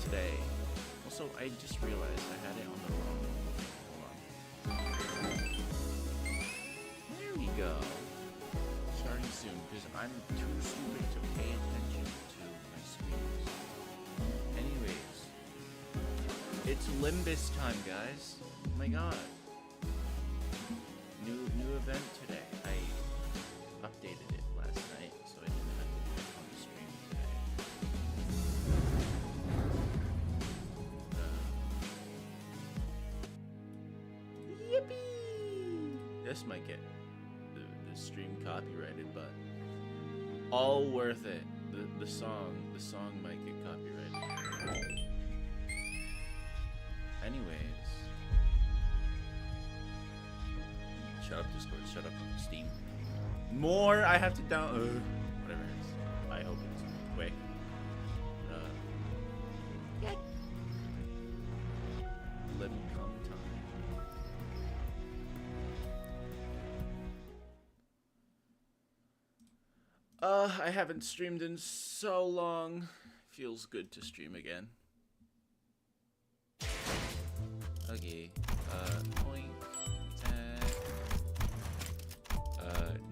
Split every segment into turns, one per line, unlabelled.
today. Also, I just realized I had it on the wrong. Hold on. There we go. Starting soon, because I'm too stupid to pay attention to my screens. Anyways, it's Limbus time, guys. Oh my god. New event today. I updated it last night, so I didn't have to do it on the stream today. Yippee! This might get the stream copyrighted, but all worth it. The song might get copyrighted. Anyways, shut up Discord. Shut up Steam. More I have to down. Whatever it is. I hope it's wait. Yeah. Let me come time. I haven't streamed in so long. Feels good to stream again. Okay. Point.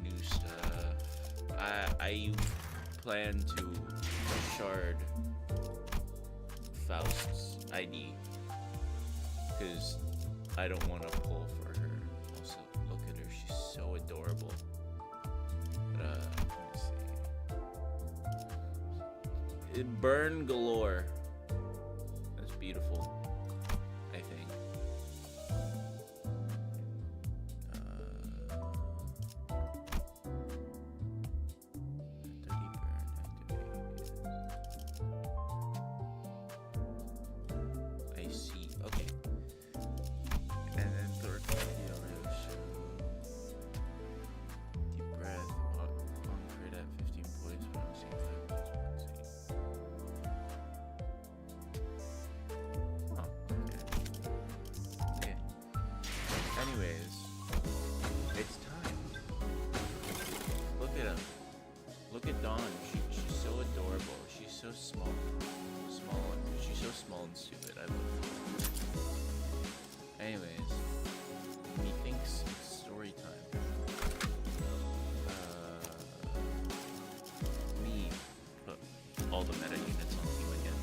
New stuff. I plan to shard Faust's ID because I don't want to pull for her. Also, look at her; she's so adorable. But, let me see. Burn galore. That's beautiful. I think. Anyways, it's time. Look at him. Look at Dawn. She's so adorable. She's so small. She's so small and stupid. I love her. Anyways, methinks it's story time. Me put all the meta units on team again.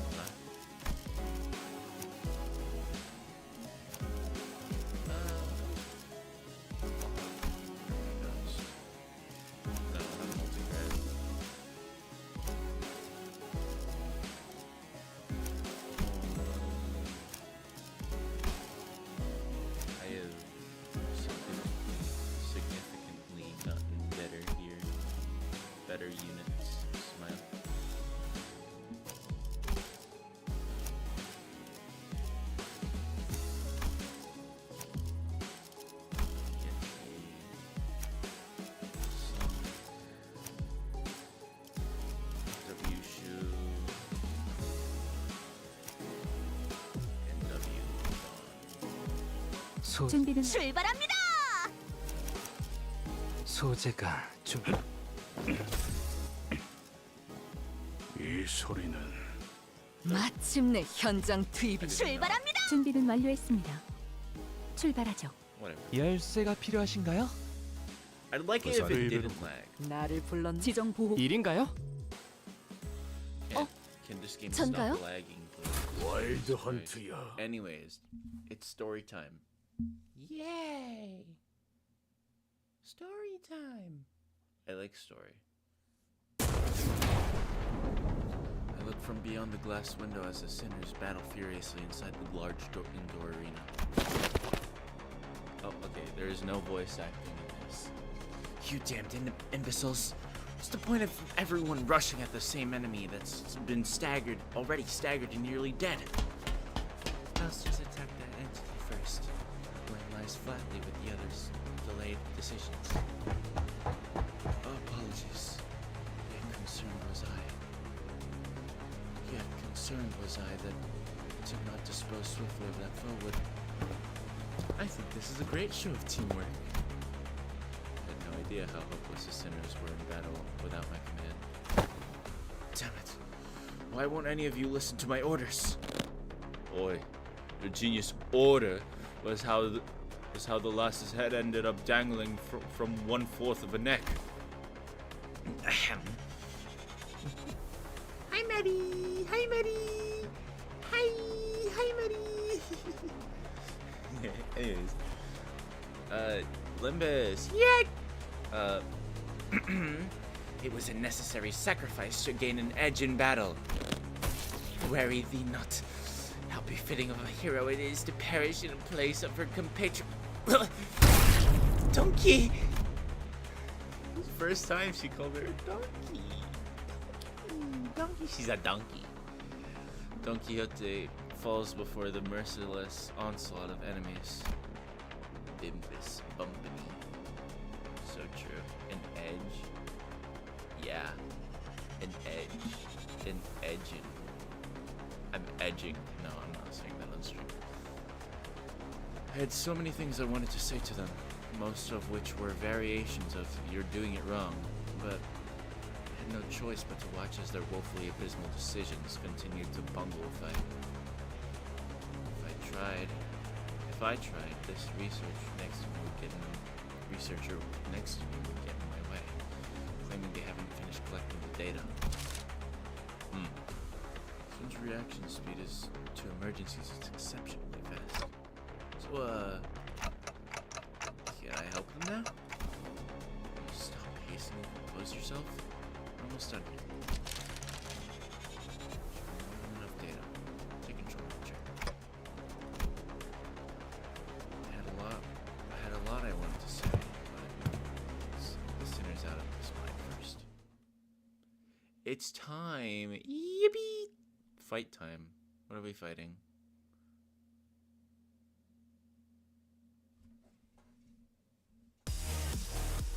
Better units. Smile. W shoe. And W.
준비는
출발합니다.
소재가 좀 이 소리는
마침내 현장 투입이 출발합니다.
준비는 완료했습니다. 출발하죠.
Whatever.
열쇠가 필요하신가요?
I'd like it if it didn't lag.
나를 불렀
지정 보호.
일인가요?
Can this game
전가요?
stop lagging, please?
와일드 헌트야.
Anyways, it's story time. Yay! Story time. I like story. I look from beyond the glass window as the sinners battle furiously inside the large indoor arena. Oh, okay, there is no voice acting in this. You damned imbeciles. What's the point of everyone rushing at the same enemy that's been already staggered and nearly dead? Monsters attack that entity first. Blame lies flatly with the others' delayed decisions. Apologies. Yet concerned was I that to not dispose swiftly of that foe would... I think this is a great show of teamwork. I had no idea how hopeless the sinners were in battle without my command. Damn it. Why won't any of you listen to my orders? Oi, your genius order was how the lass's head ended up dangling from 1/4 of a neck. Ahem. Hi, Maddie. Hi, Maddie. Hi, Maddie. Anyways, Limbus. Yeah. It was a necessary sacrifice to gain an edge in battle. Wary thee not. How befitting of a hero it is to perish in place of her compatriot. Donkey! First time she called her a donkey. Donkey. She's a donkey. Don Quixote falls before the merciless onslaught of enemies. Limbus bumpany. So true. An edge. Yeah. An edge. An edging. I'm edging. No, I'm not saying that on stream. I had so many things I wanted to say to them, most of which were variations of "you're doing it wrong," but I had no choice but to watch as their woefully abysmal decisions continued to bungle if I tried, this researcher next to me would get in my way, claiming they haven't finished collecting the data. Since reaction speed is to emergencies, it's exceptionally fast. So, can I help them now? Stop hastening and compose yourself. We're almost done here. Enough data. Take control of the chair. I had a lot I wanted to say, but the sinners out of this mind first. It's time. Yippee! Fight time. What are we fighting?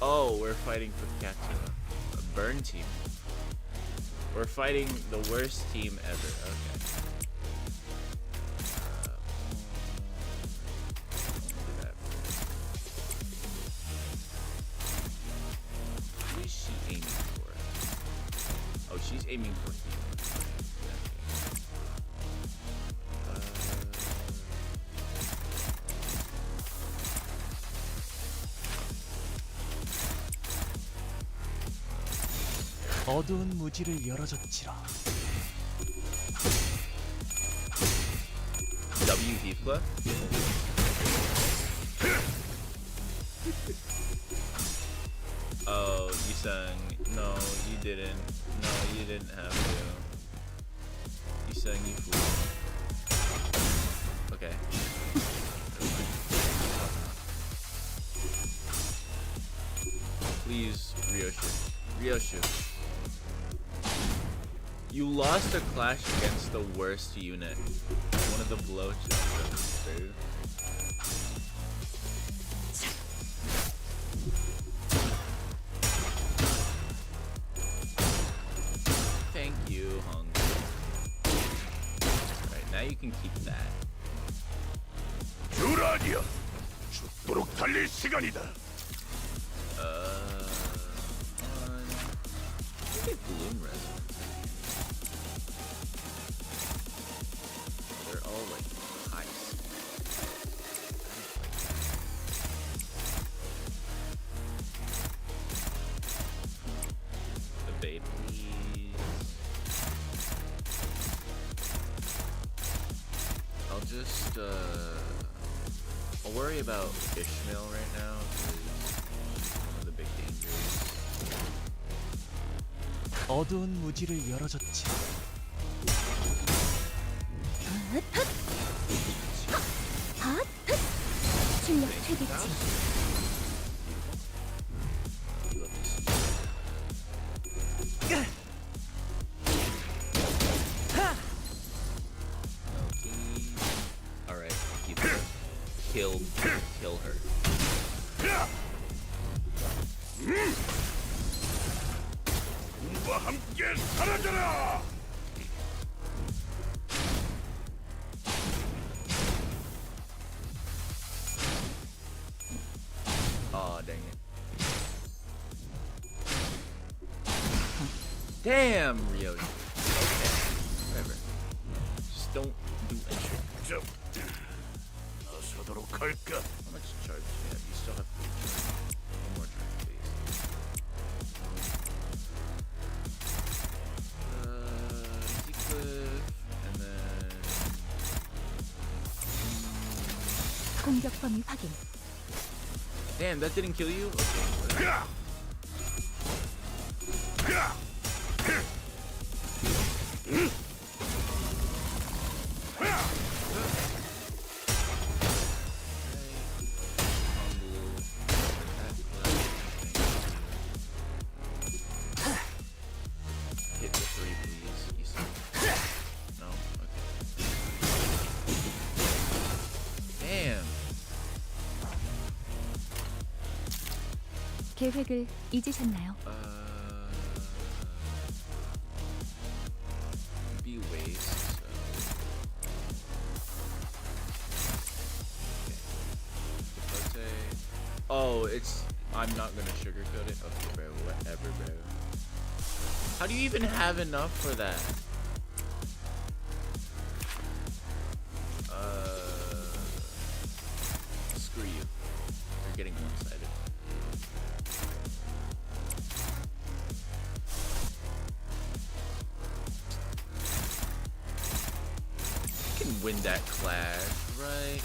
Oh, we're fighting for Katua. A burn team. We're fighting the worst team ever. Okay. Do that. What is she aiming for? Oh, she's aiming for him.
어두운 무지를 열어줬지라.
W Heathcliff? Oh, you sang. No, you didn't. No, you didn't have to. You sang, you fool. Okay. Please, Ryoshu. You lost a clash against the worst unit. One of the blowjobs, dude. Thank you, Hong. Alright, now you can keep that.
유라니아, 죽도록 달릴 시간이다.
Get balloon resin. They're all like heist. The baby. I'll just I'll worry about Ishmael right now. One of the big dangers.
어두운 무지를 열어줬지.
출력 최대치.
Alright, keep her. Kill her.
와 함께 사라져라.
Aw, dang it. Damn, Ryo. Okay, whatever. Just don't do anything.
걸까?
How much charge do you have? You still have 3 charge. One more charge, please. Heathcliff, and then...
공격 범위 확인.
Damn, that didn't kill you? Okay.
야! 야!
Hit the 3, please. You said. No? Okay. Damn.
계획을 잊으셨나요?
Be waste. So. Okay. Oh, it's. I'm not gonna sugarcoat it. Okay, bro. Whatever, bro. How do you even have enough for that? Screw you. You're getting one-sided. You can win that clash, right?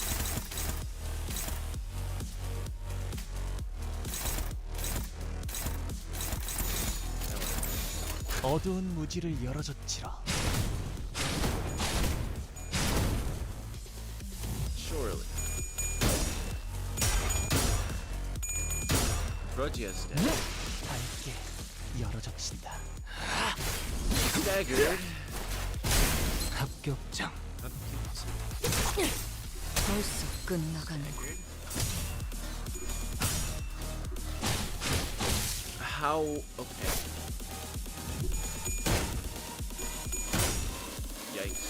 어두운 무지를 열어줬지라.
Surely. Grudges dead.
밝게 열어줍시다.
Staggered.
합격장.
벌써 끝나가는
How? Okay. Yikes.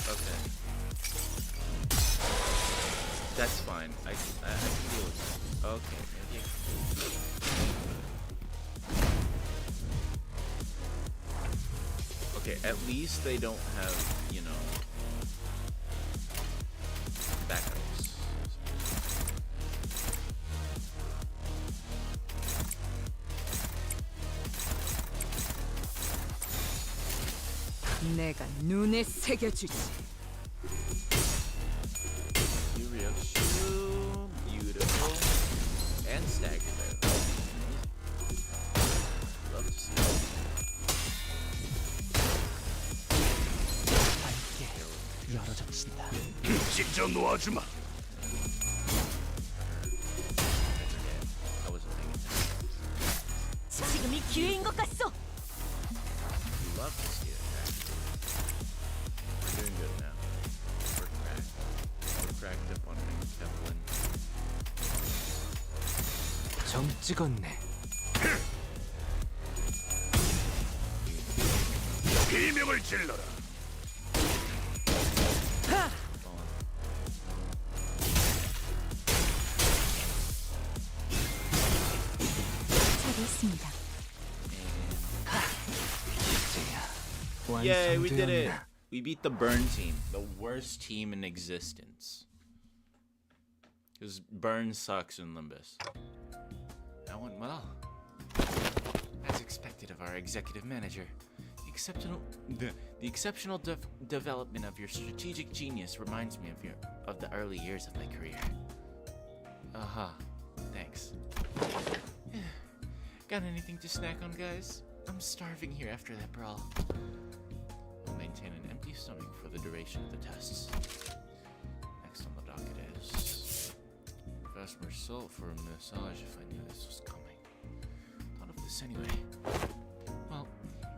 Okay. That's fine. I can deal with that. Okay, maybe okay, at least they don't have, you know, backups.
내가 눈에 새겨주지.
Yurioshuu, beautiful, and stagger there. Love to see it.
밝게 열어줍시다. 찢어 놓아주마.
I wasn't paying attention.
지금이 기회인 것 같소.
Love to see it. We're doing good now. We're cracked. We're cracked up on Kevlin.
정 찍었네. 비명을 질러라.
처리했습니다.
Yay, we did it! We beat the Burn team, the worst team in existence. Because Burn sucks in Limbus. That went well. As expected of our executive manager, the exceptional development of your strategic genius reminds me of the early years of my career. Thanks. Got anything to snack on, guys? I'm starving here after that brawl. I'll maintain an empty stomach for the duration of the tests. Next on the docket is Professor Marceau for a massage if I knew this was coming. Thought of this anyway. Well,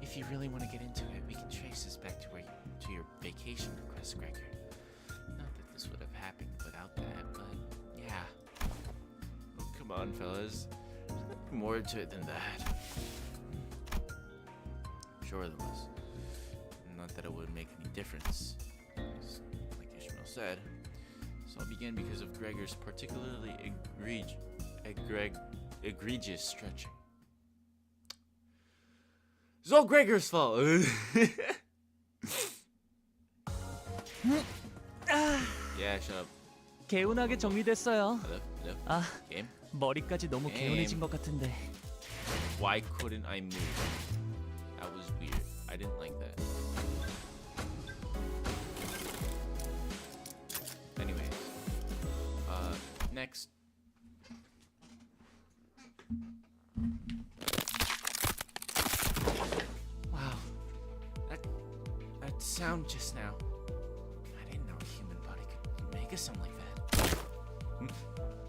if you really want to get into it, we can trace this back to your vacation request, Gregor. Not that this would have happened without that, but yeah. Oh, come on, fellas. There's more to it than that. Sure there was. Not that it would make any difference. Like Ishmael said, this all began because of Gregor's particularly egregious stretching. It's all Gregor's fault! Yeah, shut up.
개운하게 정리됐어요.
Hello? Hello?
아,
Game?
머리까지 너무 개운해진 것 같은데.
Why couldn't I move? That was weird. I didn't like that. Anyways. Next. Wow. That sound just now. I didn't know a human body could make a sound like that.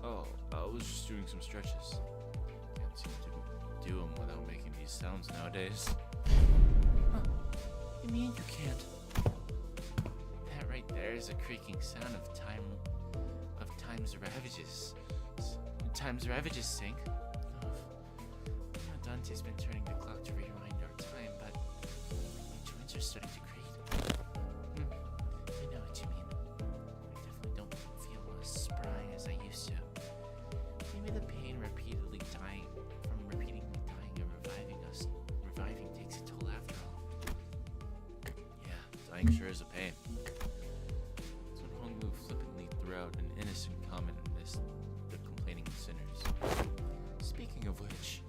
Oh, I was just doing some stretches. Can't seem to do them without making these sounds nowadays. Huh. You mean you can't? That right there is a creaking sound of time's ravages. Time's ravages sink. Dante's been turning the clock to rewind our time, but my joints are starting to grate. I know what you mean. I definitely don't feel as spry as I used to. Maybe the pain from repeatedly dying and reviving takes a toll after all. Yeah, dying sure is a pain. So Honglu flippantly threw out an innocent comment and missed the complaining sinners. Speaking of which,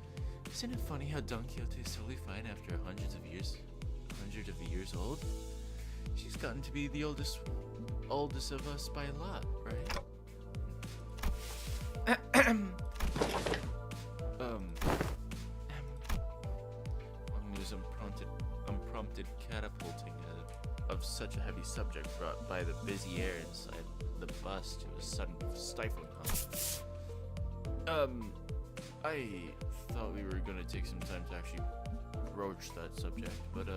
isn't it funny how Don Quixote is totally fine after hundreds of years old? She's gotten to be the oldest of us by a lot, right? Honglu's unprompted catapulting of such a heavy subject brought by the busy air inside the bus to a sudden stifling hum. I thought we were gonna take some time to actually broach that subject, but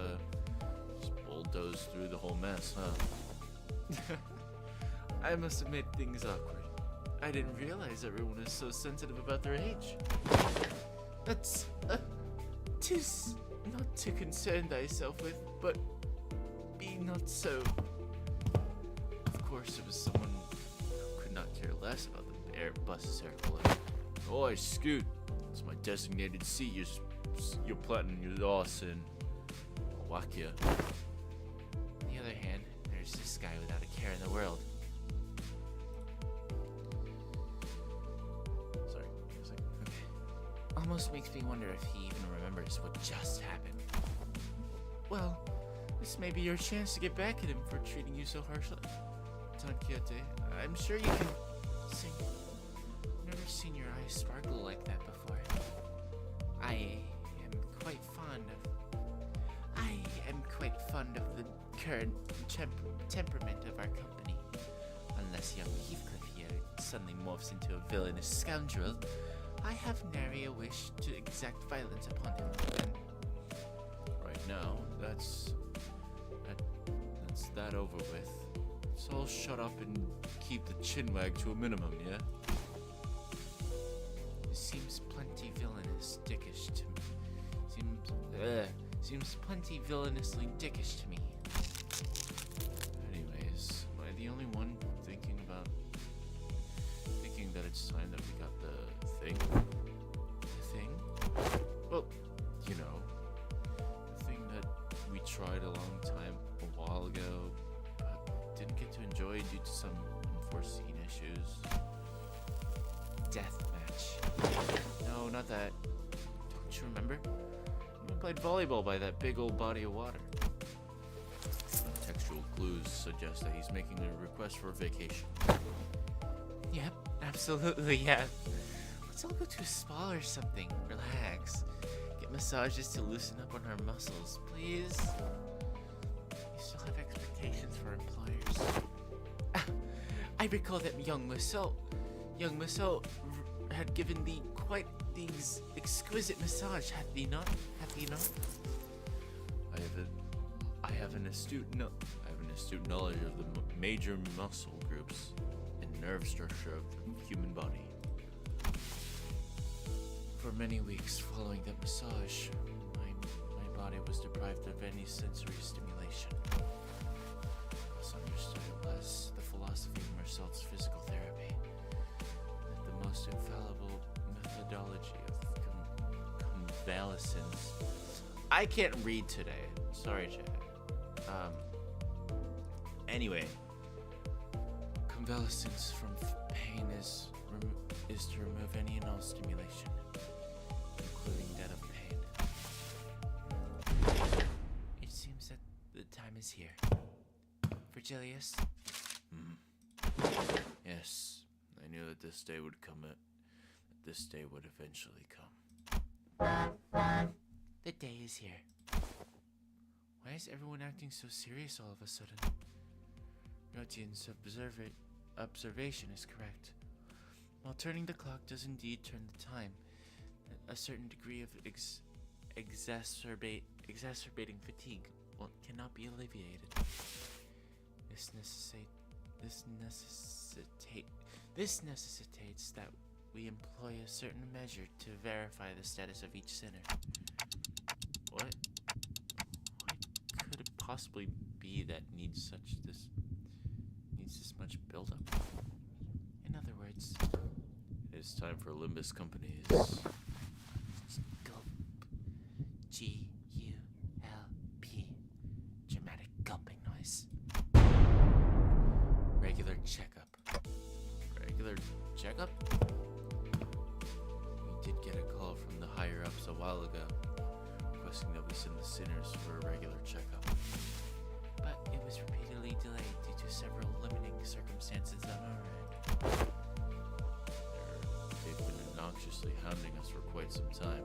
just bulldoze through the whole mess, huh? I must have made things awkward. I didn't realize everyone is so sensitive about their age. That's tis not to concern thyself with, but be not so. Of course, it was someone who could not care less about the bus's air quality. Oh, Scoot. It's my designated seat. You're planting your ass in. I'll whack ya. On the other hand, there's this guy without a care in the world. Sorry. Okay. Almost makes me wonder if he even remembers what just happened. Well, this may be your chance to get back at him for treating you so harshly. Don Quixote, I'm sure you can sing. Never seen your eyes sparkle like that before. I am quite fond of the current temperament of our company. Unless young Heathcliff here suddenly morphs into a villainous scoundrel, I have nary a wish to exact violence upon him. And right now, that's that over with. So I'll shut up and keep the chinwag to a minimum, yeah? Seems plenty villainous dickish to me. Seems plenty villainously dickish to me. Anyways, am I the only one thinking that it's time that we got the thing? The thing? Well, you know, the thing that we tried a long time, a while ago, but didn't get to enjoy due to some unforeseen issues. Deathmatch. No, not that. Don't you remember? We played volleyball by that big old body of water. Textual clues suggest that he's making a request for a vacation. Yep, absolutely, yeah. Let's all go to a spa or something. Relax. Get massages to loosen up on our muscles, please. We still have expectations for employers. I recall that young Musou had given thee quite the exquisite massage, hath he not? I have an astute knowledge of the major muscle groups and nerve structure of the human body. For many weeks following that massage, my body was deprived of any sensory stimulation. Thus understood it was the philosophy of Marcel's physical therapy, that the most infallible methodology of convalescence. I can't read today. Sorry, Chad. Anyway, convalescence from pain is to remove any and all stimulation, including that of pain. It seems that the time is here. Virgilius? Yes, I knew that this day would come. That this day would eventually come. The day is here. Why is everyone acting so serious all of a sudden? Rotian's observation is correct. While turning the clock does indeed turn the time, a certain degree of exacerbating fatigue cannot be alleviated. This necessitates that we employ a certain measure to verify the status of each sinner. What could it possibly be that needs this much buildup? In other words, it's time for Limbus Company's gulp. G-U-L-P. Dramatic gulping noise. Regular checkup. Regular checkup? We did get a call from the higher ups a while ago, requesting that we send the sinners for a regular checkup. But it was repeatedly delayed due to several limiting circumstances on our end. They've been obnoxiously hounding us for quite some time.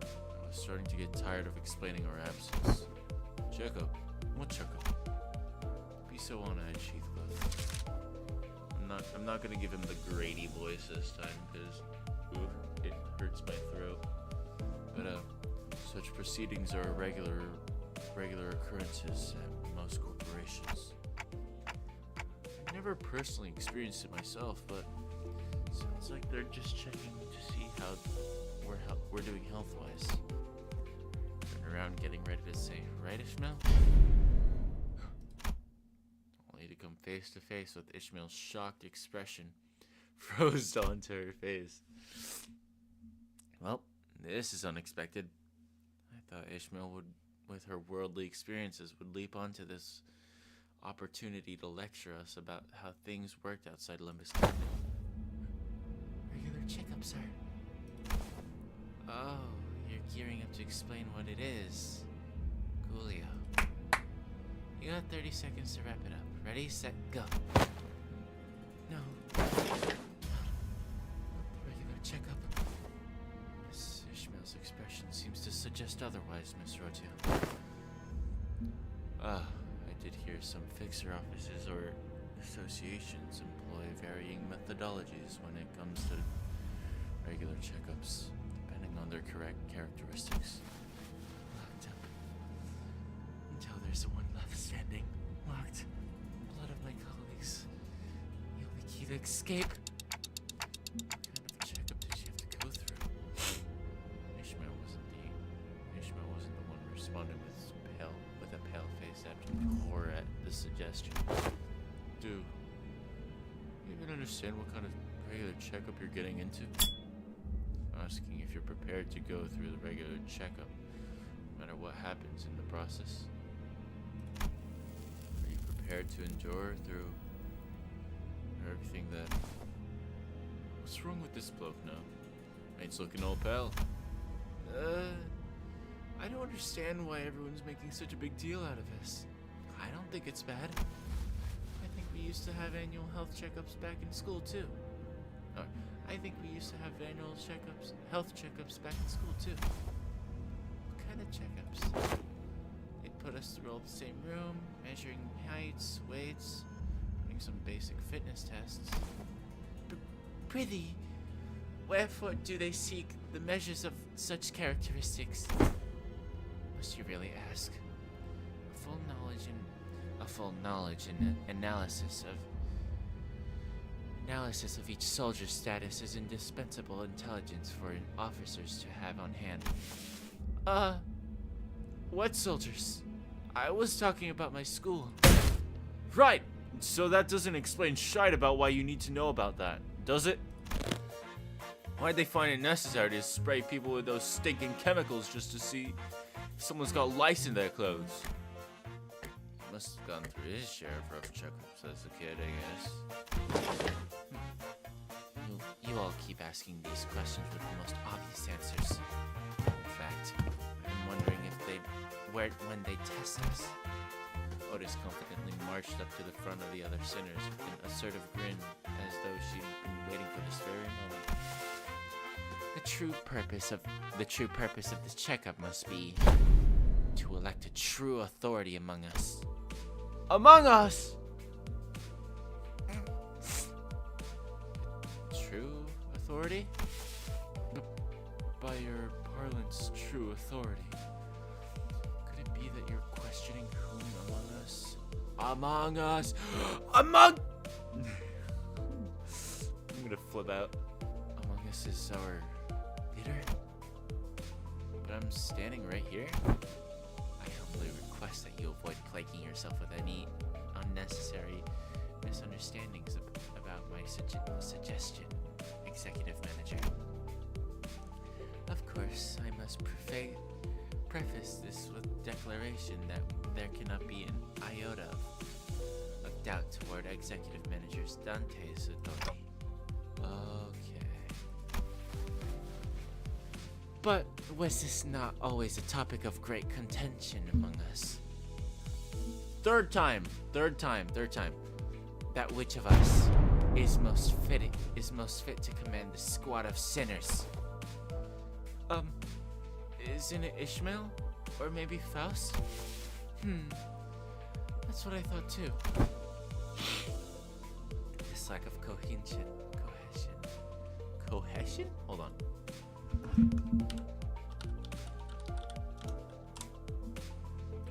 I was starting to get tired of explaining our absence. Checkup? What checkup? Be so on edge, Heathcliff. I'm not gonna give him the Grady voice this time because it hurts my throat. But such proceedings are regular occurrences at most corporations. I've never personally experienced it myself, but it sounds like they're just checking to see how we're doing health-wise. Turn around, getting ready to say, right, Ishmael? Only to come face to face with Ishmael's shocked expression froze onto her face. Well, this is unexpected. I thought Ishmael with her worldly experiences, would leap onto this opportunity to lecture us about how things worked outside Limbus Company. Regular checkup, sir. Oh, you're gearing up to explain what it is. Coolio. You got 30 seconds to wrap it up. Ready, set, go. No. Regular checkup. Miss Ishmael's expression seems to suggest otherwise, Miss Rotia. I did hear some fixer offices or associations employ varying methodologies when it comes to regular checkups, depending on their correct characteristics. Locked up. Until there's one left standing. Locked. Blood of my colleagues. The only key to escape. What kind of checkup did she have to go through? Ishmael wasn't the one responding with a pale face after horror at the suggestion. Do you even understand what kind of regular checkup you're getting into? Asking if you're prepared to go through the regular checkup, no matter what happens in the process. Are you prepared to endure through everything that... What's wrong with this bloke now? Mate's looking all pale. I don't understand why everyone's making such a big deal out of this. I don't think it's bad. I think we used to have annual health checkups back in school too. I think we used to have annual health checkups back in school too. What kind of checkups? They'd put us through all the same room, measuring heights, weights, running some basic fitness tests. Prithee, wherefore do they seek the measures of such characteristics? Must you really ask? A full knowledge and analysis of each soldier's status is indispensable intelligence for officers to have on hand. What soldiers? I was talking about my school. Right! So that doesn't explain shite about why you need to know about that, does it? Why'd they find it necessary to spray people with those stinking chemicals just to see if someone's got lice in their clothes? Must have gone through his share of rough checkups as a kid, I guess. You all keep asking these questions with the most obvious answers. In fact, I'm wondering if when they test us. Otis confidently marched up to the front of the other sinners with an assertive grin, as though she'd been waiting for this very moment. The true purpose of this checkup must be to elect a true authority among us. Among us! True authority? By your parlance, true authority. Could it be that you're questioning whom among us? Among us! Among... I'm gonna flip out. Among us is our leader? But I'm standing right here? I humbly request that you avoid plaguing yourself with any unnecessary misunderstandings about my suggestion, Executive Manager. Of course, I must preface this with declaration that there cannot be an iota of doubt toward Executive Manager Dante's authority. Okay. But was this not always a topic of great contention among us? Third time. That which of us is most fit to command the squad of sinners? Isn't it Ishmael? Or maybe Faust? That's what I thought too. This lack of cohesion? Hold on.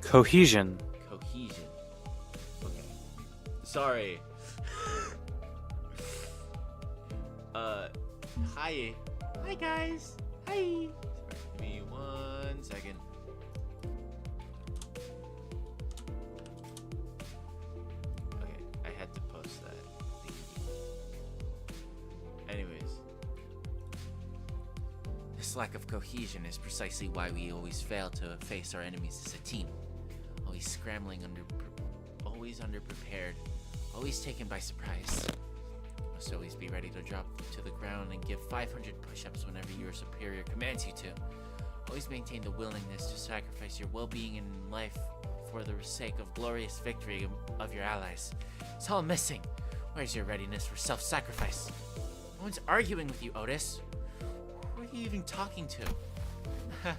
Cohesion.
Okay. Sorry. Hi. Hi guys. Hi. Sorry, give me 1 second. Okay, I had to post that. Anyways. This lack of cohesion is precisely why we always fail to face our enemies as a team. Always scrambling, always underprepared, always taken by surprise. Must always be ready to drop to the ground and give 500 push-ups whenever your superior commands you to. Always maintain the willingness to sacrifice your well-being and life for the sake of glorious victory of your allies. It's all missing. Where's your readiness for self-sacrifice? No one's arguing with you, Otis. Who are you even talking to?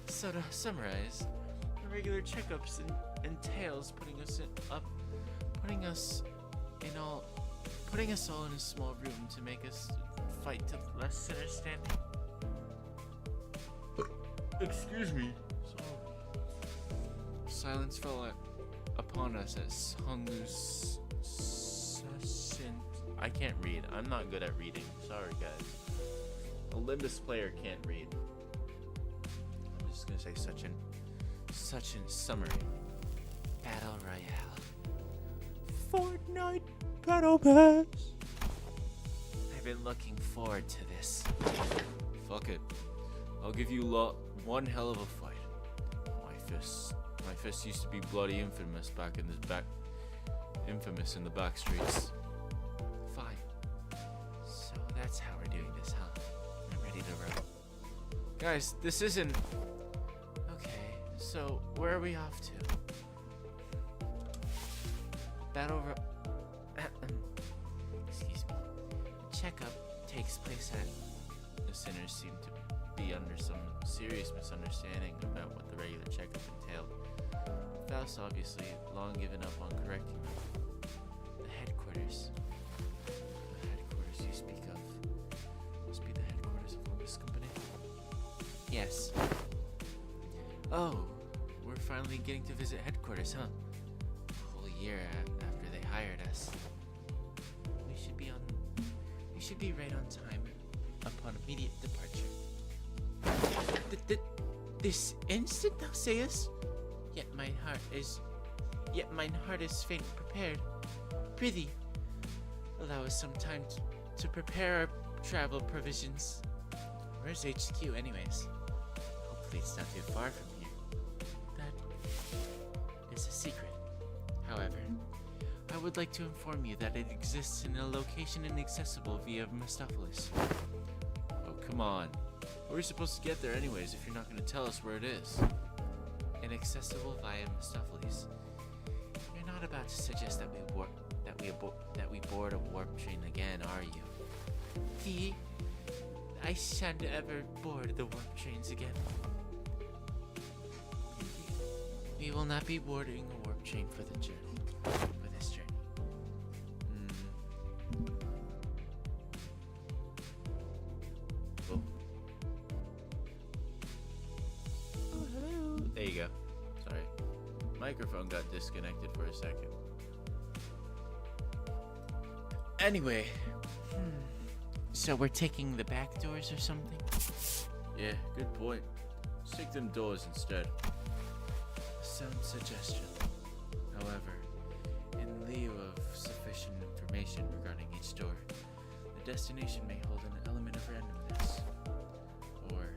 So to summarize, the regular checkups entails putting us all in a small room to make us fight to the last sinner standing. Excuse me. Silence fell upon us as Hongu's session. I can't read. I'm not good at reading. Sorry, guys. A Limbus player can't read. I'm just gonna say such in summary. Battle Royale. Fortnite Battle Pass. I've been looking forward to this. Fuck it. I'll give you one hell of a fight. My fist used to be bloody infamous infamous in the back streets. Fine. So that's how we're doing this, huh? I'm ready to roll. Guys, this isn't... Okay, so where are we off to? Excuse me. The checkup takes place at... The sinners seem to be under some serious misunderstanding about what the regular checkup entailed. Faust obviously long given up on correcting them. The headquarters. The headquarters you speak of must be the headquarters of Limbus Company. Yes. Oh, we're finally getting to visit headquarters, huh? A whole year after they hired us. We should be right on time upon immediate departure. This instant, thou sayest? Yet mine heart is faint prepared. Prithee, allow us some time to prepare our travel provisions. Where's HQ anyways? Hopefully it's not too far from here. That is a secret. However, I would like to inform you that it exists in a location inaccessible via Mistopheles. Oh, come on. Where are we supposed to get there anyways if you're not going to tell us where it is? Inaccessible via Mistopheles. You're not about to suggest that we board a warp train again, are you? I shan't ever board the warp trains again. We will not be boarding a warp train for the journey. For this journey. Oh. Oh, hello. There you go. Sorry. Microphone got disconnected for a second. Anyway. So we're taking the back doors or something? Yeah, good point. Let's take them doors instead. Sound suggestion. However, in lieu of sufficient information regarding each door, the destination may hold an element of randomness, or,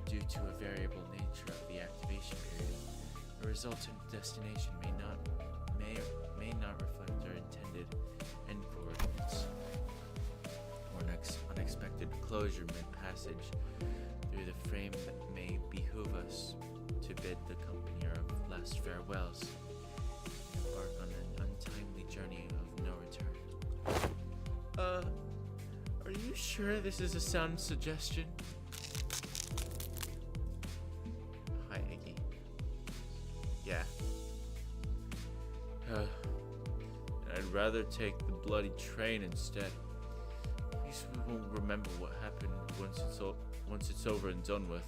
due to a variable nature of the activation period, a resultant destination may not reflect our intended end coordinates, or an unexpected closure mid-passage through the frame that may behoove us to bid the company our last farewells and embark on an untimely journey of no return. Are you sure this is a sound suggestion? Hi, Iggy. Yeah. I'd rather take the bloody train instead. At least we won't remember what happened once it's over and done with.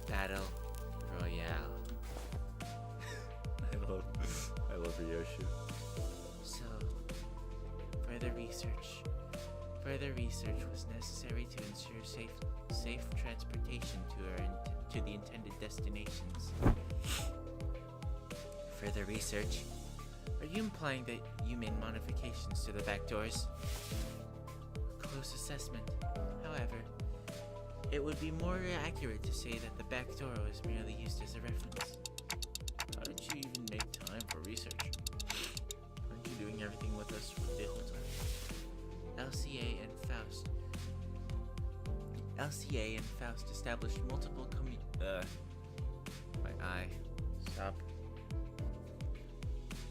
Battle Royale. I love Ryoshu. So, further research was necessary to ensure safe transportation to the intended destinations. Further research? Are you implying that you made modifications to the back doors? A close assessment, however, it would be more accurate to say that the back door was merely used as a reference. How did you even make time for research? Aren't you doing everything with us for the whole time? LCA and Faust established multiple my eye. Stop.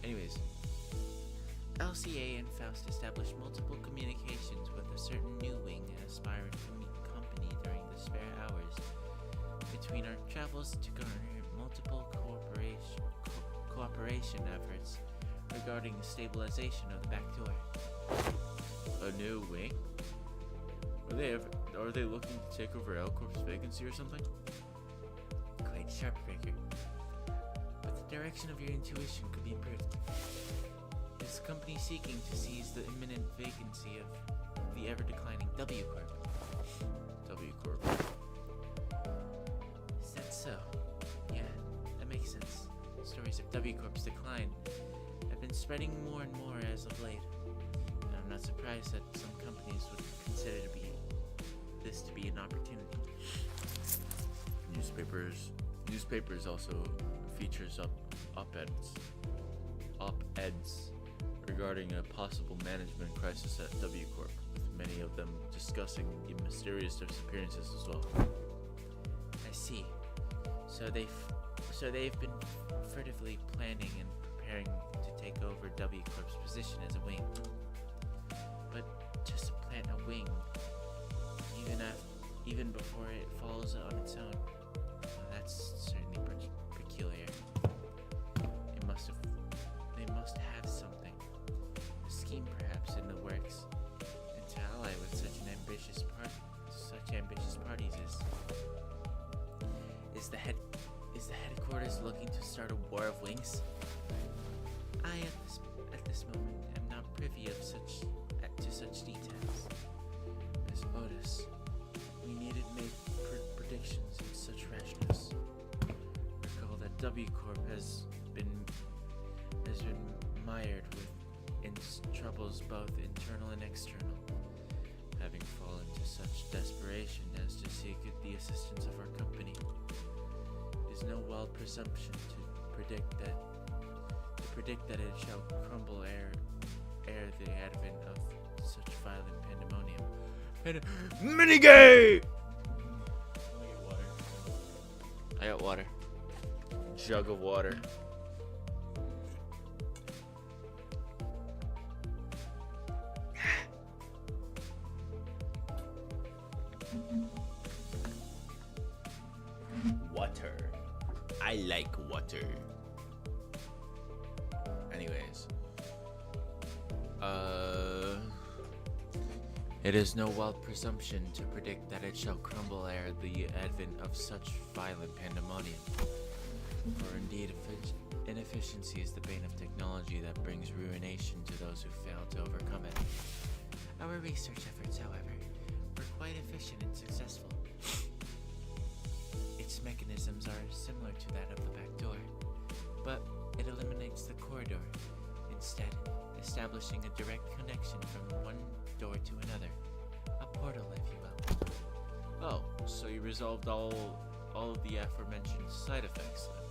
Anyways, LCA and Faust established multiple communications with a certain new wing and aspirant company during the spare hours between our travels to garner multiple cooperation efforts regarding the stabilization of the back door. A new wing? Are they looking to take over L-Corp's vacancy or something? Quite sharp, Breaker. But the direction of your intuition could be improved. Is the company seeking to seize the imminent vacancy of the ever-declining W Corp? W Corp. Is that so? Yeah, that makes sense. Stories of W Corp's decline have been spreading more and more as of late. And I'm not surprised that some companies would consider this to be an opportunity. Newspapers also features op-eds regarding a possible management crisis at W Corp, with many of them discussing the mysterious disappearances as well. I see. So they've been furtively planning and preparing to take over W Corp's position as a wing. But to supplant a wing, even before it falls on its own, well, that's certainly peculiar. They must have something, a scheme perhaps in the works, and to ally with such ambitious parties is the headquarters looking to start a war of wings? I at this moment am not privy to such details. As Otis, we needed make predictions in such rashness. Recall that W Corp has been mired in troubles both internal and external, having fallen to such desperation as to seek the assistance of our company. It is no wild presumption to predict predict that it shall crumble ere the advent of such violent pandemonium. Minigame! I got water. Jug of water. Water. I like water. Anyways. It is no wild presumption to predict that it shall crumble ere the advent of such violent pandemonium. For indeed, inefficiency is the bane of technology that brings ruination to those who fail to overcome it. Our research efforts, however, were quite efficient and successful. Its mechanisms are similar to that of the back door, but it eliminates the corridor, instead establishing a direct connection from one door to another. A portal, if you will. Oh, so you resolved all of the aforementioned side effects then.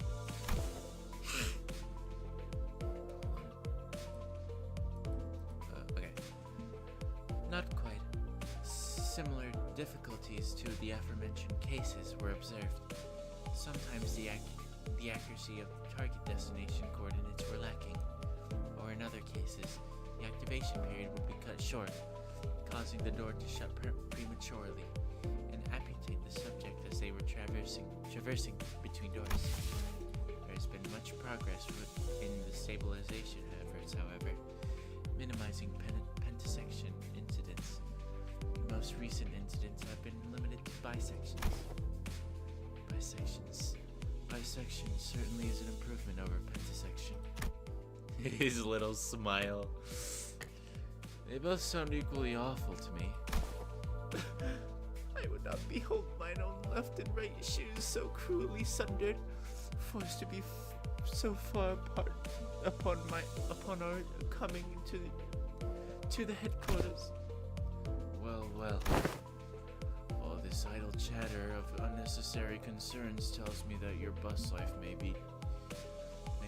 Okay. Not quite. Similar difficulties to the aforementioned cases were observed. Sometimes the accuracy of target destination coordinates were lacking, or in other cases, the activation period would be cut short, causing the door to shut prematurely and amputate the subject as they were traversing between doors. There has been much progress in the stabilization efforts, however, minimizing pentasection incidents. The most recent incidents have been limited to bisections. Bisection certainly is an improvement over pentasection. His little smile. They both sound equally awful to me. I would not behold mine own left and right shoes so cruelly sundered, forced to be so far apart upon our coming to the headquarters. Well. All this idle chatter of unnecessary concerns tells me that your bus life may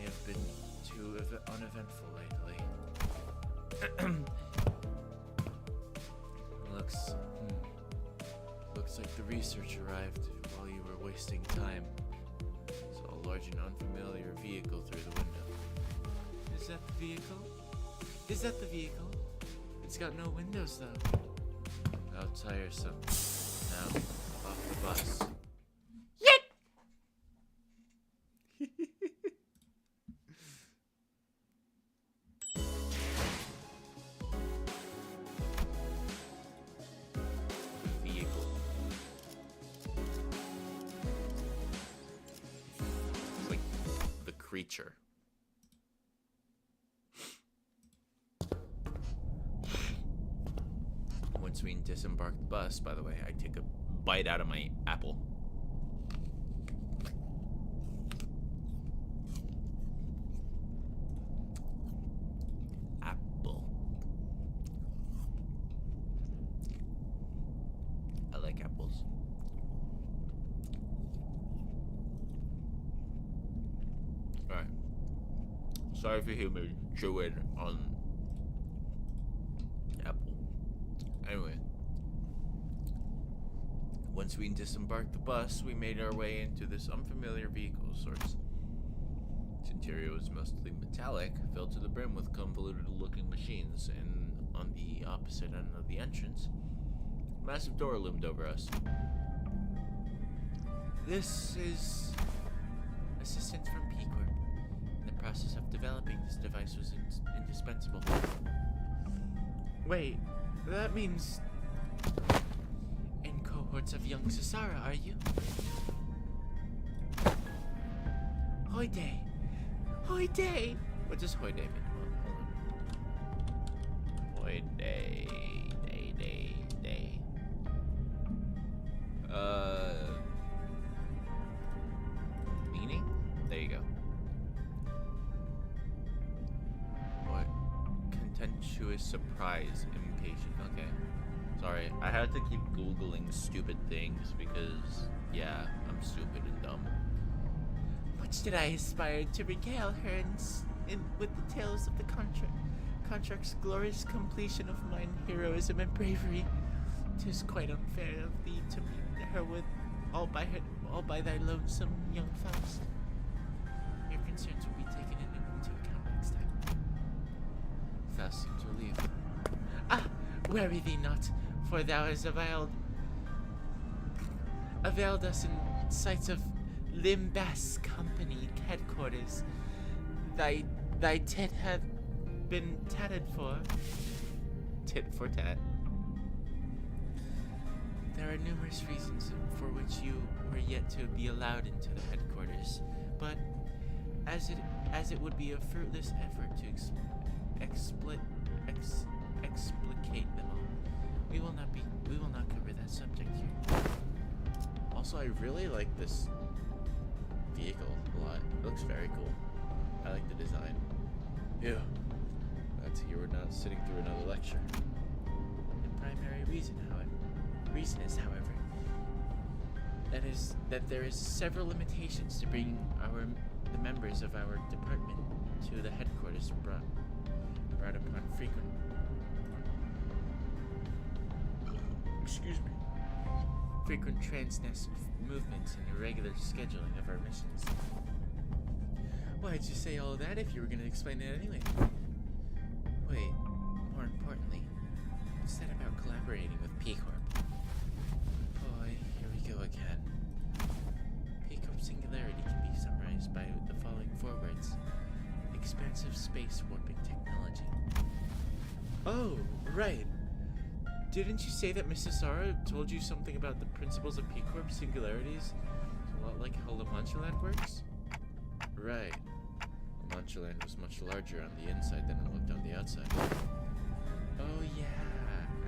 have been too uneventful lately. Looks like the research arrived while you were wasting time. Saw a large and unfamiliar vehicle through the window. Is that the vehicle? It's got no windows though. How tiresome. Now, off the bus. Creature. Once we disembark the bus, by the way, I take a bite out of my apple. I like apples. Alright. Sorry if you hear me chewing on apple. Anyway. Once we disembarked the bus, we made our way into this unfamiliar vehicle of sorts. Its interior was mostly metallic, filled to the brim with convoluted-looking machines, and on the opposite end of the entrance, a massive door loomed over us. This is assistance from P-Corp. In the process of developing this device was indispensable. Wait, that means... in cohorts of young Sasara, are you? Hoy day! Hoy day! What does Hoy day mean? Hold on. Hoy day. Day. Meaning? There you go. What? Contemptuous surprise, impatient. Okay. Sorry, I had to keep Googling stupid things because, yeah, I'm stupid and dumb. Much did I aspire to regale her with the tales of the contract's glorious completion of mine heroism and bravery. 'Tis quite unfair of thee to meet her with all by thy lonesome young Faust. Your concerns will be taken into account next time. Faust seems relieved. Ah, worry thee not, for thou hast availed us in sight of Limbus Company headquarters. Thy tit hath been tatted for. Tit for tat. There are numerous reasons for which you were yet to be allowed into the headquarters, but as it would be a fruitless effort to explicate them all, we will not cover that subject here. Also, I really like this vehicle a lot. It looks very cool. I like the design. Yeah. That's here we're not sitting through another lecture. The primary reason is, however, that there is several limitations to bringing the members of our department to the headquarters brought upon frequent transnest movements and irregular scheduling of our missions. Why'd you say all that if you were going to explain it anyway? Wait, more importantly, what's that about collaborating with P-Corp? Boy, here we go again. P-Corp singularity can be summarized by the following four words: expansive space warping technology. Oh, right. Didn't you say that Mrs. Sara told you something about the principles of P-Corp singularities? A lot like how Lamanchaland works? Right. Lamanchaland was much larger on the inside than it looked on the outside. Oh yeah,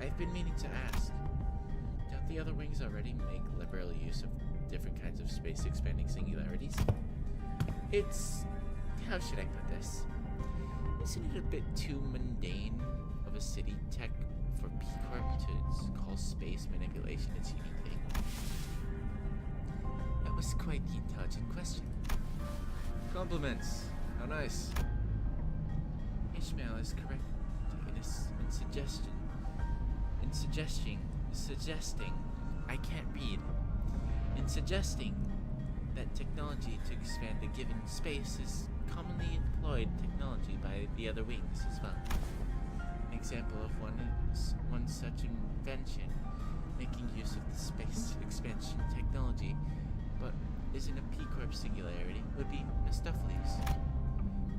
I've been meaning to ask. Don't the other wings already make liberal use of different kinds of space-expanding singularities? It's... how should I put this? Isn't it a bit too mundane of a city tech for P-Corp to call space manipulation its unique thing? That was quite the intelligent question. Compliments. How nice. Ishmael is correct suggesting that technology to expand a given space is commonly employed technology by the other wings as well. An example of one such invention making use of the space expansion technology, but isn't a P-Corp singularity, would be Mistopheles.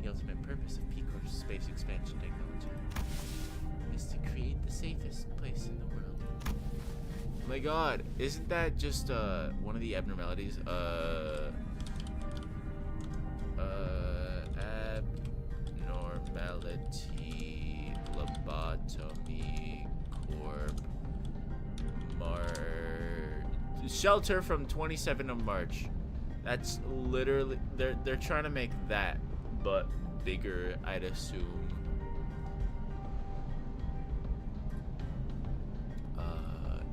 The ultimate purpose of P-Corp's space expansion technology is to create the safest place in the world. Oh my god, isn't that just one of the abnormalities? Abnormality, lobotomy, corp, shelter from 27th of March. That's literally, they're trying to make that, but bigger, I'd assume.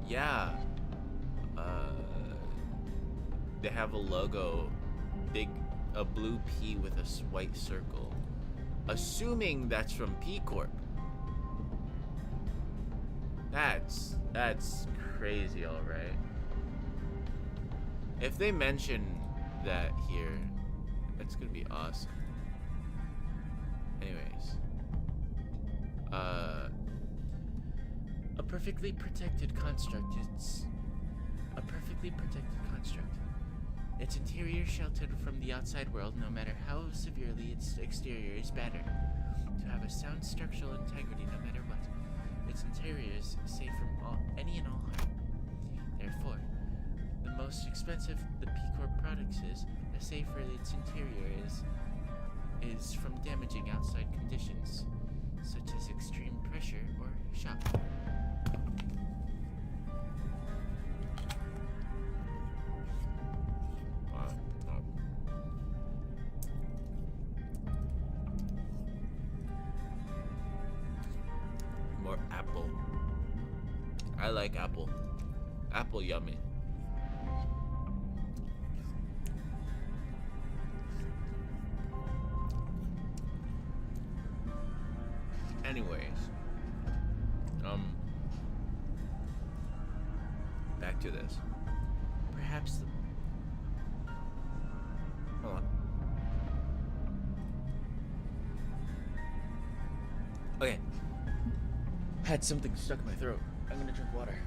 Yeah. They have a logo, a blue P with a white circle. Assuming that's from P-Corp. That's crazy, alright. If they mention that here, that's gonna be awesome. Anyways. A perfectly protected construct. It's a perfectly protected construct. Its interior sheltered from the outside world, no matter how severely its exterior is battered. To have a sound structural integrity no matter what. Its interior is safe from any and all harm. Therefore, the most expensive the P-Corp products is, the safer its interior is from damaging outside conditions, such as extreme pressure or shock. More apple. I like apple. Apple yummy. Anyways, back to this. Perhaps hold on. Okay. Had something stuck in my throat. I'm gonna drink water.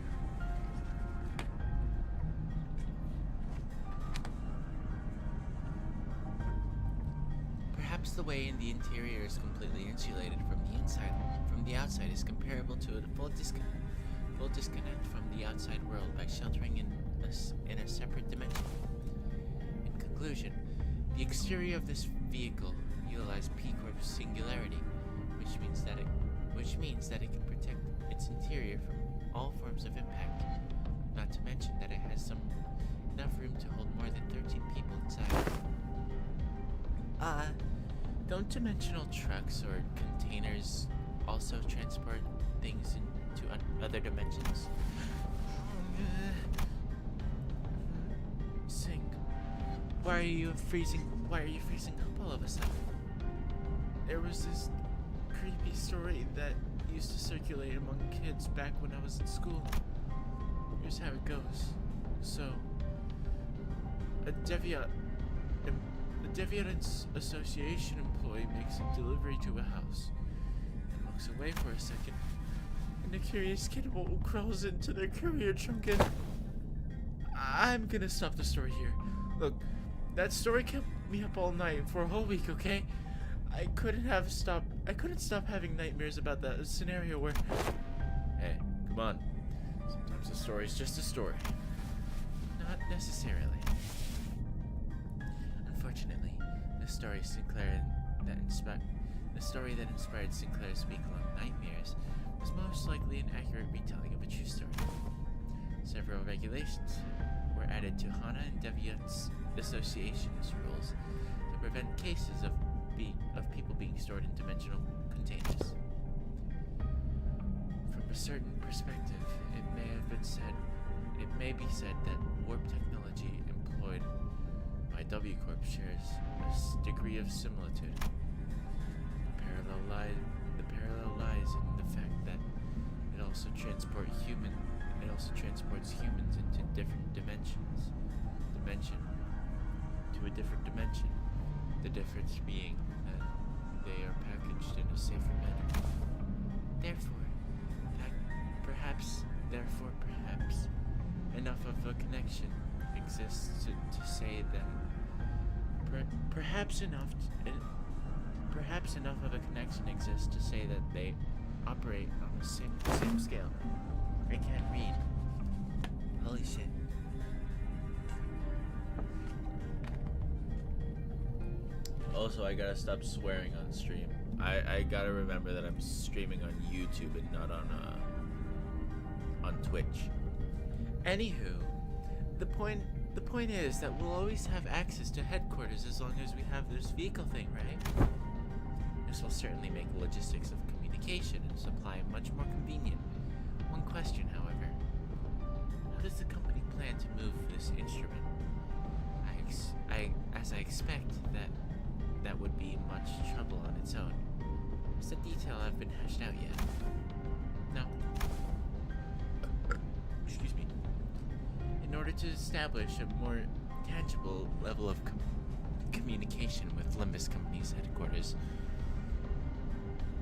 Perhaps the way in the interior is completely insulated from the inside, from the outside, is comparable to a full disconnect from the outside world by sheltering in a separate dimension. In conclusion, the exterior of this vehicle utilizes P-Corp's singularity, which means that it can protect its interior from all forms of impact. Not to mention that it has enough room to hold more than 13 people inside. Don't dimensional trucks or containers also transport things into other dimensions? Sing, why are you freezing up all of a sudden? There was this creepy story that used to circulate among kids back when I was in school. Here's how it goes. So, a Deviants Association employee makes a delivery to a house and looks away for a second, and a curious kid crawls into their courier trunk and... I'm gonna stop the story here. Look, that story kept me up all night for a whole week, okay? I couldn't stop having nightmares about that scenario where... Hey, come on. Sometimes a story's just a story. Not necessarily. Unfortunately, the story that inspired Sinclair's week-long nightmares was most likely an accurate retelling of a true story. Several regulations were added to HANA and Deviants Association's rules to prevent cases of people being stored in dimensional containers. From a certain perspective, it may be said that warp technology employed by W Corp shares a degree of similitude. The parallel lies in the fact that it also transports humans into different dimensions. To a different dimension. The difference being that they are packaged in a safer manner. Therefore, perhaps enough of a connection exists to say that perhaps enough of a connection exists to say that they operate on the same scale. I can't read. Holy shit. Also, I gotta stop swearing on stream. I gotta remember that I'm streaming on YouTube and not on Twitch. Anywho, the point is that we'll always have access to headquarters as long as we have this vehicle thing, right? This will certainly make logistics of communication and supply much more convenient. One question, however: how does the company plan to move this instrument? I expect that would be much trouble on its own. Is the detail I've been hashed out yet? No. Excuse me. In order to establish a more tangible level of communication with Limbus Company's headquarters,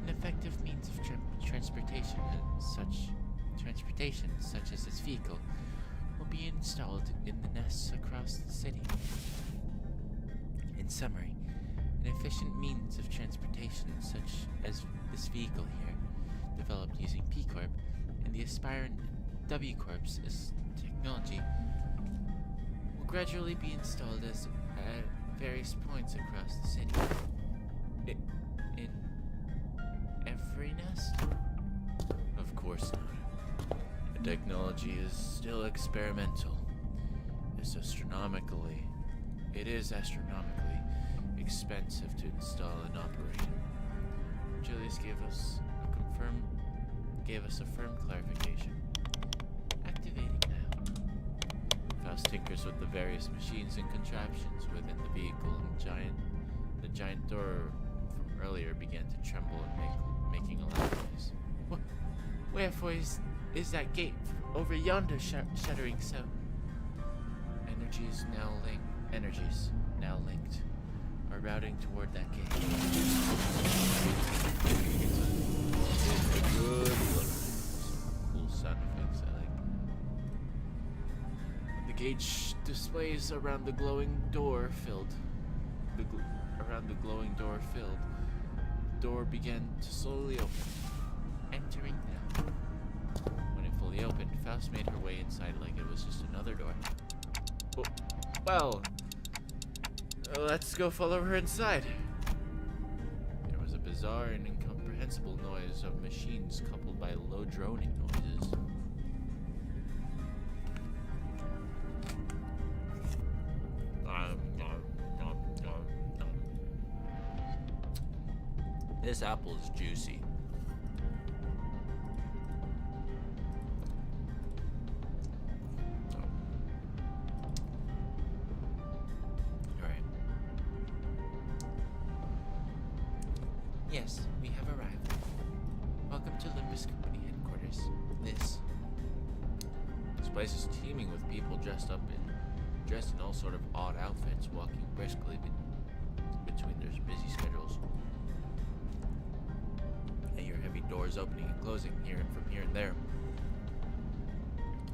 an effective means of transportation such as this vehicle will be installed in the nests across the city. In summary, an efficient means of transportation such as this vehicle here, developed using P-Corp and the aspirant W-Corp's technology, will gradually be installed at various points across the city. In every nest? Of course not. The technology is still experimental. It is astronomically expensive to install and operate. Julius gave us a firm clarification. Activating now. Faust tinkers with the various machines and contraptions within the vehicle, and the giant door from earlier began to tremble and making a loud noise. Wherefore is that gate over yonder shuddering so? Energies now linked are routing toward that gate. It's a good look. Some cool sound effects I like. The gate displays around the glowing door filled. The door began to slowly open, entering now. When it fully opened, Faust made her way inside like it was just another door. Well, let's go follow her inside. There was a bizarre and incomprehensible noise of machines coupled by low droning noises. This apple is juicy. Alright. Yes, we have arrived. Welcome to Limbus Company headquarters. This place is teeming with people dressed in all sort of odd outfits, walking briskly between their busy schedules. I hear heavy doors opening and closing from here and there,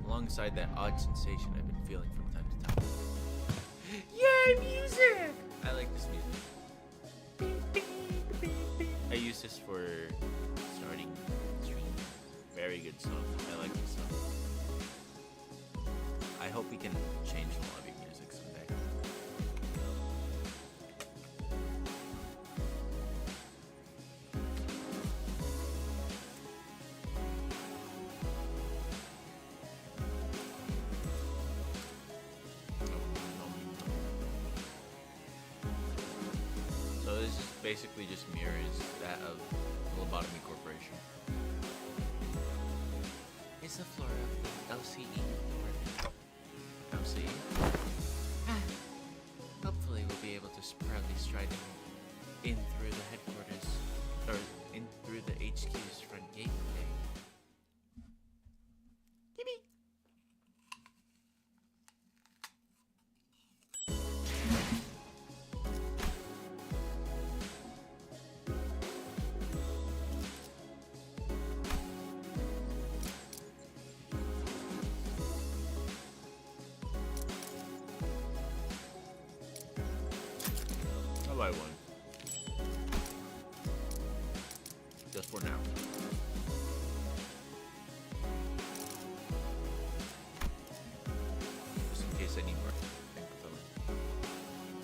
alongside that odd sensation I've been feeling from time to time. Yay, music! I like this music. I use this for starting streams. Very good song. I like this song. I hope we can change the lobby music someday. So this is basically just mirrors that of Lobotomy Corporation. It's the floor of the LCE. LCE? Hopefully we'll be able to proudly stride in through the headquarters, or in through the HQ's front gate today. Yippee! I'll buy one. Just for now. Just in case I need more.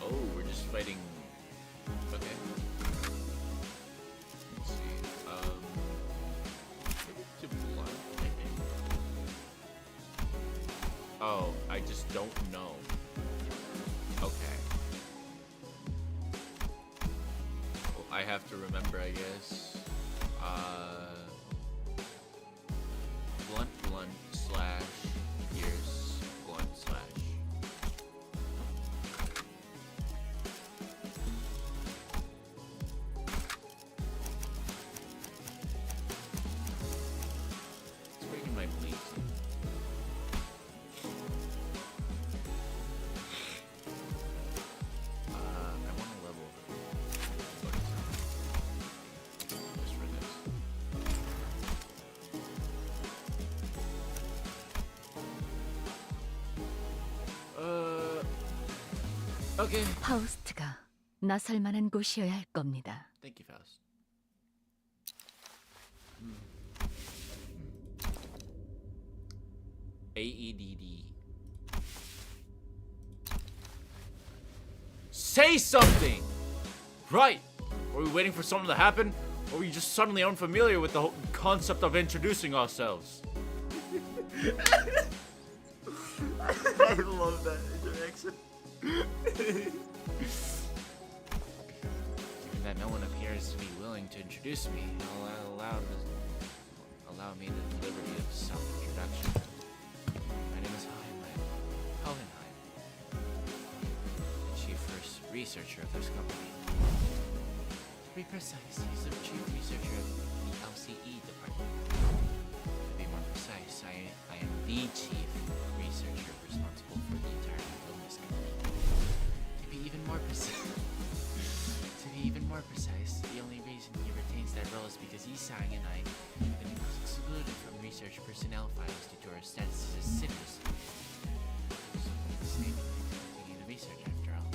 Oh, we're just fighting. Okay. Let's see. Maybe to blunt, maybe. Oh, I just don't know. Okay. Well, I have to remember, I guess. Blunt slash pierce blunt slash. It's bringing my bleeds in. I want to level just for this. Okay.
파우스트가 나설 만한 곳이어야 할 겁니다.
Thank you, Faust. AEDD. Say something! Right! Are we waiting for something to happen? Or are we just suddenly unfamiliar with the whole concept of introducing ourselves? I love that interaction. Given that no one appears to be willing to introduce me, I'll allow me the liberty of self-introduction. My name is Hohenheim, the chief researcher of this company. To be precise, he's the chief researcher of the LCE department. To be more precise, I am the chief researcher responsible for the entire Limbus company. To be even more precise, the only reason he retains that role is because Isai and I have been excluded from research personnel files due to our status as sinners. The same taking the research after all.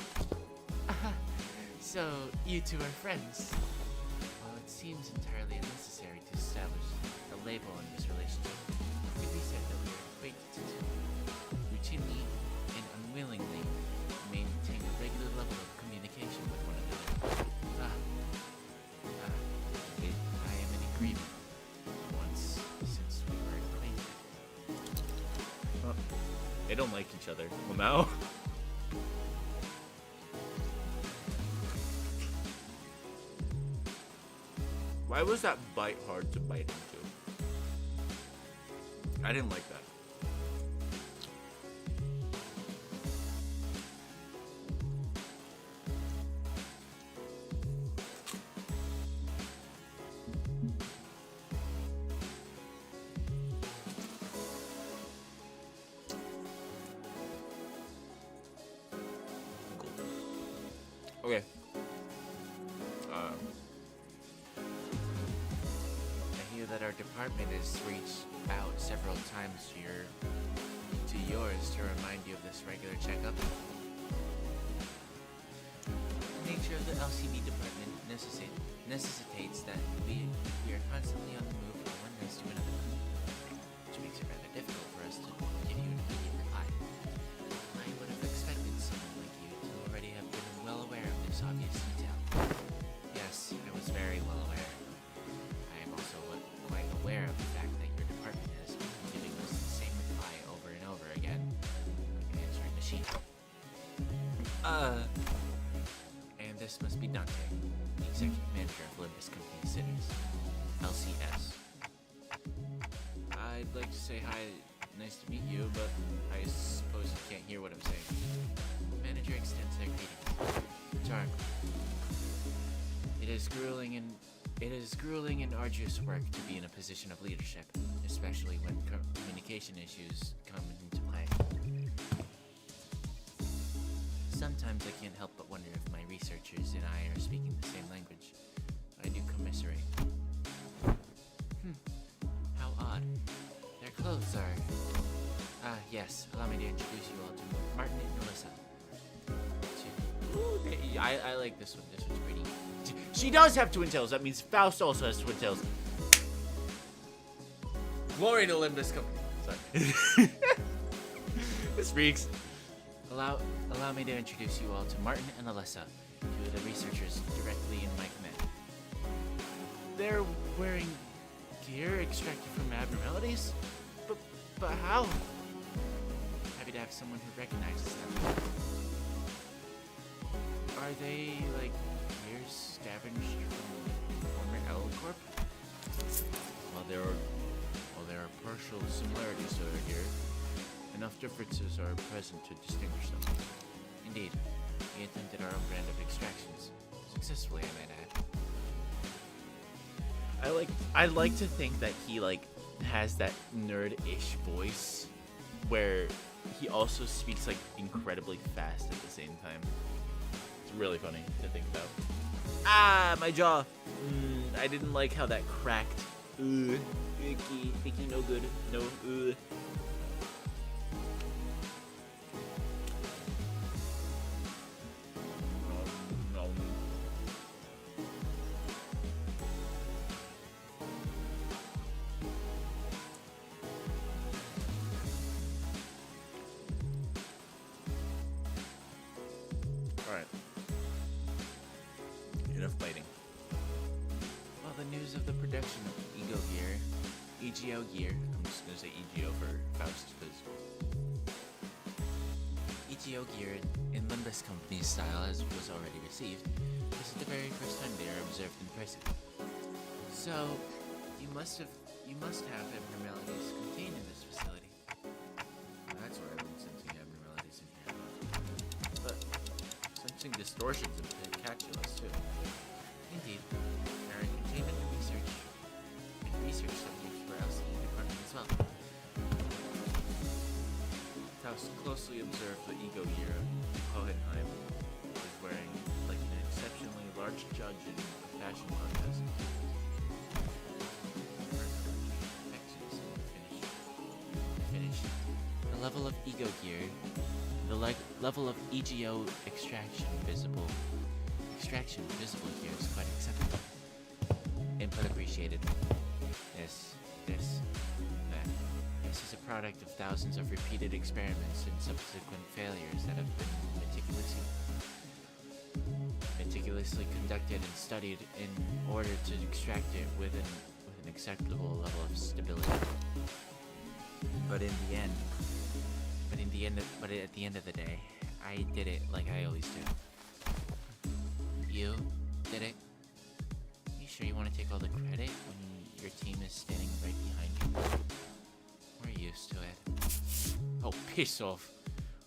So, you two are friends. Well, it seems entirely unnecessary to establish a label in this relationship. It could be said that we are acquaintances who routinely and unwillingly maintain a regular level of communication with one another. I am in agreement. Once, since we were acquainted.
They don't like each other. Well, now. Why was that bite hard to bite into? I didn't like that. Okay.
I hear that our department has reached out several times to yours to remind you of this regular checkup. The nature of the LCB department necessitates that we are constantly on the move from one nest to another, which makes it rather difficult for us to give you an immediate reply. I would have expected someone like you to already have been well aware of this obvious detail. Yes, I was very well aware. I am also quite aware of the fact that your department has been giving us the same reply over and over again, like an answering machine. And this must be Dante, the executive manager of Limbus Company Sinners, LCS. I'd like to say hi, nice to meet you, but I suppose you can't hear what I'm saying. The manager extends their greetings. Charm. It is grueling and arduous work to be in a position of leadership, especially when communication issues come into play. Sometimes I can't help but wonder if my researchers and I are speaking the same language. I do commiserate. How odd. Their clothes are... yes, allow me to introduce you all to Martin and Melissa.
Ooh, I like this one. This one's pretty. She does have twin tails. That means Faust also has twin tails. Glory to Limbus Company. Sorry. This freaks.
Allow me to introduce you all to Martin and Alyssa, two of the researchers directly in my command. They're wearing gear extracted from abnormalities? But how? Happy to have someone who recognizes them. Are they, like, gears scavenged from former L Corp?
While there are partial similarities to their gear, enough differences are present to distinguish them.
Indeed, we attempted our own brand of extractions. Successfully, I might add.
I like to think that he has that nerd-ish voice where he also speaks incredibly fast at the same time. It's really funny to think about. Ah, my jaw. I didn't like how that cracked. Icky, no good. No. Alright. Enough biting.
Well, the news of the production of EGO gear,
I'm just gonna say EGO for Faust, because
EGO gear in Limbus Company's style was already received. This is the very first time they are observed in person. So, you must have abnormalities contained in this facility.
that's why I've been sensing abnormalities in here. But sensing distortions and calculus too.
Indeed, our containment and research
must closely observe the ego year of Hohenheim, who is wearing like an exceptionally large judge in a fashion contest. Finish. The level of ego gear, the level of EGO extraction visible here is quite acceptable. Input appreciated. This, that. This is a product of thousands of repeated experiments and subsequent failures that have been meticulously conducted and studied in order to extract it with an acceptable level of stability. But at the end of the day, I did it like I always do. You did it. You sure you want to take all the credit when your team is standing right behind you? We're used to it. Oh, piss off.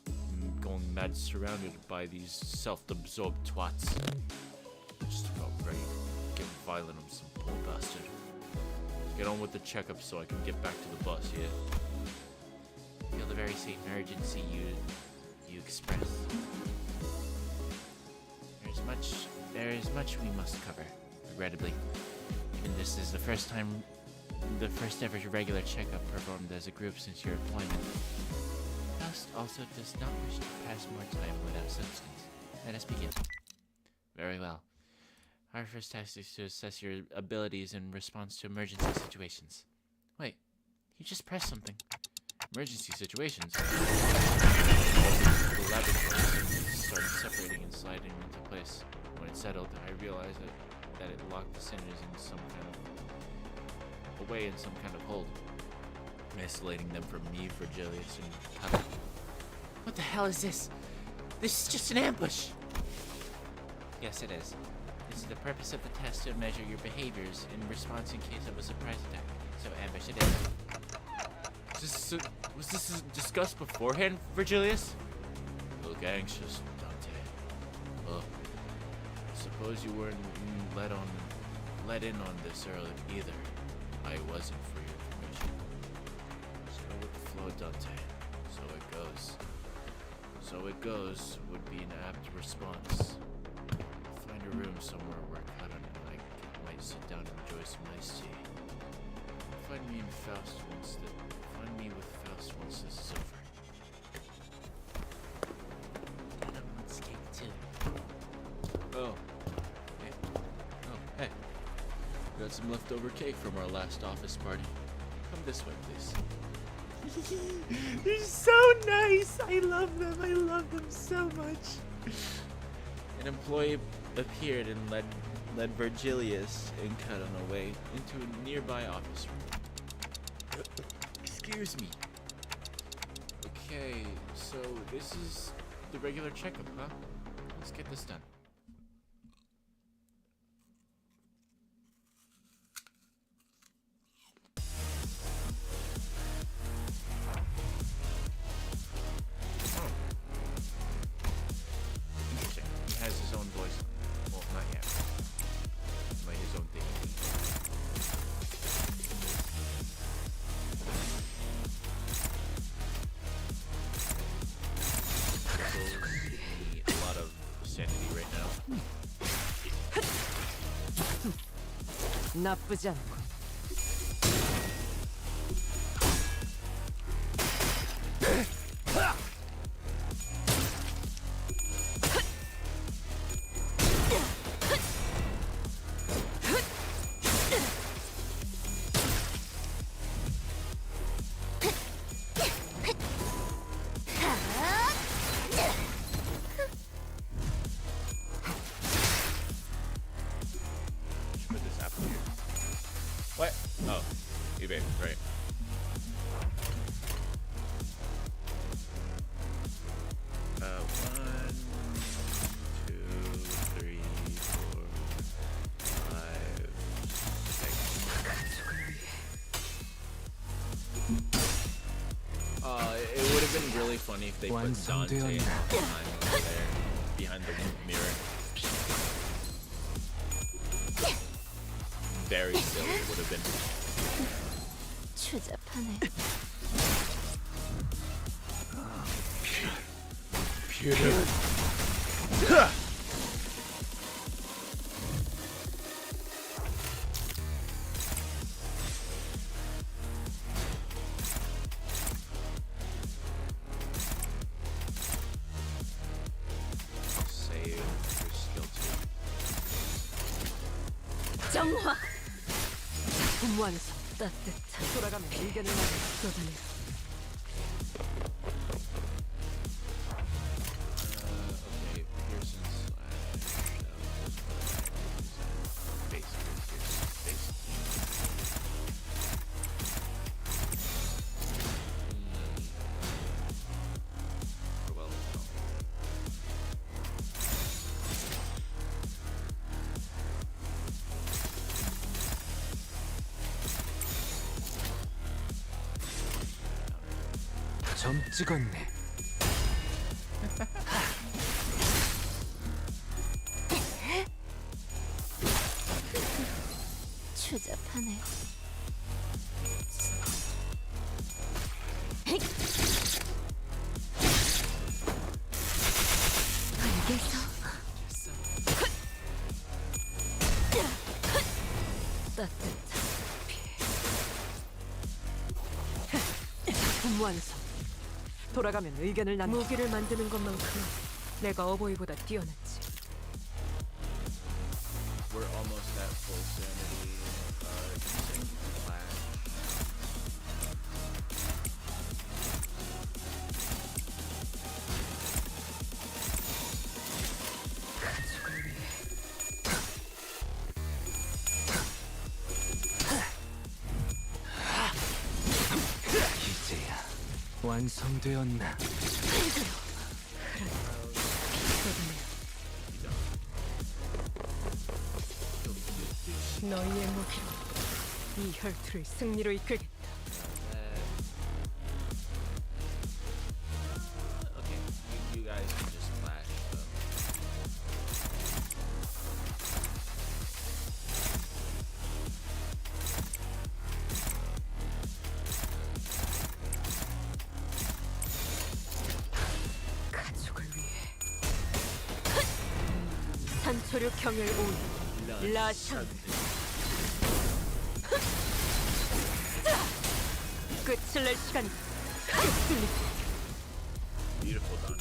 I'm going mad surrounded by these self-absorbed twats. Just about ready to get violent on some poor bastard. Let's get on with the checkup so I can get back to the bus, yeah? Feel the very same urgency you express. There is much we must cover, regrettably. Even this is the first ever regular checkup performed as a group since your appointment. Faust also does not wish to pass more time without substance. Let us begin. Very well. Our first task is to assess your abilities in response to emergency situations. Wait, you just pressed something. Emergency situations? The laboratory started separating and sliding into place. When it settled, I realized that it locked the sinners in some kind of hold, isolating them from me, Virgilius, and Cutter. What the hell is this? This is just an ambush! Yes, it is. This is the purpose of the test to measure your behaviors in response in case of a surprise attack. So ambush it is. Was this discussed beforehand, Virgilius? You look anxious, Dante. Well, suppose you weren't let in on this early either. I wasn't, for your information. Just go with the flow, Dante. So it goes would be an apt response. Find a room somewhere where Cutter and I might sit down and enjoy some iced tea. Find me with Faust once this is over. And I want cake too. Oh. Hey. Got some leftover cake from our last office party. Come this way, please. They're so nice. I love them so much. An employee appeared and led Virgilius and Cutter away into a nearby office room. Excuse me. Okay, so this is the regular checkup, huh? Let's get this done. Interesting. He has his own voice. Well, not yet. Like his own thing. A lot of sanity right now.
나쁘지 않고.
Put this apple here. What? Oh, eBay, right. One, two, three, four, five, six. It would have been really funny if they put Dante and Oppenheimer over there behind the mirror. Very silly it would have been.
추잡하네.
Save your skill too.
정화. 완성. 따뜻한 돌아가면 의견을 나누 쏟아내.
Okay, Pearson slash base. Well, no.
점 찍었네.
추잡하네. 알겠어. 따뜻한 완성. 돌아가면 의견을 나누. 무기를 만드는 것만큼 내가 어버이보다 뛰어났지.
We're almost at full sanity. Using flash.
가족을 위해.
이제야 완성되었나?
너희의 무기로 이 혈투를 승리로 이끌겠다.
Okay, you guys can just flash.
가족을 위해. 산초류 경을 온 라샹. 끝을 낼 시간.
Beautiful done.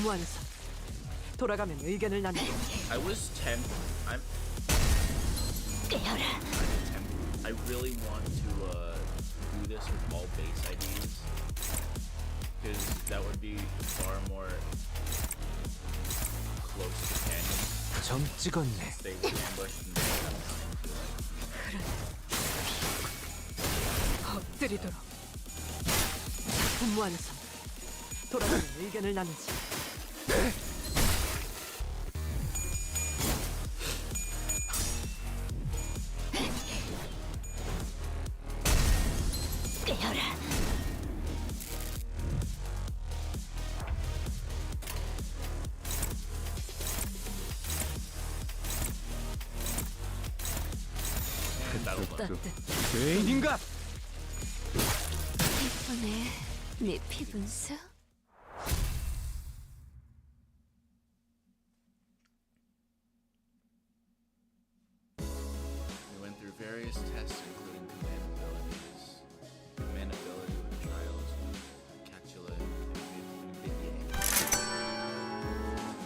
완성. 돌아가면 의견을 나누.
I was tempted. I'm tempted. I really want to do this with all base IDs because that would be far more close to canon.
점 찍었네.
They would ambush and they would have time to like.
엎드리도록. 완성. 돌아가면 의견을 나누지.
That'll look.
따뜻.
죄인인가?
이번에 네 피분수.
We went through various tests, including command abilities, with trials, Catula, and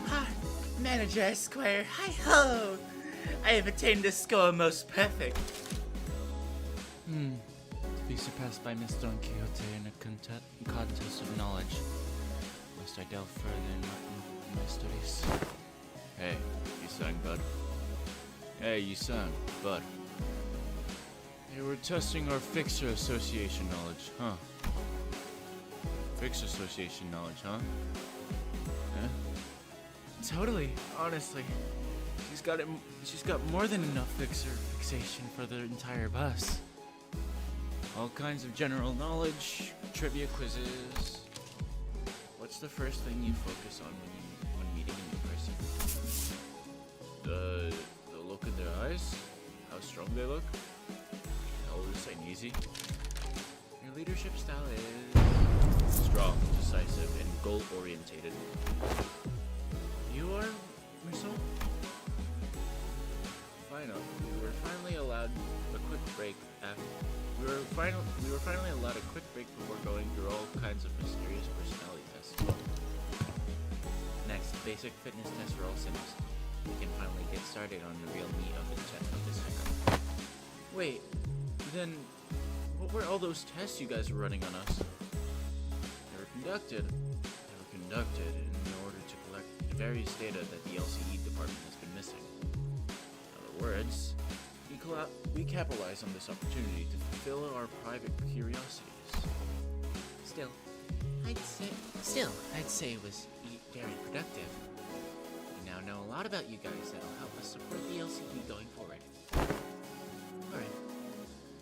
Hi, Manager Esquire. Hi ho! I have attained a score most perfect.
To be surpassed by Miss Don Quixote in a contest of knowledge. Must I delve further in my studies?
Hey, you sang, bud. Hey, you sang, bud.
Hey, we're testing our Fixer Association knowledge, huh?
Fixer Association knowledge, huh? Huh?
Totally, honestly. She's got more than enough fixation for the entire bus. All kinds of general knowledge, trivia quizzes.
What's What's the first thing you focus on when meeting a new person? The look in their eyes, how strong they look, how loose and easy. Your leadership style is strong, decisive, and goal-orientated. You are, Marcel? We were finally allowed a quick break before going through all kinds of mysterious personality tests as well. Next, basic fitness tests for all sinners. We can finally get started on the real meat of this checkup. Wait, then what were all those tests you guys were running on us? They were conducted in order to collect various data that the LCE department has been missing. In other words, we capitalize on this opportunity to fulfill our private curiosities. Still, I'd say it was very productive. We now know a lot about you guys that'll help us support the LCE going forward. Alright,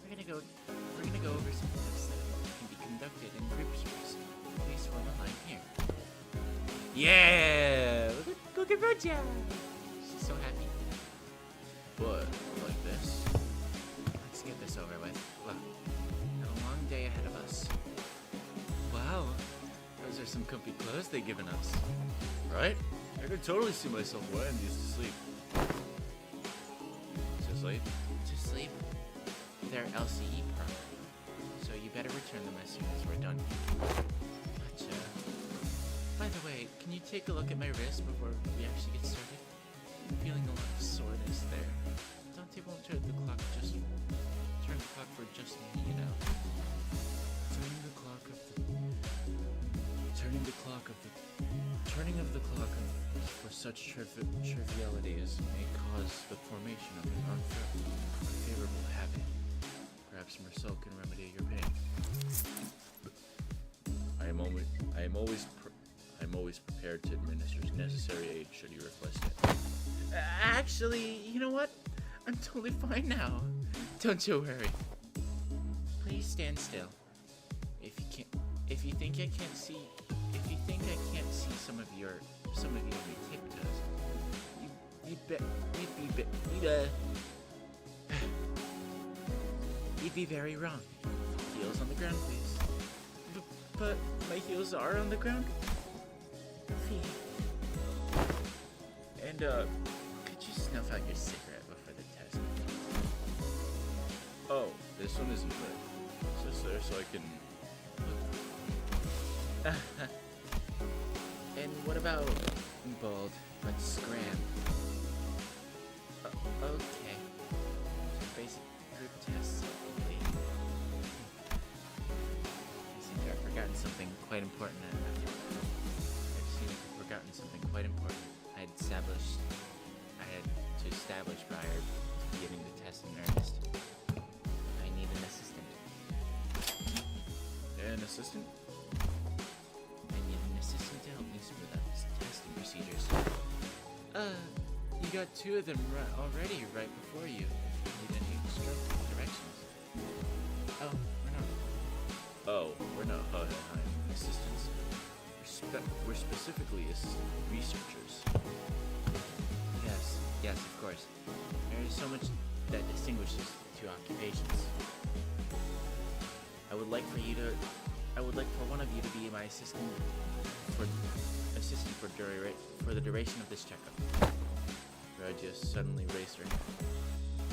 we're gonna go over some tests that can be conducted in group series. Please form a line here. Yeah! Look at Roja! She's so happy. But, like this? Let's get this over with. Look, got a long day ahead of us. Wow, those are some comfy clothes they've given us. Right? I could totally see myself wearing these to sleep. To sleep? To sleep? They're LCE property, so you better return them as soon as we're done. Gotcha. By the way, can you take a look at my wrist before we actually get started? I'm feeling a lot of soreness there. Dante won't turn the clock for just me, you know. Turning of the clock for such trivialities may cause the formation of an unfavorable habit. Perhaps Marcel can remedy your pain. I am always prepared to administer necessary aid should you request it. Actually, you know what? I'm totally fine now. Don't you worry. Please stand still. If you think I can't see some of your tiptoes, you'd be very wrong. Heels on the ground, please. But my heels are on the ground. And could you snuff out your cigarette before the test? Oh, this one isn't lit. It's just there so I can. And what about bold but scram? Okay. So basic group tests complete. I seem to have forgotten something quite important. I had to establish prior to beginning the test in earnest. I need an assistant. An assistant? I need an assistant to help me smooth out these testing procedures. You got two of them already right before you. If you need any extra directions. We're not assistants. We're specifically researchers. Yes, of course. There is so much that distinguishes the two occupations. I would like for one of you to be my assistant for the duration of this checkup. Raja suddenly raised her hand.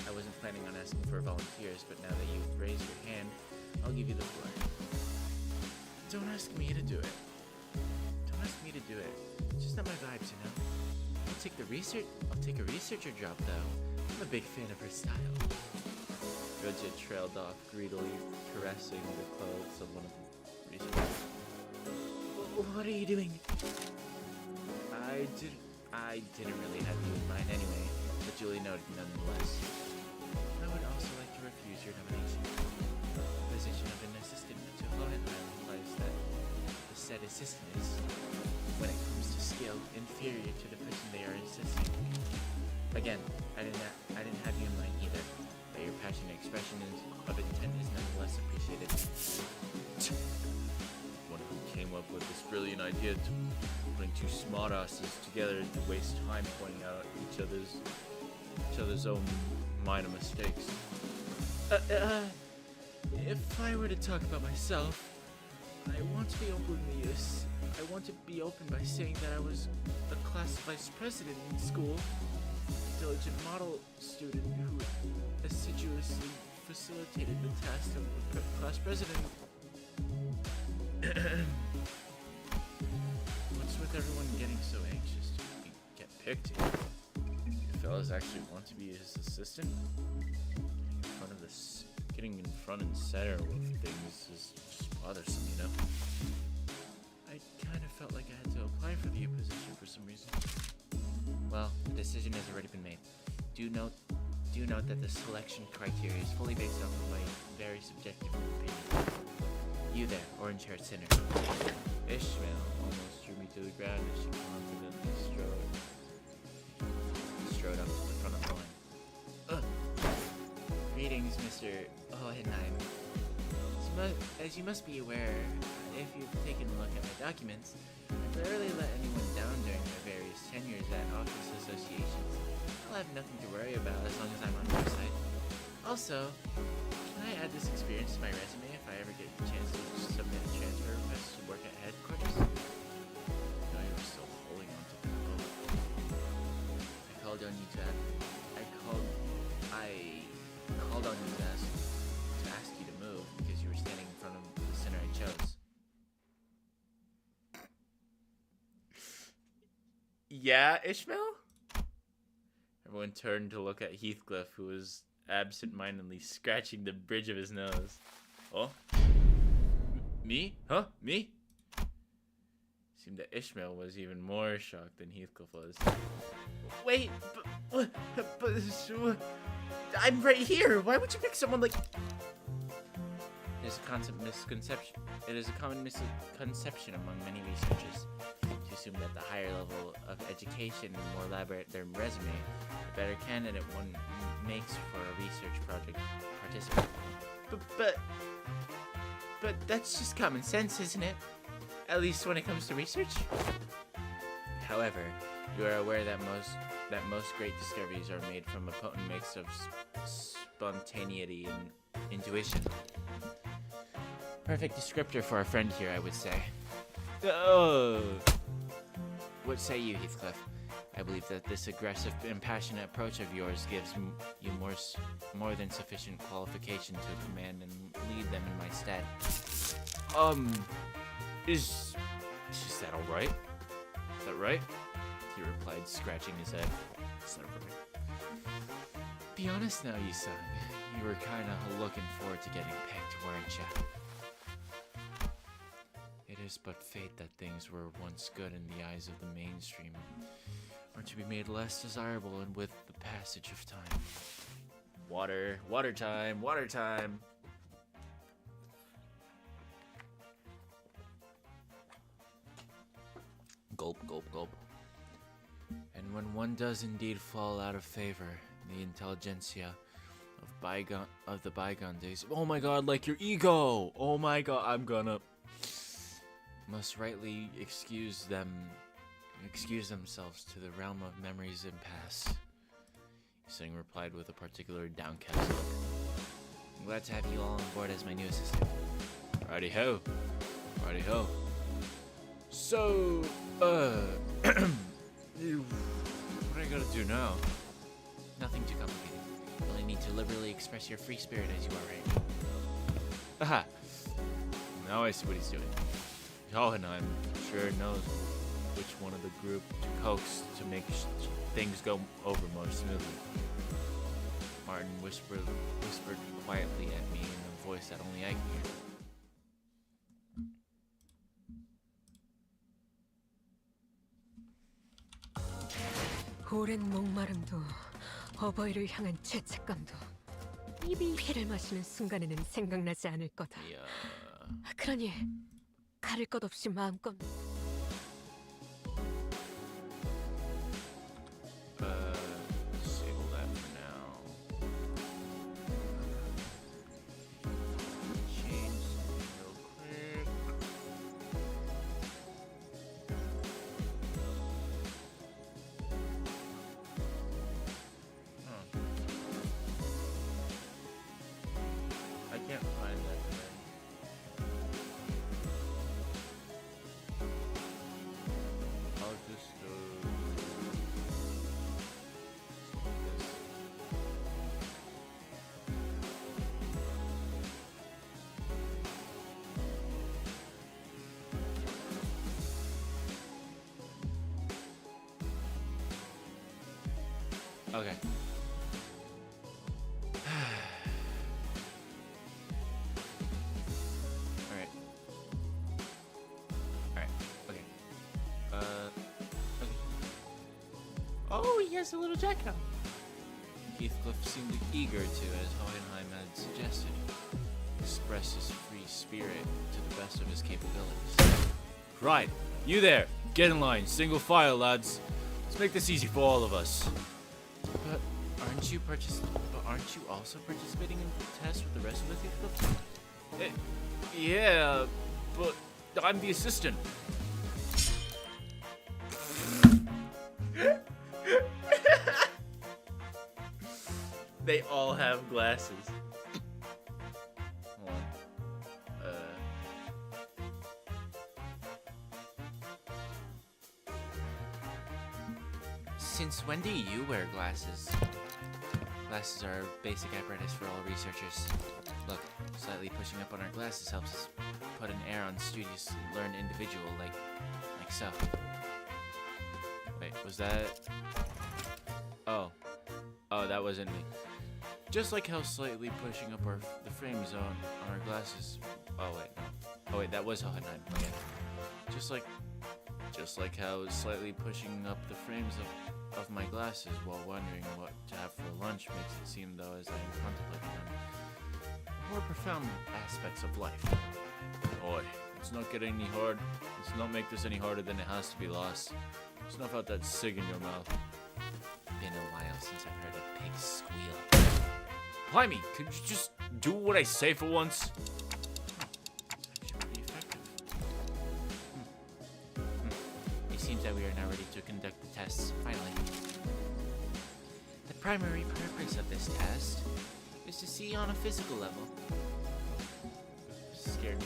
I wasn't planning on asking for volunteers, but now that you've raised your hand, I'll give you the floor. Don't ask me to do it. It's just not my vibes, you know? I'll take a researcher job, though. I'm a big fan of her style. Raja trailed off, greedily caressing the clothes of one of the researchers. What are you doing? I didn't really have you in mind anyway, but Julie noted nonetheless. I would also like to refuse your nomination. The position of an assistant to opponent implies that the said assistant is, when it comes to skill, inferior to the person they are assisting. Again, I didn't have you in mind either, but your passionate expression of intent is nonetheless appreciated. One who came up with this brilliant idea to putting two smartasses together to waste time pointing out each other's own minor mistakes. If I were to talk about myself, I want to be open with this. I want to be open by saying that I was a class vice president in school, a diligent model student who assiduously facilitated the task of the class president. What's with everyone getting so anxious to get picked? You fellas actually want to be his assistant? Getting in front and center with things is just bothersome, you know? I kind of felt like I had to apply for the position for some reason. Well, the decision has already been made. Do note that the selection criteria is fully based off of my very subjective opinion. You there, orange-haired sinner. Ishmael almost drew me to the ground as she confidently strode up to the front of the line. Greetings, Mr. Hohenheim. As you must be aware, if you've taken a look at my documents, I've rarely let anyone down during their various tenures at office associations. I'll have nothing to worry about as long as I'm on your side. Also, can I add this experience to my resume if I ever get a chance to submit a transfer request to work at headquarters? No, you were still holding on to that boat. I called on you to ask you to move because you were standing in front of the center I chose. Yeah, Ishmael? Everyone turned to look at Heathcliff, who was absent-mindedly scratching the bridge of his nose. Oh? Me? Huh? Me? Seemed that Ishmael was even more shocked than Heathcliff was. Wait, but I'm right here. Why would you pick someone like? It is a common misconception among many researchers to assume that the higher level of education and more elaborate their resume, the better candidate one makes for a research project participant. But that's just common sense, isn't it? At least when it comes to research. However, you are aware that most great discoveries are made from a potent mix of spontaneity and intuition. Perfect descriptor for our friend here, I would say. Oh. What say you, Heathcliff? I believe that this aggressive and passionate approach of yours gives you more than sufficient qualification to command and lead them in my stead. Is that all right? Is that right? He replied, scratching his head. Is that right? Be honest now, you son. You were kind of looking forward to getting picked, weren't you? It is but fate that things were once good in the eyes of the mainstream are to be made less desirable and with the passage of time. Water time. Gulp, gulp, gulp. And when one does indeed fall out of favor, the intelligentsia of the bygone days. Oh my god, like your ego! Oh my god, I'm gonna... must rightly excuse themselves to the realm of memories and past. Singh replied with a particular downcast look. I'm glad to have you all on board as my new assistant. Righty-ho. Righty-ho. So, what do I gotta do now? Nothing too complicated. You only need to liberally express your free spirit as you are right. Aha! Now I see what he's doing. Hohenheim sure knows which one of the group to coax to make things go over more smoothly. Martin whispered quietly at me in a voice that only I can hear.
오랜 목마름도 어버이를 향한 죄책감도 피를 마시는 순간에는 생각나지 않을 거다.
이야.
그러니 가릴 것 없이 마음껏
Disable that for now. Change something real quick. Okay. Alright. Alright. Okay. Okay. Oh, he has a little jacket. Heathcliff seemed eager to, as Hohenheim had suggested, express his free spirit to the best of his capabilities. Right, you there! Get in line, single file, lads. Let's make this easy for all of us. But aren't you also participating in the test with the rest of the Heathcliff? Yeah, but I'm the assistant. They all have glasses. Hold on. Since when do you wear glasses? Glasses are a basic apparatus for all researchers. Look, slightly pushing up on our glasses helps us put an air on studiously learned individual like so. Wait, was that? Oh, that wasn't me. Just like how slightly pushing up the frames on our glasses. Oh wait, no. Oh wait, that was Hohenheim. Okay. Just like how slightly pushing up the frames of my glasses while wondering what to have for lunch makes it seem though as I am contemplating them more profound aspects of life. Oi, let's not get any hard. Let's not make this any harder than it has to be, lass. Snuff out that cig in your mouth. Been a while since I've heard a pig squeal. Blimey, could you just do what I say for once? Actually pretty effective. It seems that we are now ready to conduct the tests, finally. The primary purpose of this test is to see on a physical level. Scared me.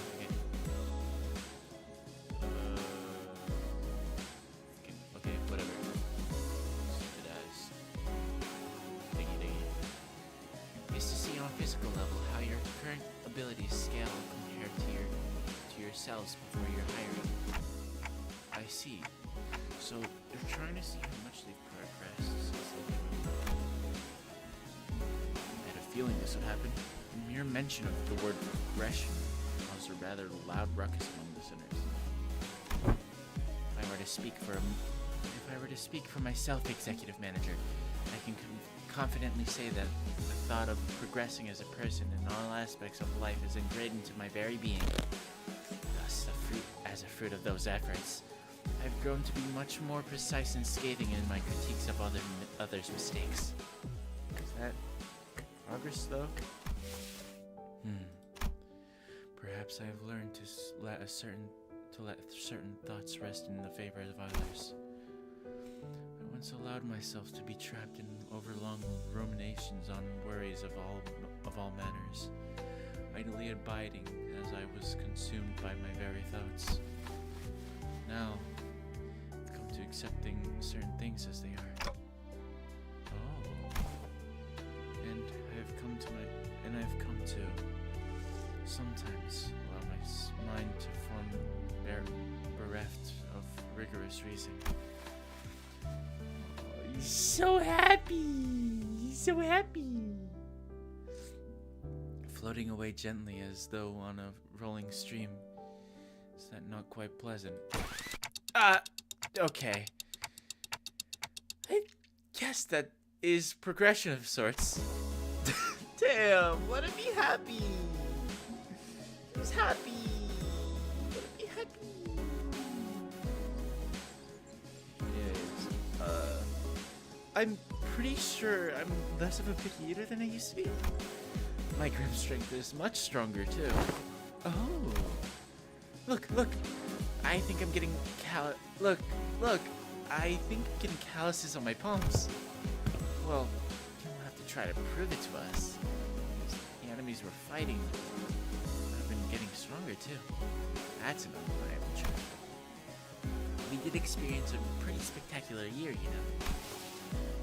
Okay, whatever. Stupid ass. Diggy. Is to see on a physical level how your current abilities scale compared to yourselves before your hiring. I see. So they're trying to see how much they've progressed since I had a feeling this would happen. The mere mention of the word progression caused a rather loud ruckus among the sinners. If I were to speak for myself, Executive Manager, I can confidently say that the thought of progressing as a person in all aspects of life is ingrained into my very being. Thus, as a fruit of those efforts, I've grown to be much more precise and scathing in my critiques of others' mistakes. Is that progress, though? Perhaps I have learned to let certain thoughts rest in the favor of others. I once allowed myself to be trapped in overlong ruminations on worries of all manners, idly abiding as I was consumed by my very thoughts. Now, I've come to accepting certain things as they are. Oh. And I've come to sometimes allow my mind to form bereft of rigorous reasoning. Oh, he's so happy! He's so happy! Floating away gently as though on a rolling stream. Is that not quite pleasant? Okay. I guess that is progression of sorts. Damn, let him be happy! He's happy! Let him be happy! Yes. I'm pretty sure I'm less of a picky eater than I used to be. My grip strength is much stronger, too. Oh. Look. I think I'm getting Look. I think I'm getting calluses on my palms. Well, you don't have to try to prove it to us. The enemies we're fighting have been getting stronger, too. That's an undeniable truth. We did experience a pretty spectacular year, you know.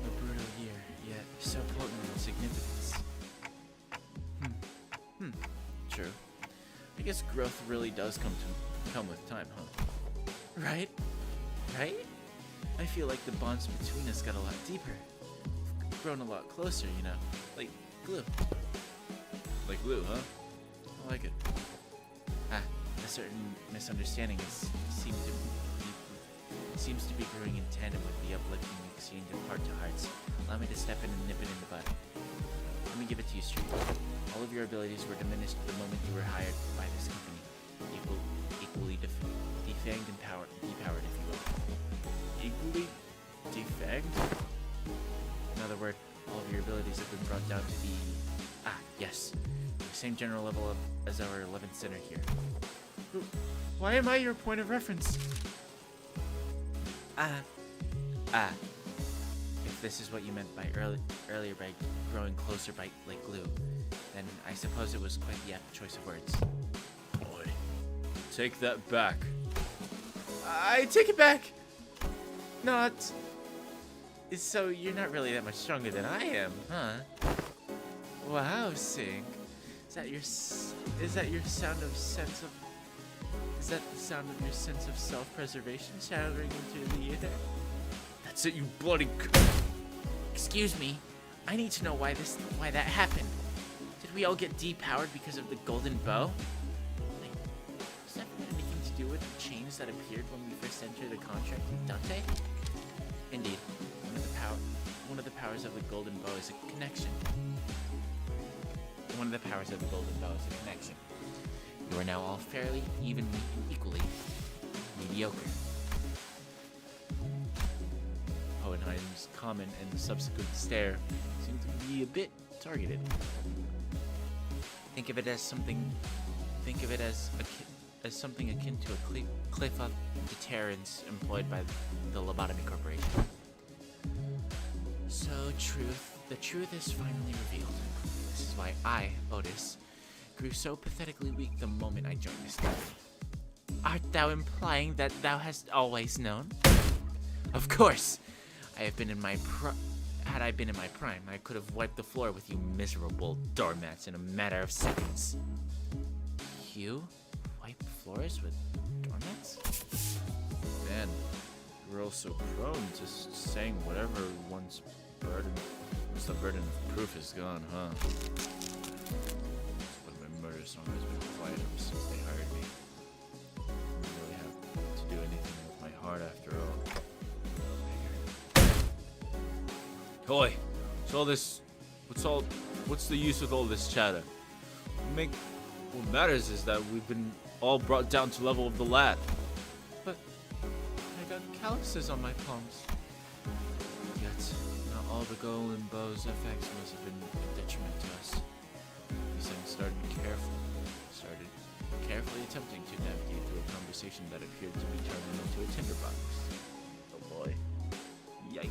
A brutal year, yet so potent in significance. True. I guess growth really does come with time, huh? Right? I feel like the bonds between us got a lot deeper.
grown a lot closer, you know, like glue.
Like glue, huh?
I like it. A certain misunderstanding seems to be growing in tandem with the uplifting exchange of heart to hearts. Allow me to step in and nip it in the bud. Let me give it to you straight. All of your abilities were diminished the moment you were hired by this company. Equally defanged and depowered, if you will.
Equally defanged?
Another word, all of your abilities have been brought down to the... yes. The same general level as our 11th center here.
Why am I your point of reference?
If this is what you meant by earlier by growing closer by like glue, then I suppose it was quite the apt choice of words.
Boy, take that back.
I take it back! Not... So you're not really that much stronger than I am, huh? Wow, Sink. Is that your sound of sense of... Is that the sound of your sense of self-preservation shattering into the air?
That's it, you bloody...
Excuse me. I need to know why that happened. Did we all get depowered because of the golden bow? Wait, does that have anything to do with the change that appeared when we first entered the contract with Dante? Indeed. One of the powers of the golden bow is a connection. One of the powers of the golden bow is a connection. You are now all fairly, evenly, and equally mediocre. Hohenheim's comment and subsequent stare seem to be a bit targeted. Think of it as something akin to a cliff of deterrence employed by the Lobotomy Corporation. So, the truth is finally revealed. This is why I, Otis, grew so pathetically weak the moment I joined this company. Art thou implying that thou hast always known? Of course! Had I been in my prime, I could have wiped the floor with you miserable doormats in a matter of seconds. You wipe floors with doormats?
Man, you're also prone to saying whatever once the burden of proof is gone, huh? But my murder song has been quiet ever since they hired me. I don't really have to do anything with my heart after all. Oi! What's the use with all this chatter? What matters is that we've been all brought down to level of the lad.
But I got calluses on my palms. Yet, not all the golden bow's effects must have been a detriment to us. We started carefully attempting to navigate through a conversation that appeared to be turning into a tinderbox. Oh boy. Yikers.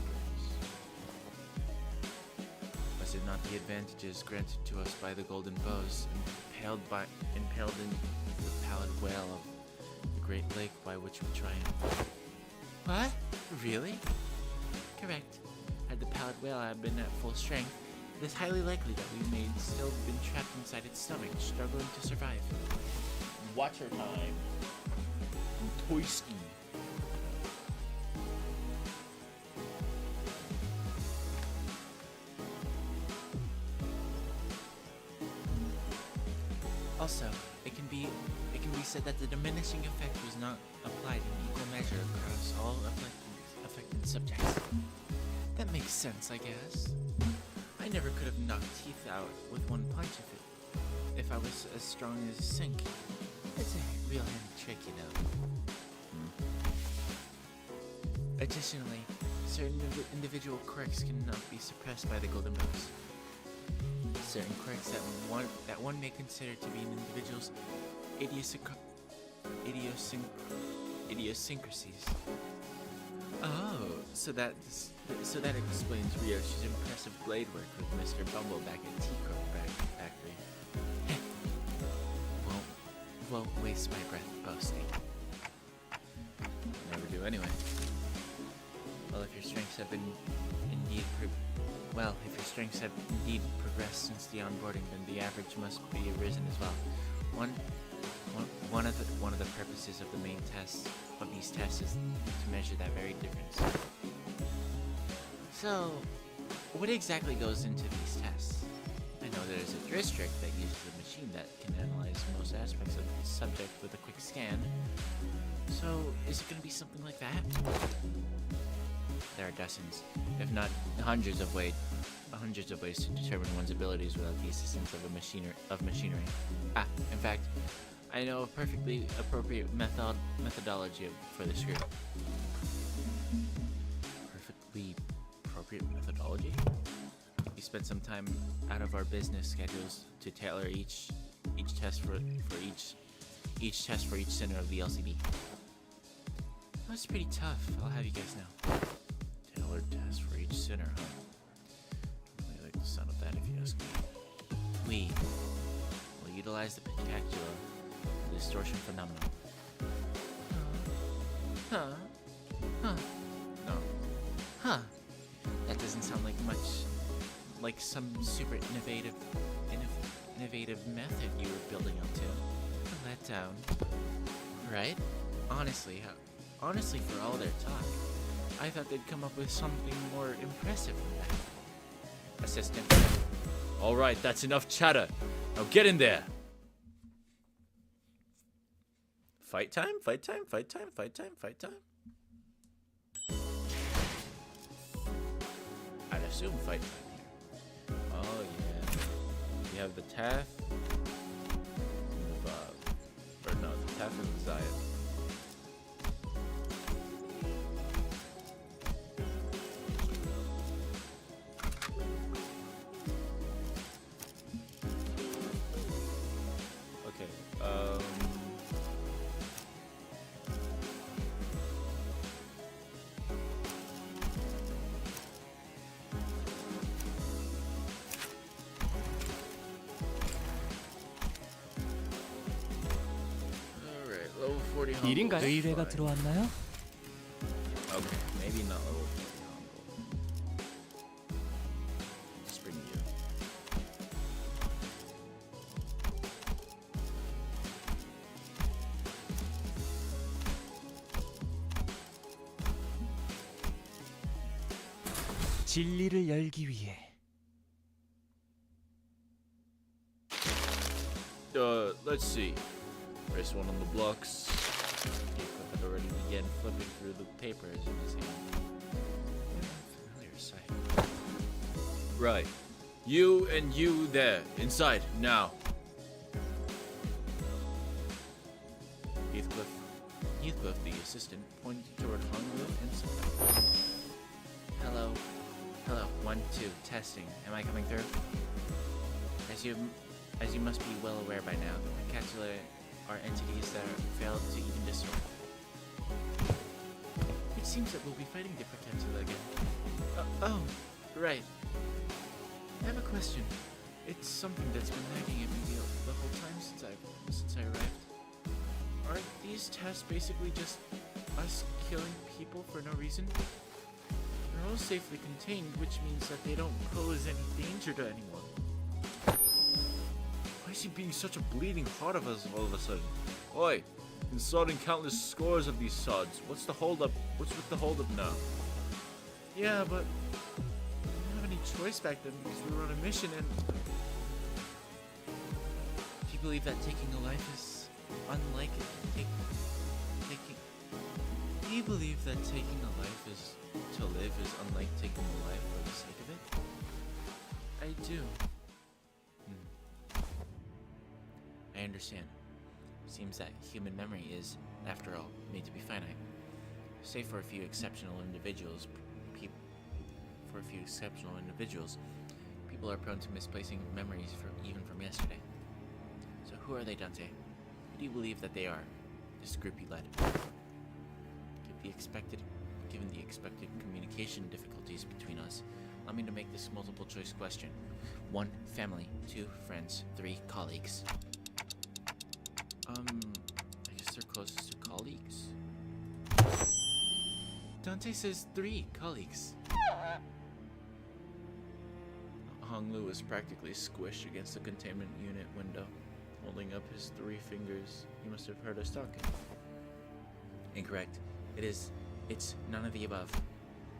Was it not the advantages granted to us by the golden bows, impaled in the pallid whale of the Great Lake by which we triumphed? What? Really? Correct. Had the pallid whale had been at full strength, it is highly likely that we may still have been trapped inside its stomach, struggling to survive.
Water time. Toysky.
Also, it can be said that the diminishing effect was not applied in equal measure across all affected subjects. That makes sense, I guess. I never could have knocked teeth out with one punch if I was as strong as Sink. It's a real handy trick, you know. Additionally, certain individual quirks cannot be suppressed by the golden bows. Certain quirks that one may consider to be an individual's idiosyncrasies. Oh, so that explains Ryoshi's impressive blade work with Mr. Bumble back at T-Crow Factory. Won't waste my breath boasting.
Never do anyway.
Well, if your strengths have indeed progressed since the onboarding, then the average must be arisen as well. One of the purposes of the main test of these tests is to measure that very difference. So, what exactly goes into these tests? I know there's a district that uses a machine that can analyze most aspects of the subject with a quick scan. So, is it going to be something like that? There are dozens, if not hundreds of ways to determine one's abilities without the assistance of machinery. In fact, I know a perfectly appropriate methodology for this group. Perfectly appropriate methodology? We spent some time out of our business schedules to tailor each test for each center of the LCB. That's pretty tough, I'll have you guys know. Tailored test for each center, huh? I really like the sound of that, if you ask me. We will utilize the pentacula distortion phenomenon. No. That doesn't sound like much like some super innovative method you were building up to. Let down. Right? Honestly, for all their talk, I thought they'd come up with something more impressive than that. Assistant. Alright, that's enough chatter. Now get in there. Fight time? Fight time? Fight time? Fight time? Fight time? I'd assume fight time here. Oh yeah. We have the Taff. Or no, the Taff and the Zion.
일인가요? 의뢰가 들어왔나요?
Okay, maybe not level 40 humble. Let's bring you.
진리를 열기 위해.
Let's see. First one on the blocks. Jacob had already began flipping through the papers in his hand. Familiar sight. Right. You and you there. Inside, now. Heathcliff, the assistant, pointed toward Honolulu and smiled. Hello. 1, 2, testing. Am I coming through? As you must be well aware by now, the Pencatula are entities that failed to even destroy. It seems that we'll be fighting the Pencatula again. Right. I have a question. It's something that's been nagging at me the whole time since I arrived. Aren't these tests basically just us killing people for no reason? They're all safely contained, which means that they don't pose any danger to anyone. Why is he being such a bleeding heart of us all of a sudden? Oi! Insulting countless scores of these sods. What's the holdup? What's with the holdup now? Yeah, but we didn't have any choice back then because we were on a mission and... Do you believe that taking a life is unlike it? Do you believe that taking a life to live is unlike taking a life for the sake of it? I do. I understand. Seems that human memory is, after all, made to be finite. Save for a few exceptional individuals, people are prone to misplacing memories even from yesterday. So who are they, Dante? Who do you believe that they are? This group you led. Given the expected communication difficulties between us, allow me to make this multiple choice question. 1, family. 2, friends. 3, colleagues. I guess they're closest to colleagues. Dante says 3 colleagues. Honglu was practically squished against the containment unit window, holding up his 3 fingers. He must have heard us talking. Incorrect. It's none of the above.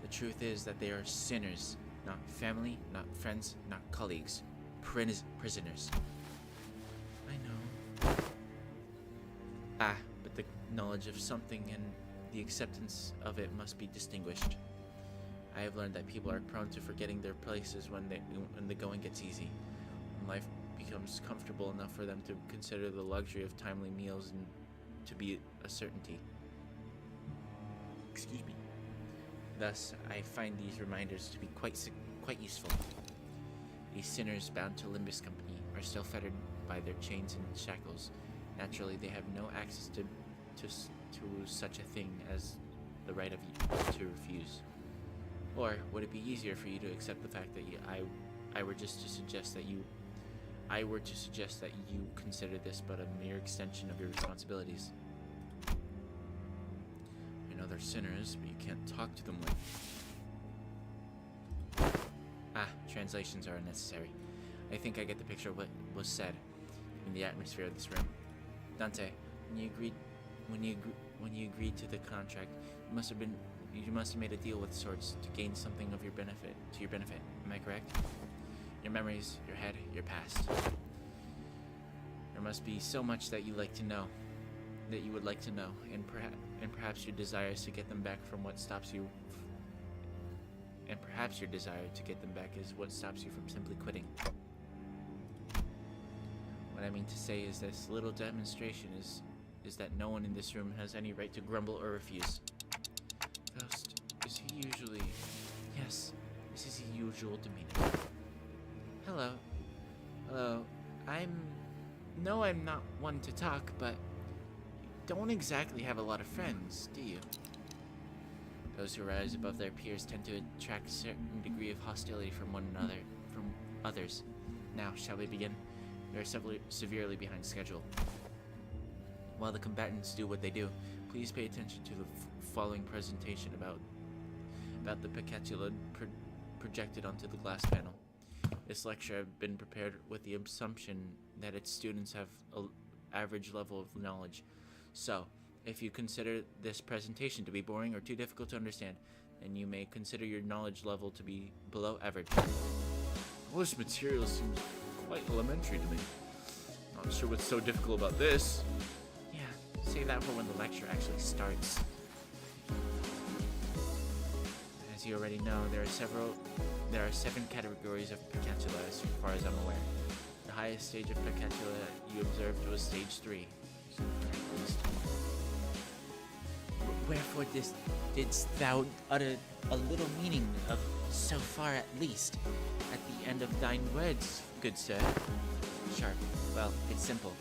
The truth is that they are sinners, Not family, not friends, not colleagues. Prisoners. I know. Ah, but the knowledge of something and the acceptance of it must be distinguished. I have learned that people are prone to forgetting their places when the going gets easy. When life becomes comfortable enough for them to consider the luxury of timely meals and to be a certainty. Excuse me. Thus, I find these reminders to be quite useful. These sinners bound to Limbus Company are still fettered by their chains and shackles. Naturally, they have no access to such a thing as the right of you to refuse. Or would it be easier for you to accept the fact that I were to suggest that you consider this but a mere extension of your responsibilities? I know they're sinners, but you can't talk to them like... Ah, translations are unnecessary. I think I get the picture of what was said in the atmosphere of this room. Dante, when you agreed to the contract, you must have made a deal with sorts to gain something of your benefit. Am I correct? Your memories, your head, your past. There must be so much that you would like to know, and perhaps your desires to get them back from what stops you. And perhaps your desire to get them back is what stops you from simply quitting. What I mean to say is this little demonstration is that no one in this room has any right to grumble or refuse. Faust, is he usually... Yes, this is his usual demeanor. Hello. I'm not one to talk, but don't exactly have a lot of friends, do you? Those who rise above their peers tend to attract a certain degree of hostility from others. Now, shall we begin? We are severely behind schedule. While the combatants do what they do, please pay attention to the following presentation about the Picatula projected onto the glass panel. This lecture has been prepared with the assumption that its students have an average level of knowledge. So, if you consider this presentation to be boring or too difficult to understand, then you may consider your knowledge level to be below average. All this material seems quite elementary to me. Not sure what's so difficult about this. Yeah, save that for when the lecture actually starts. As you already know, there are 7 categories of Picatula as far as I'm aware. The highest stage of Picatula you observed was stage 3. So far at least. Wherefore didst thou utter a little meaning of so far at least at the end of thine words, good sir? Sharp. Well, it's simple.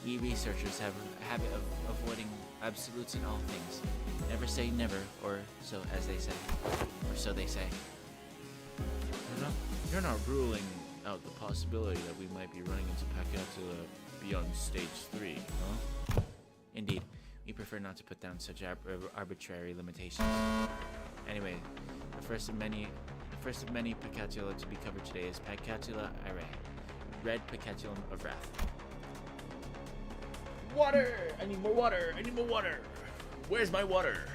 We researchers have a habit of avoiding absolutes in all things. Never say never, or so as they say. Or so they say. You're not ruling out the possibility that we might be running into Picatula beyond stage 3, huh? Indeed. We prefer not to put down such arbitrary limitations. Anyway, the first of many Picatula to be covered today is Picatula Irae, Red Picatulum of Wrath.
Water! I need more water! I need more water! Where's my water?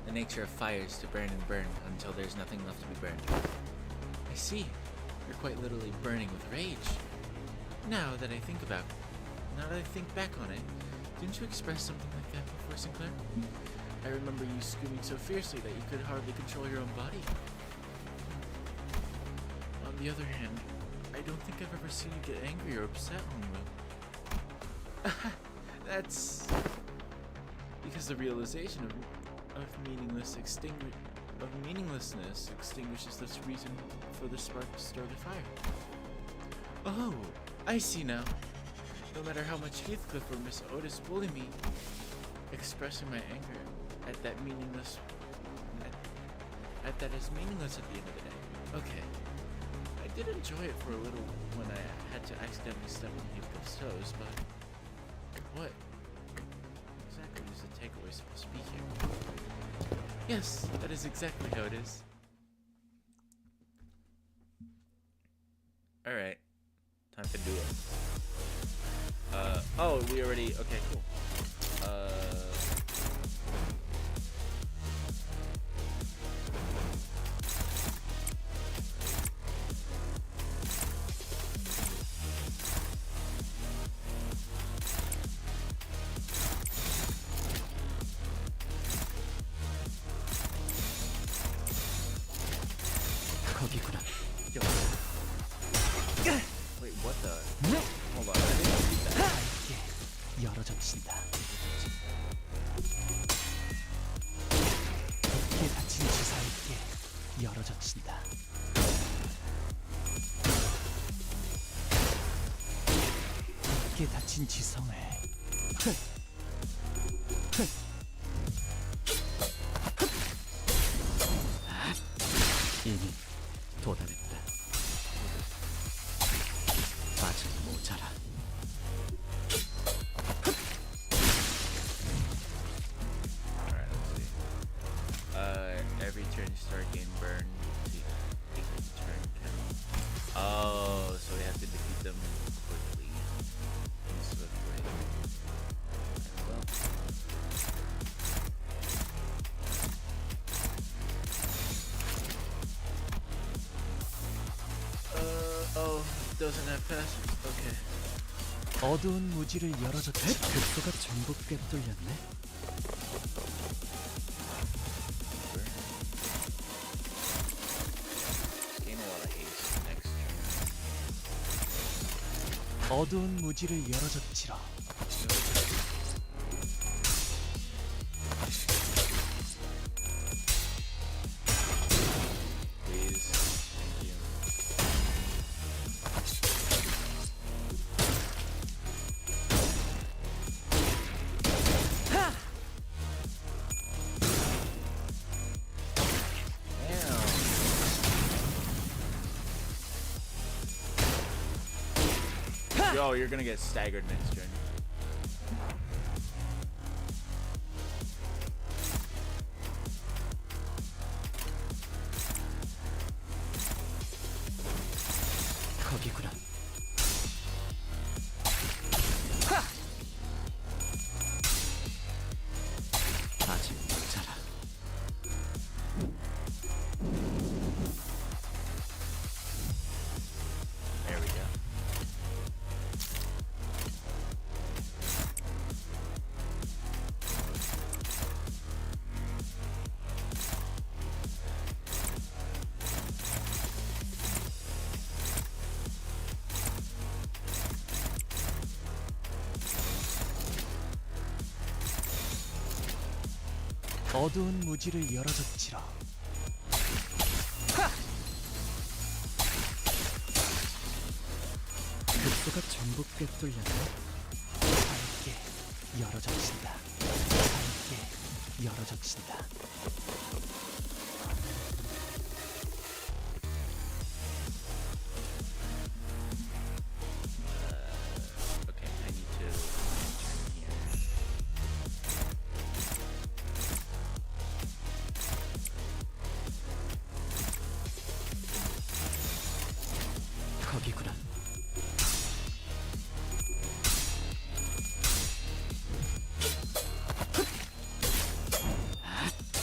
The nature of fire is to burn and burn until there's nothing left to be burned. I see. You're quite literally burning with rage. Now that I think back on it, didn't you express something like that before, Sinclair? I remember you screaming so fiercely that you could hardly control your own body. On the other hand, I don't think I've ever seen you get angry or upset, Hongwu. That's because the realization of meaninglessness extinguishes this reason for the spark to stir the fire. Oh, I see now. No matter how much Heathcliff or Miss Otis bully me, expressing my anger at that is meaningless at the end of the day. Okay. I did enjoy it for a little when I had to accidentally step on Heathcliff's toes, but what exactly is the takeaway supposed to be here? Yes, that is exactly how it is. Alright. Time to do it. Oh, we already... Okay, cool.
깊게 다친 지성을
이미 도달했다. 아직 모자라.
Alright, let's see. Every turn start game burn to take the turn count. Oh, so we have to defeat them quickly and swiftly. Well. Oh, doesn't have passive. Okay.
어두운 무지를 열어줬지.
급소가 전부 꿰뚫렸네.
Gain a lot of haste next turn.
어두운 무지를 열어줬지라.
Please. Thank you. Damn. Yo, you're gonna get staggered next turn.
거기구나. 아직 모자라.
There we go.
어두운 무지를 열어줬지라.
급소가 전부 꿰뚫렸네.
밝게 열어젖힌다. 밝게 열어젖힌다.
Okay, I need to turn here.
거기구나.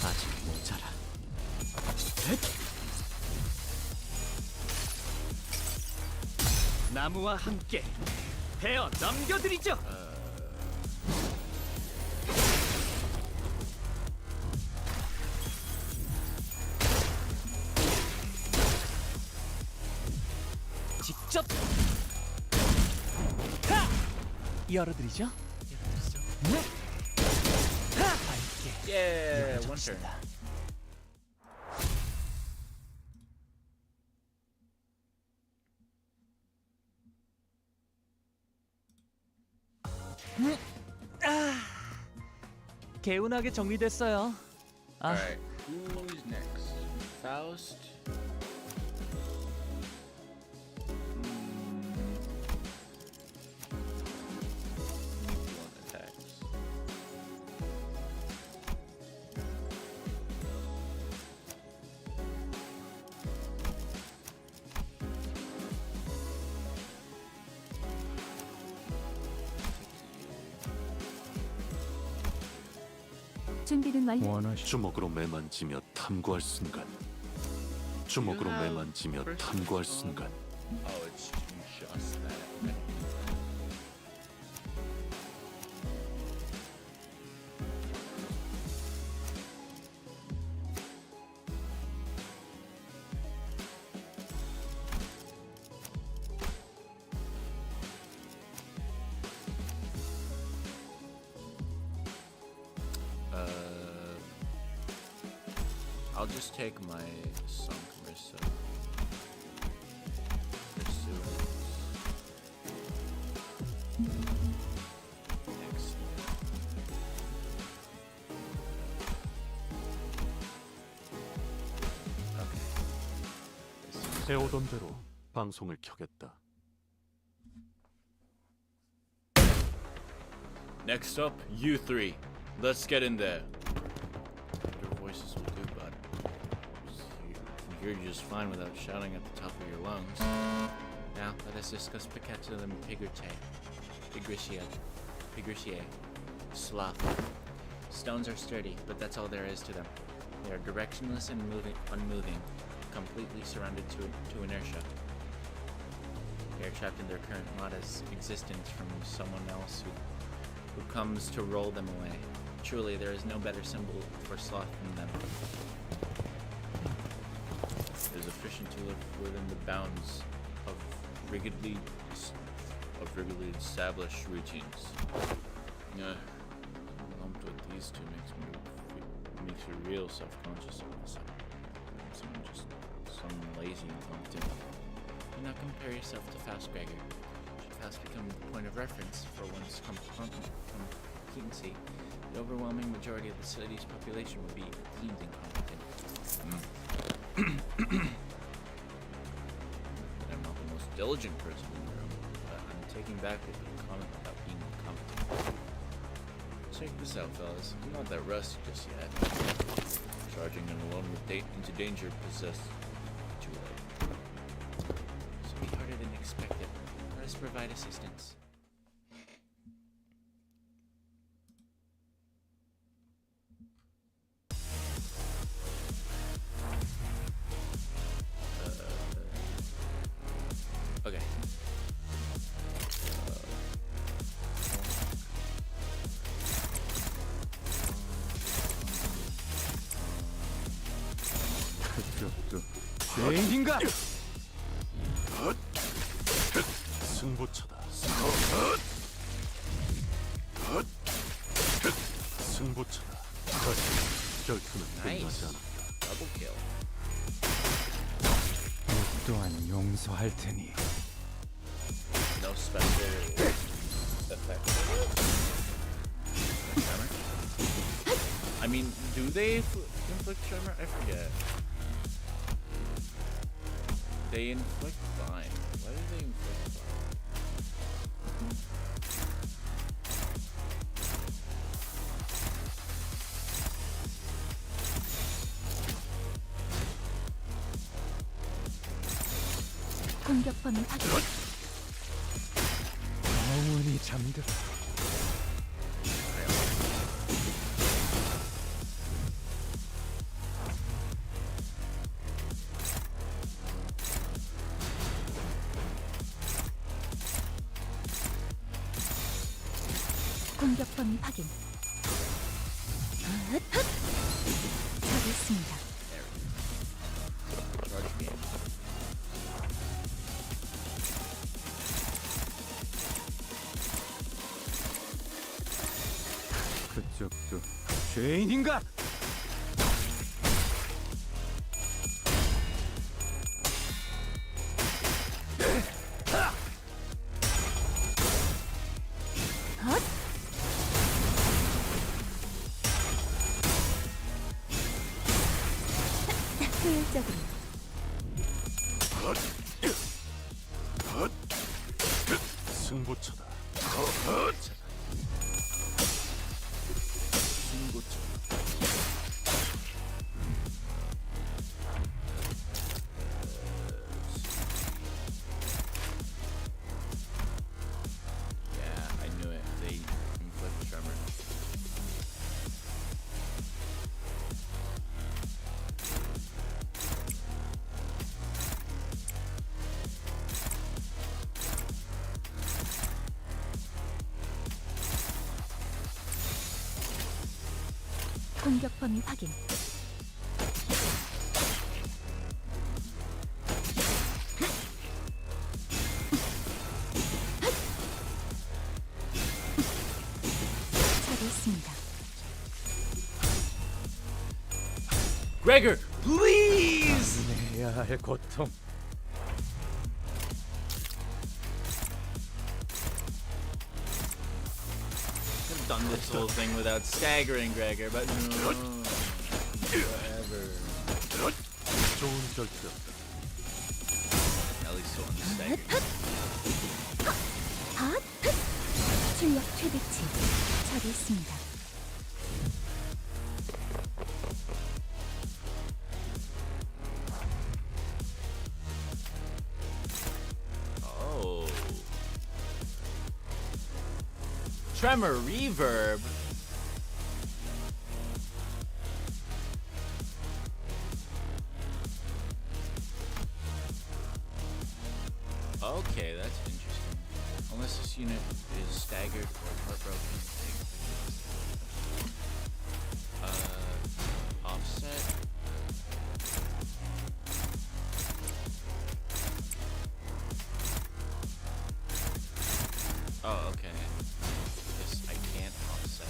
아직 모자라. 나무와 함께 베어 넘겨드리죠.
직접 열어드리죠. 밝게
Yeah, one turn.
열어젖힌다. 개운하게 정리됐어요. 아,
Alright, who's next? Faust? One attacks.
준비는 완료.
원하시.
주먹으로 매만지며 탐구할 순간 주먹으로
You have
매만지며
first
탐구할
on-
순간
Oh, it's just that. Okay. I'll just take my Sunk Marissa. Pursuance.
해오던 대로 방송을 켜겠다.
Next up, you three. Let's get in there. Your voices will do, bud. You're just fine without shouting at the top of your lungs. Now, let us discuss Picatula and Pigritia. Sloth. Stones are sturdy, but that's all there is to them. They are directionless and unmoving, completely surrounded to inertia. They are trapped in their current modest existence from someone else who comes to roll them away. Truly, there is no better symbol for sloth than them. It is efficient to live within the bounds of rigidly established routines. Lumped with these two makes you real self-conscious all of a sudden. Some lazy incompetent. Do not compare yourself to Faust, Gregor. Should Faust become the point of reference for one's competency, the overwhelming majority of the city's population would be deemed incompetent. I'm not the most diligent person in the room, but I'm taking back the comment about being incompetent. Check this out, fellas. I'm not that rusty just yet. Charging in alone into danger possessed too late. So be harder than expected. Let us provide assistance. Okay.
죄인인가?
승부처다. 승부처다. 결투는 끝나지
Nice.
않았다.
Double kill.
또한 용서할 테니.
No special effect. Tremor? I mean, do they inflict tremor? I forget. They inflict fine. Why do they inflict fine?
공격 범위 확인.
영원히 잠들어.
공격 범위 확인. 저기 있습니다.
Charge game.
그쪽도 죄인인가?
효율적으로.
승부처다.
Yeah, I knew it. They inflict tremor.
공격 범위 확인. 저기 있습니다.
Gregor, please!
내야 할 고통.
Could have done this whole thing without staggering, Gregor, but no. Whatever.
좋은 결투였다.
staggered.
출력 최대치 처리했습니다.
Oh. Tremor reverb. Okay, that's interesting. Unless this unit is staggered or heartbroken. Offset. Oh, okay. Guess I can't offset.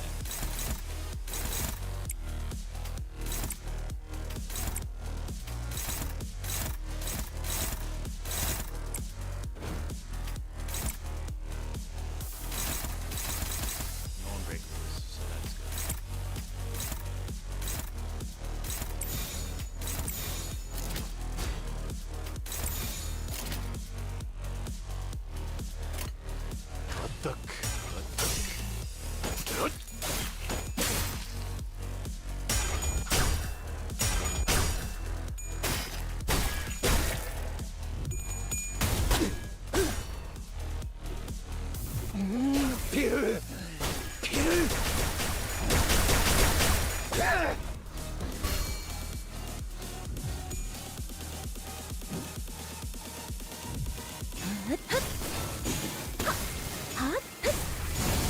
No unbreakables, so that's good.
어떡.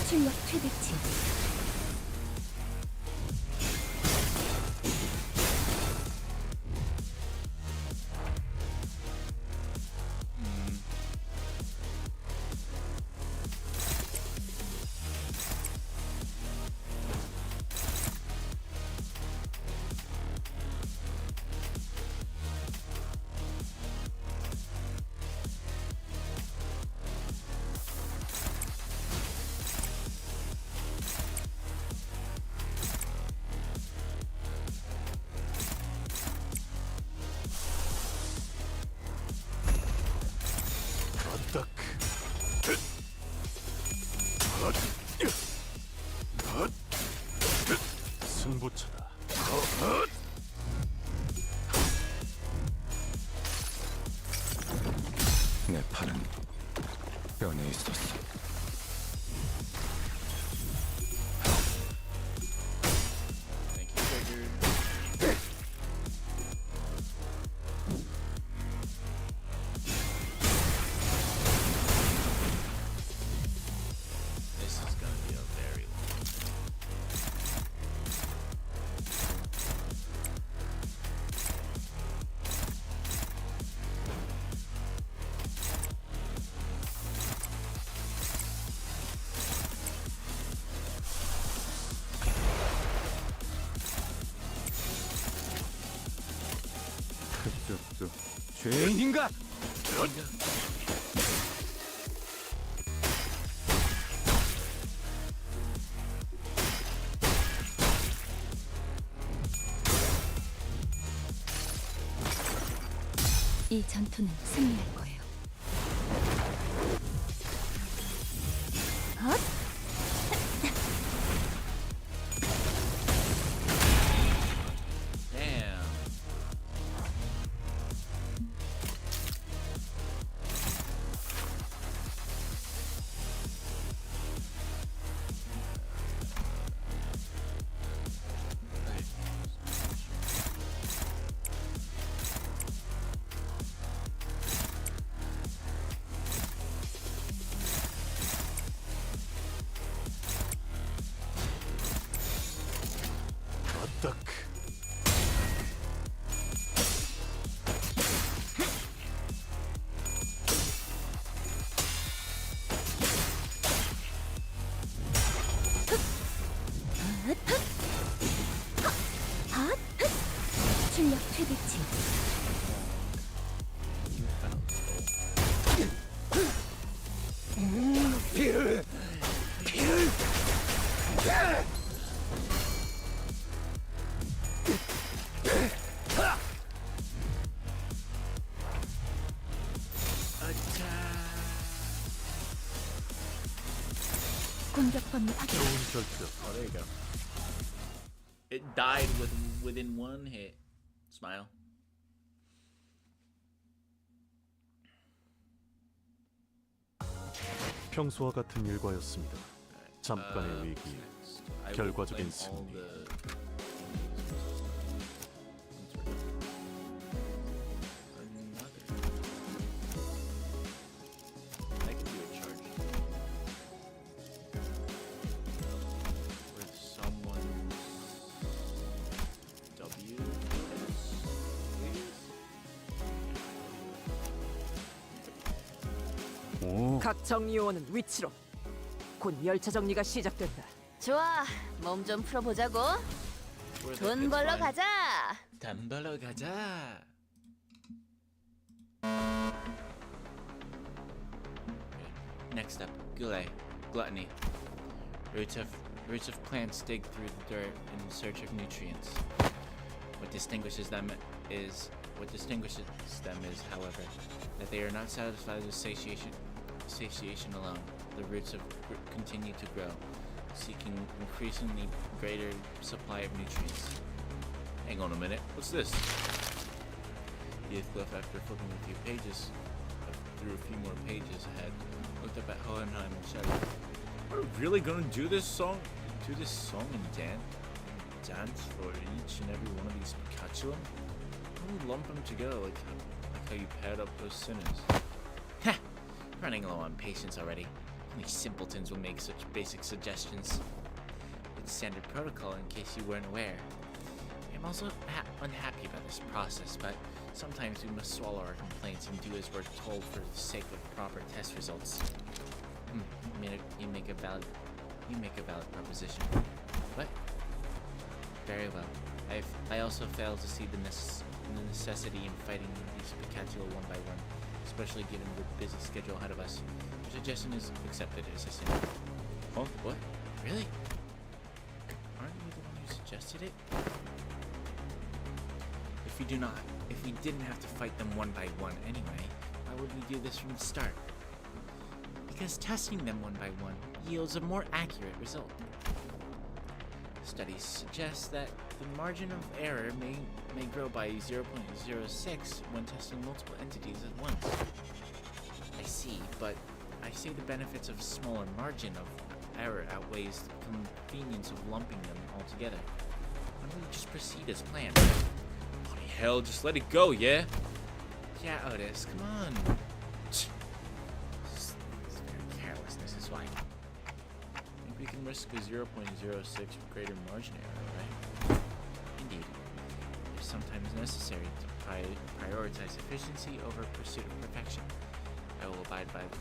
출력 최대치
어떡. 승부처다.
내 팔은 뼈에 있었어.
Thank you, triggered. This is gonna be a very long.
그쪽도 죄인인가?
이 전투는 승리할 거예요.
Damn.
공격범위 확인.
좋은 결정.
Oh, there you go. It died within one hit. Smile.
평소와 같은 일과였습니다. 잠깐의 위기.
I will
결과적인
claim all
승리.
the- I can do a charge with someone's W.
오,
각 정리 요원은 위치로. 곧 열차 정리가 시작된다.
좋아, 몸 좀 풀어보자고. 돈 벌러 가자.
돈 벌러 가자. Next up, gluttony. Roots of plants dig through the dirt in search of nutrients. What distinguishes them is, however, that they are not satisfied with satiation alone. The roots continue to grow, seeking increasingly greater supply of nutrients. Hang on a minute, what's this? Heathcliff, after flipping through a few more pages ahead, looked up at Hohenheim and shouted, "Are we really gonna do this song? And dance for each and every one of these Pikachu? How do we lump them together like how you paired up those sinners?" Heh! Running low on patience already. Only simpletons will make such basic suggestions. It's standard protocol in case you weren't aware. I'm also unhappy about this process, but sometimes we must swallow our complaints and do as we're told for the sake of proper test results. You make a valid proposition. What? Very well. I also fail to see the necessity in fighting these Pikachu one by one, especially given the busy schedule ahead of us. Your suggestion is accepted, Assistant. Huh? What? Really? Aren't you the one who suggested it? If we didn't have to fight them one by one anyway, why would we do this from the start? Because testing them one by one yields a more accurate result. Studies suggest that the margin of error may grow by 0.06 when testing multiple entities at once. I see, but I say the benefits of smaller margin of error outweighs the convenience of lumping them all together. Why don't we just proceed as planned? Bloody hell, just let it go, yeah? Yeah, Otis, come on. This very carelessness is why. I think we can risk a 0.06 greater margin error, right? Indeed. It is sometimes necessary to prioritize efficiency over pursuit of perfection. I will abide by the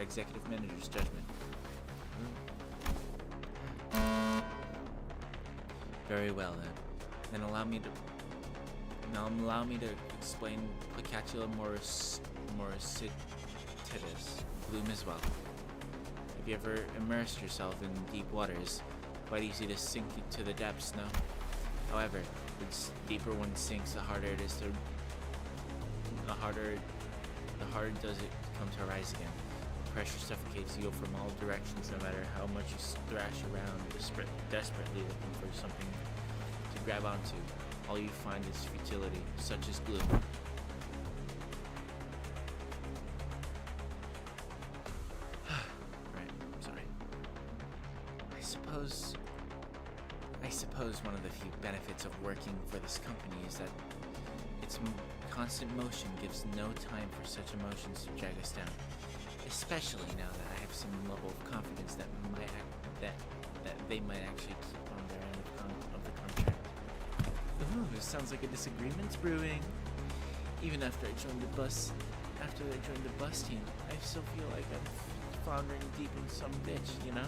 executive manager's judgment. Very well then. Then allow me to explain Plicatula morositidis, bloom as well. Have you ever immersed yourself in deep waters? Quite easy to sink to the depths, no? However, the deeper one sinks, the harder does it come to rise again. The pressure suffocates you from all directions, no matter how much you thrash around, desperately looking for something to grab onto. All you find is futility, such as gloom. Right, sorry. I suppose one of the few benefits of working for this company is that its constant motion gives no time for such emotions to drag us down. Especially now that I have some level of confidence that they might actually keep on their end of the contract. Ooh, it sounds like a disagreement's brewing. Even after I joined the bus team, I still feel like I'm floundering deep in some ditch, you know?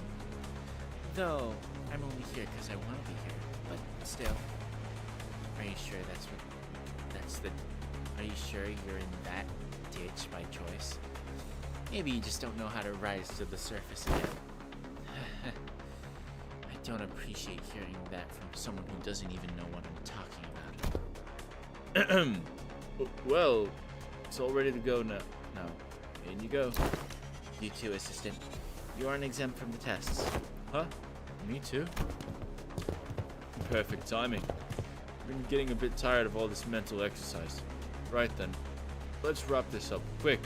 Though I'm only here because I want to be here, but still. Are you sure are you sure you're in that ditch by choice? Maybe you just don't know how to rise to the surface again. I don't appreciate hearing that from someone who doesn't even know what I'm talking about. Well, it's all ready to go now. In you go. You too, assistant. You aren't exempt from the tests. Huh? Me too? Perfect timing. Been getting a bit tired of all this mental exercise. Right then, let's wrap this up quick.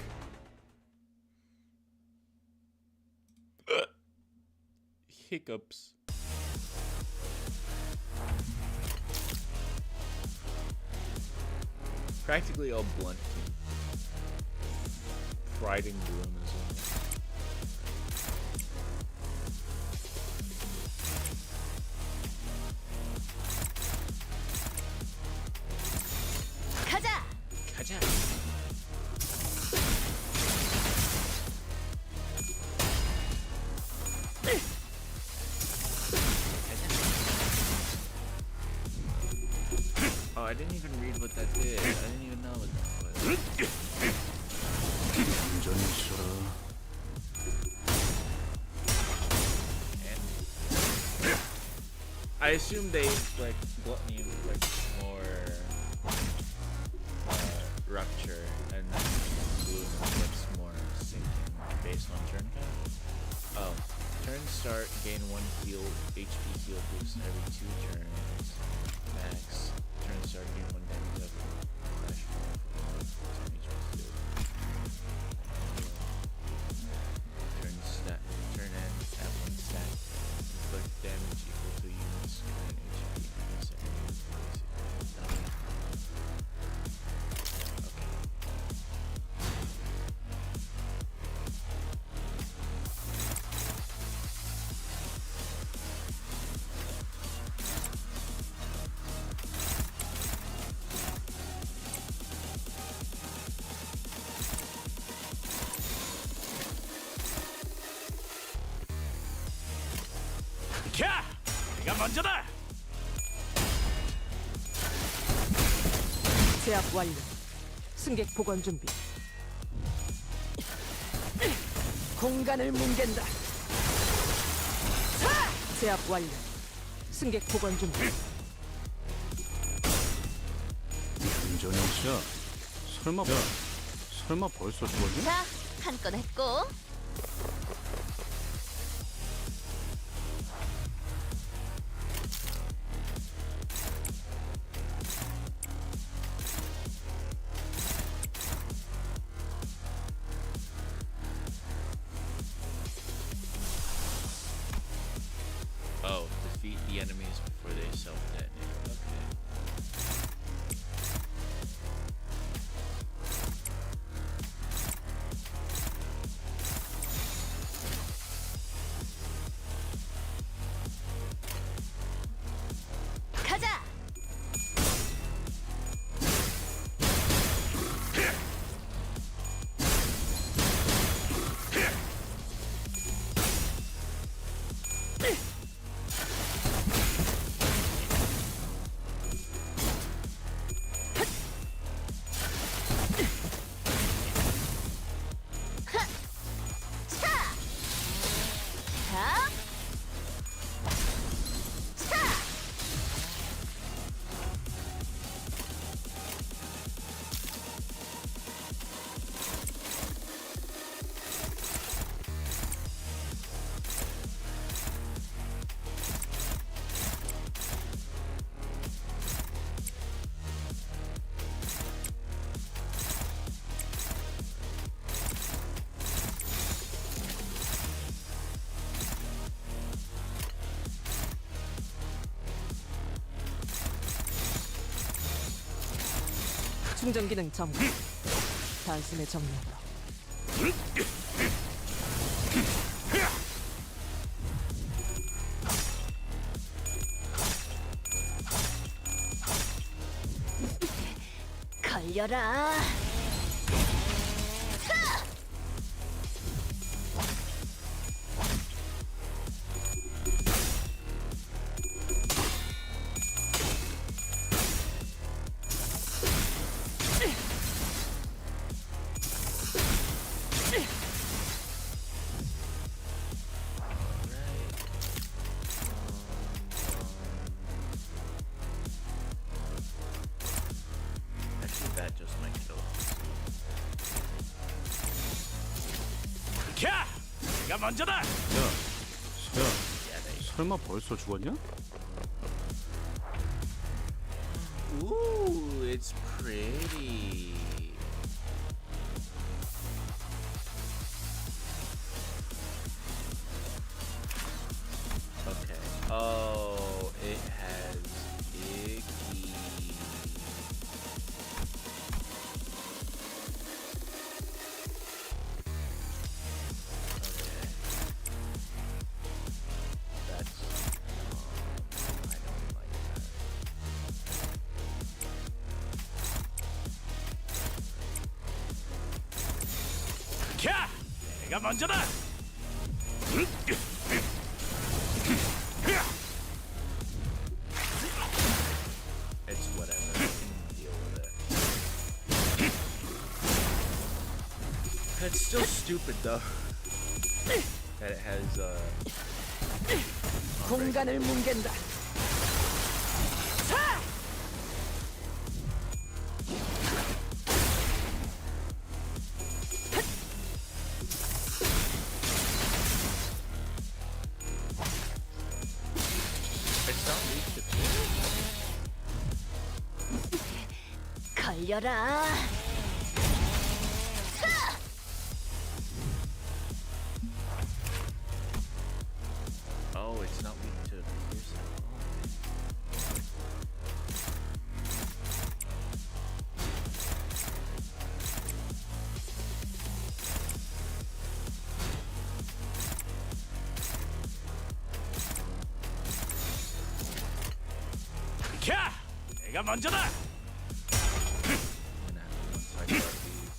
Hiccups. Practically all blunt. Pride and gloom as well.
가자.
가자. Oh, I didn't even read what that did. I didn't even know what that was.
완전히 쉬어라.
And I assume they like gluttony like more rupture and then gloom looks more sinking based on turn count. Oh, turn start gain 1 heal HP heal boost every 2 turns. Max turn start gain 1 damage up. Flash turn HP heal. Turn end at 1 stack. Inflict damage equal to units current HP and second. Okay.
캬! 내가 먼저다!
제압 완료. 승객 복원 준비. 공간을 뭉갠다. 제압 완료. 승객 복원 준비.
완전히 쉬어. 설마 벌써 죽었냐?
자, 한 건 했고.
Oh, defeat the enemies before they self-detonate. Okay.
가자. 자.
충전 기능 점검. 단숨에 정리하라.
걸려라.
Actually, that just might kill us.
캬! 내가 먼저다.
야, 설마 벌써 죽었냐?
Ooh, it's pretty. Okay. Oh, it has icky. Okay. That's I don't like that.
캬! 내가 먼저다.
It's whatever. I can deal with it. It's still stupid though. That it has
공간을 뭉갠다.
it's not weak to
걸려라.
Oh, it's not weak to pierce at all.
캬! 내가 먼저다.
I'm gonna have to one-side guard these.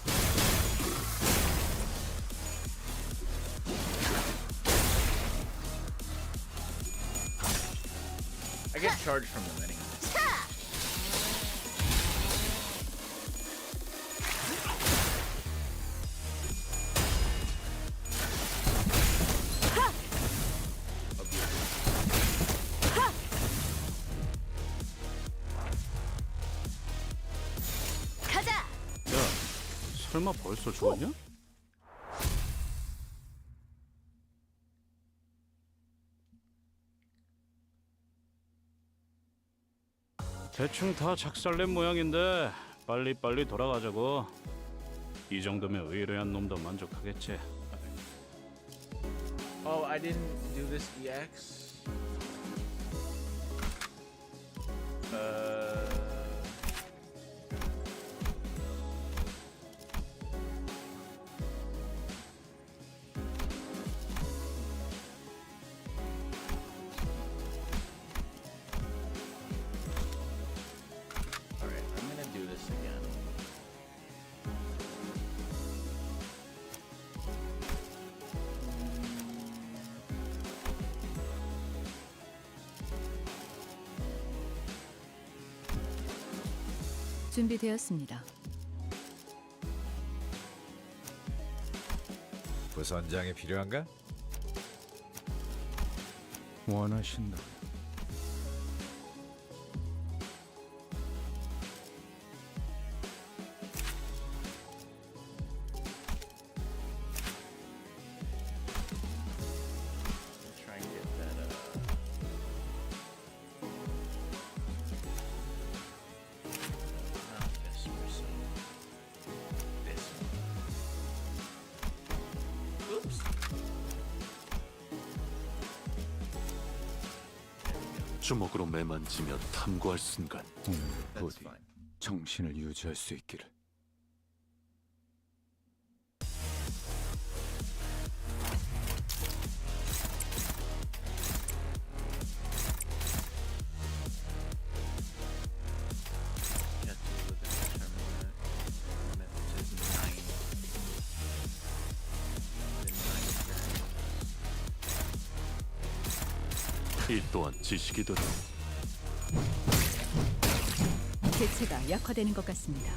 I get charged from them anyway. Oh, beautiful.
가자.
야, 설마 벌써 죽었냐? 대충 다 작살낸 모양인데 빨리빨리 돌아가자고. 이 정도면 의뢰한 놈도 만족하겠지.
Oh, I didn't do this EX. Alright, I'm gonna do this again.
준비되었습니다.
부선장이 필요한가?
원하신다.
Try and get that, not this person. This one. Oops.
주먹으로 매만지며 탐구할 순간
That's
부디
fine.
정신을 유지할 수 있기를.
Get to with the determinant. Which is 9. The 9
이 또한 지식이더라.
제체가 약화되는 것 같습니다.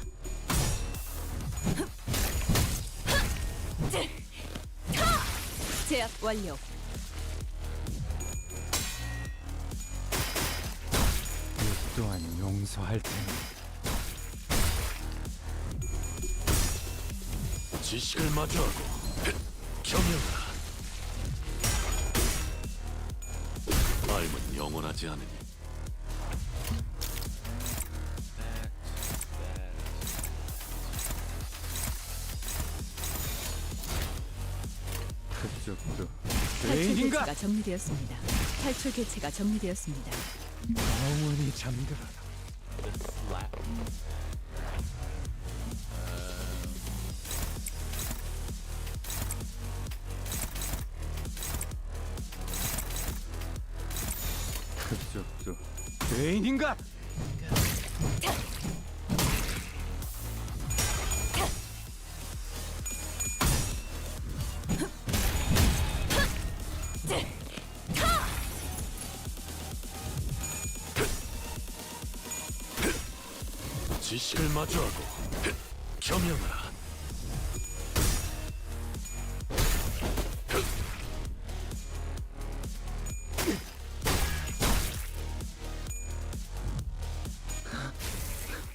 제압 완료.
이 또한 용서할 테니.
지식을 마주하고 경영하라. 삶은 영원하지 않으니
그쪽도
탈출
죄인인가?
개체가 정리되었습니다. 탈출 개체가 정리되었습니다.
영원히 잠들어라.
The slap.
그쪽도 죄인인가?
지식을 마주하고 겸양하라.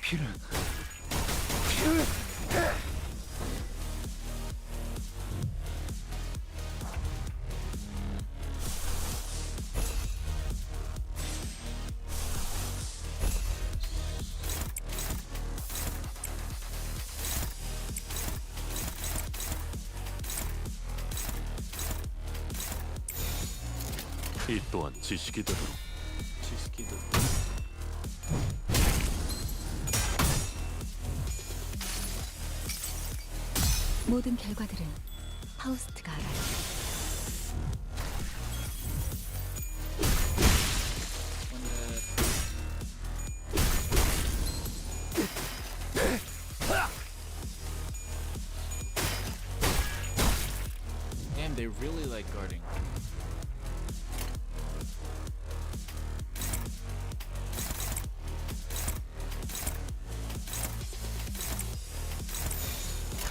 피를
이 또한 지식이 되도록
지식이도.
모든 결과들은 파우스트가 알아요.
Damn, they really like guarding.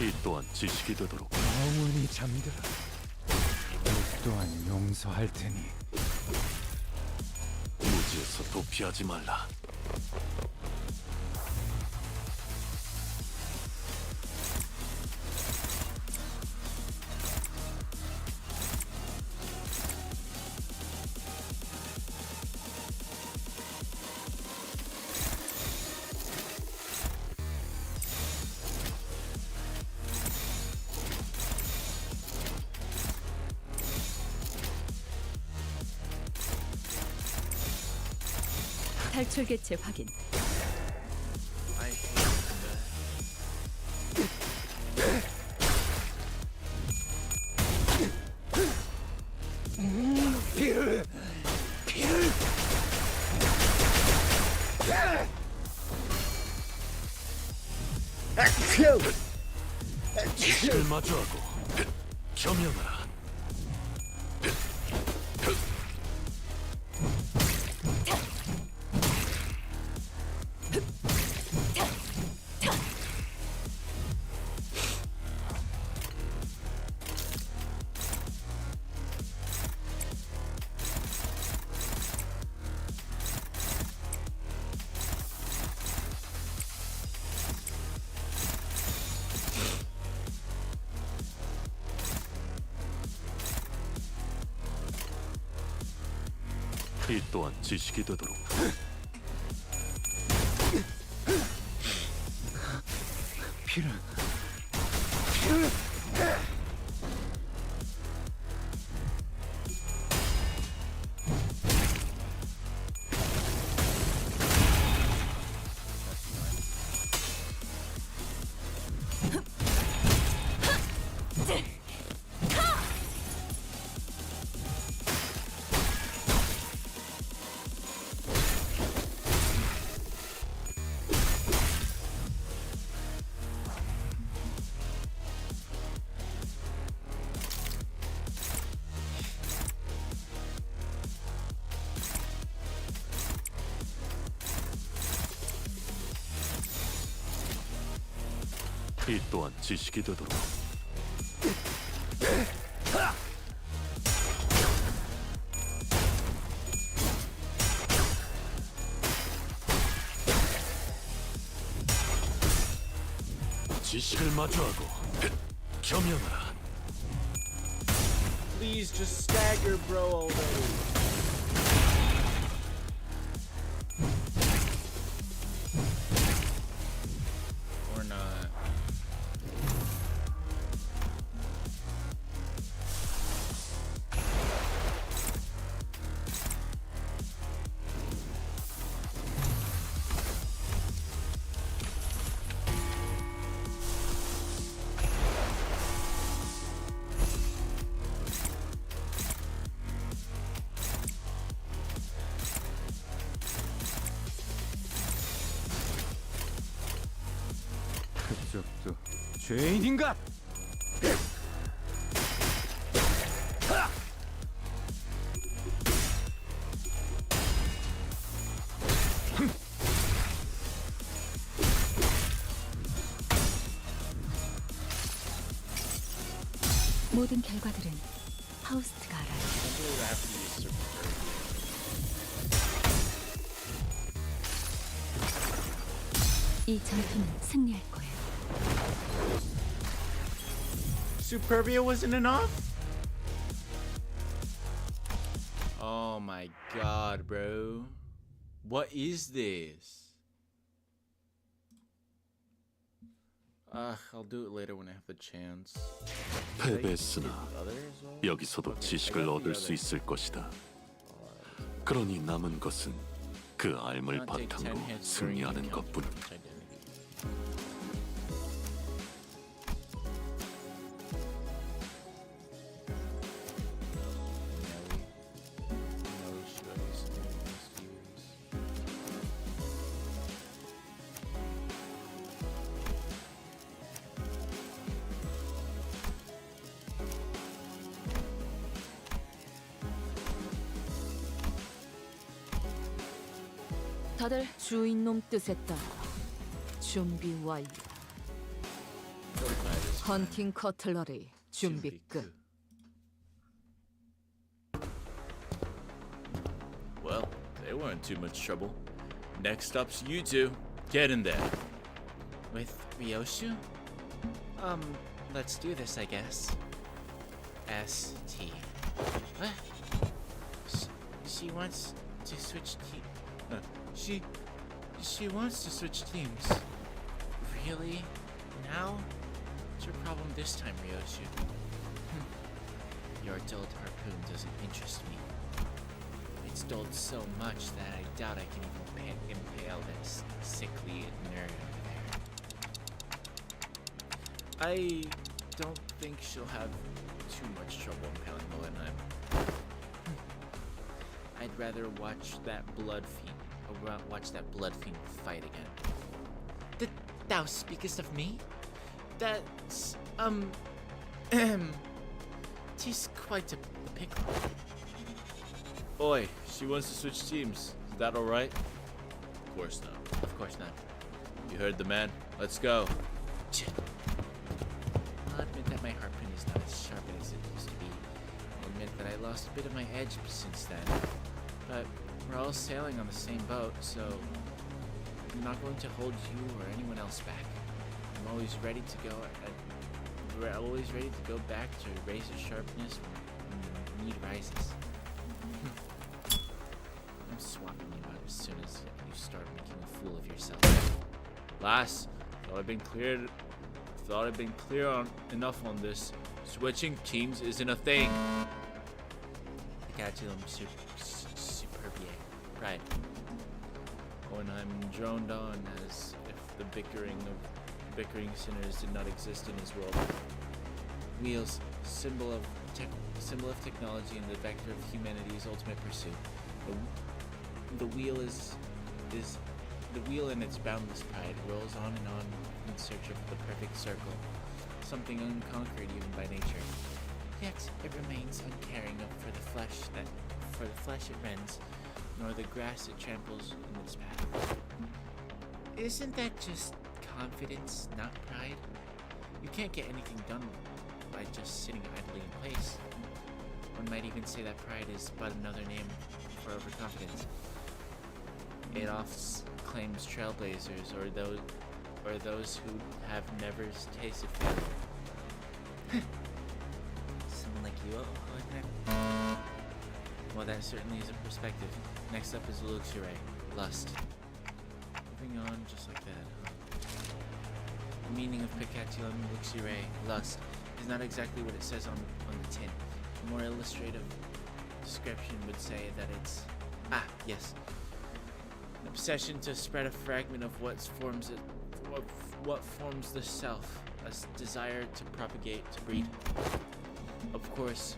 이 또한 지식이 되도록
영원히 잠들어라. 이 또한 용서할 테니
무지에서 도피하지 말라.
탈출 개체 확인.
I hate that.
지식을 마주하고 겸양하라. 이 또한 지식이 되도록
피를
이 또한 지식이 되도록 지식을 마주하고 겸양하라.
Please just stagger, bro, already.
죄인인가?
모든 결과들은 파우스트가 알아요.
I believe I have to use Superbia.
이 전투는 승리할 거예요.
Superbia wasn't enough? Oh my god, bro. What is this? I'll do it later when I have the chance.
패배했으나
Other as well?
여기서도
Okay, I
지식을
got the
얻을 수
other.
있을 것이다. 그러니 남은 것은 그 알을
Not take 10
바탕으로
hits during the
승리하는
encounter
것뿐.
with identity. No shows, no excuse.
다들 주인놈 뜻에 따라 준비 완료. 헌팅 커틀러리 준비 끝.
Well, they weren't too much trouble. Next up's you two. Get in there.
With Ryoshu? Let's do this, I guess. ST. What? She wants to switch she wants to switch teams. Really? Now? What's your problem this time, Ryoshu? Your dulled harpoon doesn't interest me. It's dulled so much that I doubt I can even impale that sickly nerd over there. I don't think she'll have too much trouble impaling Moenheim. I'd rather watch that blood fiend fight again. Thou speakest of me? That's tis quite a pickle.
Oi, she wants to switch teams. Is that alright? Of course not.
Of course not.
You heard the man. Let's go.
I'll admit that my harpoon is not as sharp as it used to be. I'll admit that I lost a bit of my edge since then. But we're all sailing on the same boat, so I'm not going to hold you or anyone else back. I'm always ready to go. We're always ready to go back to razor sharpness when need rises. I'm swapping you out as soon as you start making a fool of yourself.
Lass, thought I'd been clear enough on this. Switching teams isn't a thing.
Pikachu Superbia. Right.
Hohenheim droned on as if the bickering sinners did not exist in his world.
Wheels, symbol of technology and the vector of humanity's ultimate pursuit. The wheel the wheel in its boundless pride rolls on and on in search of the perfect circle, something unconquered even by nature. Yet it remains uncaring for the flesh it rends, nor the grass it tramples in its path. Isn't that just confidence, not pride? You can't get anything done by just sitting idly in place. One might even say that pride is but another name for overconfidence. It often claims trailblazers or those who have never tasted failure. Someone like you, Hohenheim? Well, that certainly is a perspective. Next up is luxury, lust. Moving on just like that, huh? The meaning of Picatulum luxury, lust, is not exactly what it says on the tin. A more illustrative description would say that it's... yes. An obsession to spread a fragment of what forms the self, a desire to propagate, to breed. Of course,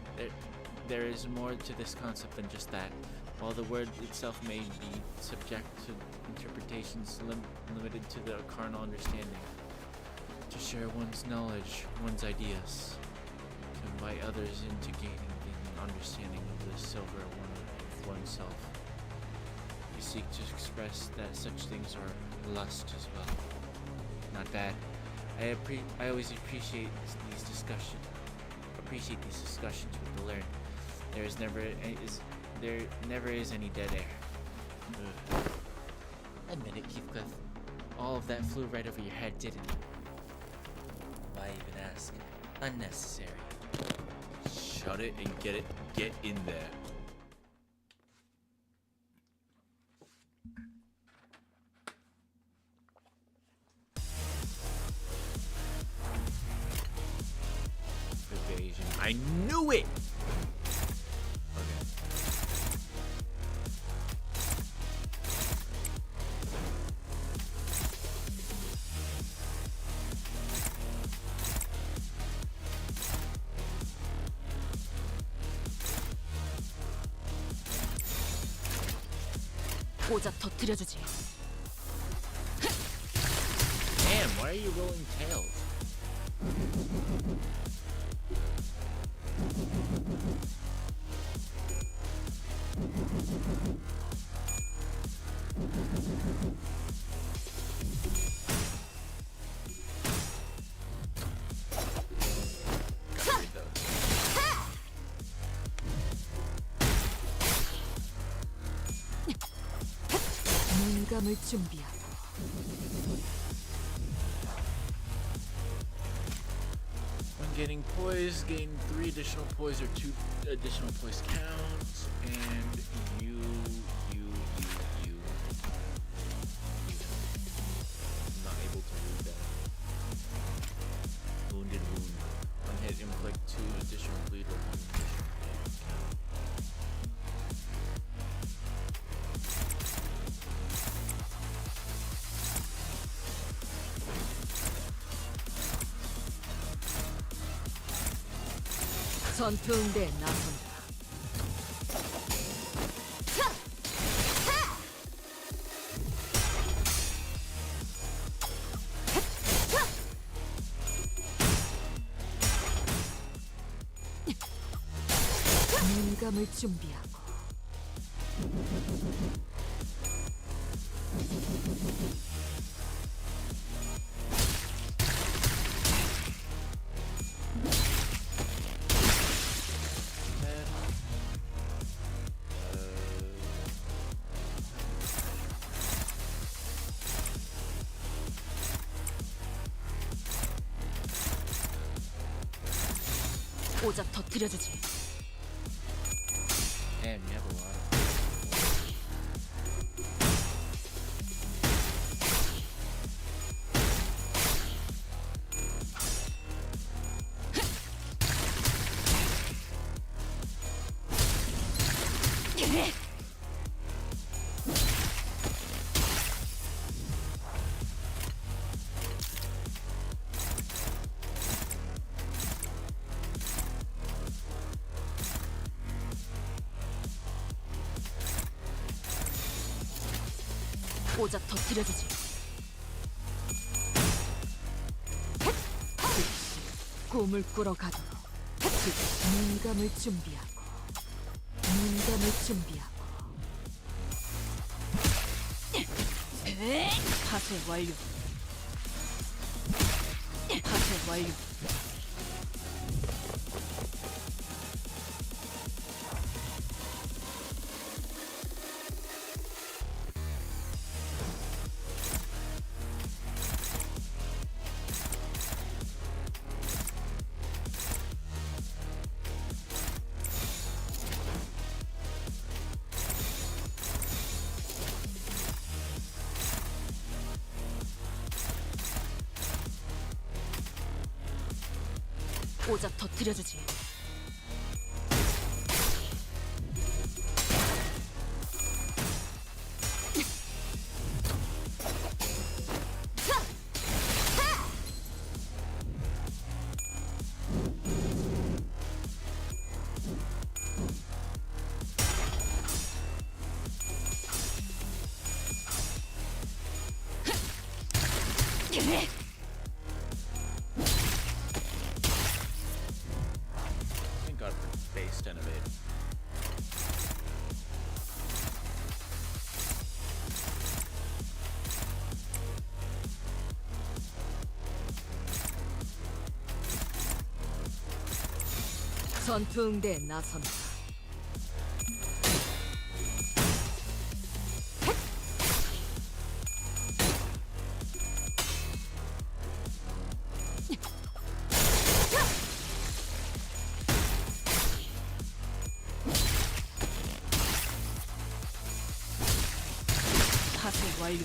there is more to this concept than just that. While the word itself may be subject to interpretations limited to the carnal understanding, to share one's knowledge, one's ideas, to invite others into gaining the understanding of the silver one of oneself. You seek to express that such things are lust as well. Not bad. I always appreciate these discussions. Appreciate these discussions with the learned. There never is any dead air. Ugh. Admit it, Heathcliff. All of that flew right over your head, didn't it? Why even ask? Unnecessary.
Shut it and get in there. Evasion. I knew it! Okay.
고작 터뜨려주지.
Damn, why are you rolling tails?
Gotta read those.
문감을 준비하고.
When getting poise, gain 3 additional poise or 2 additional poise counts, and you. I'm not able to read that. Wounded wound. One hit inflict 2 additional bleed or 1 additional bleed count.
전투응대에 나선다. 문감을 준비하고. 고작 터뜨려주지.
Damn, you have a lot of.
고작 터뜨려주지. 꿈을 꾸러 가도록. 문감을 준비하고. 문감을 준비하고. 파쇄 완료. 파쇄 완료. 고작 터뜨려주지.
10 of 8.
전투 응대에 나선다. 파쇄 완료.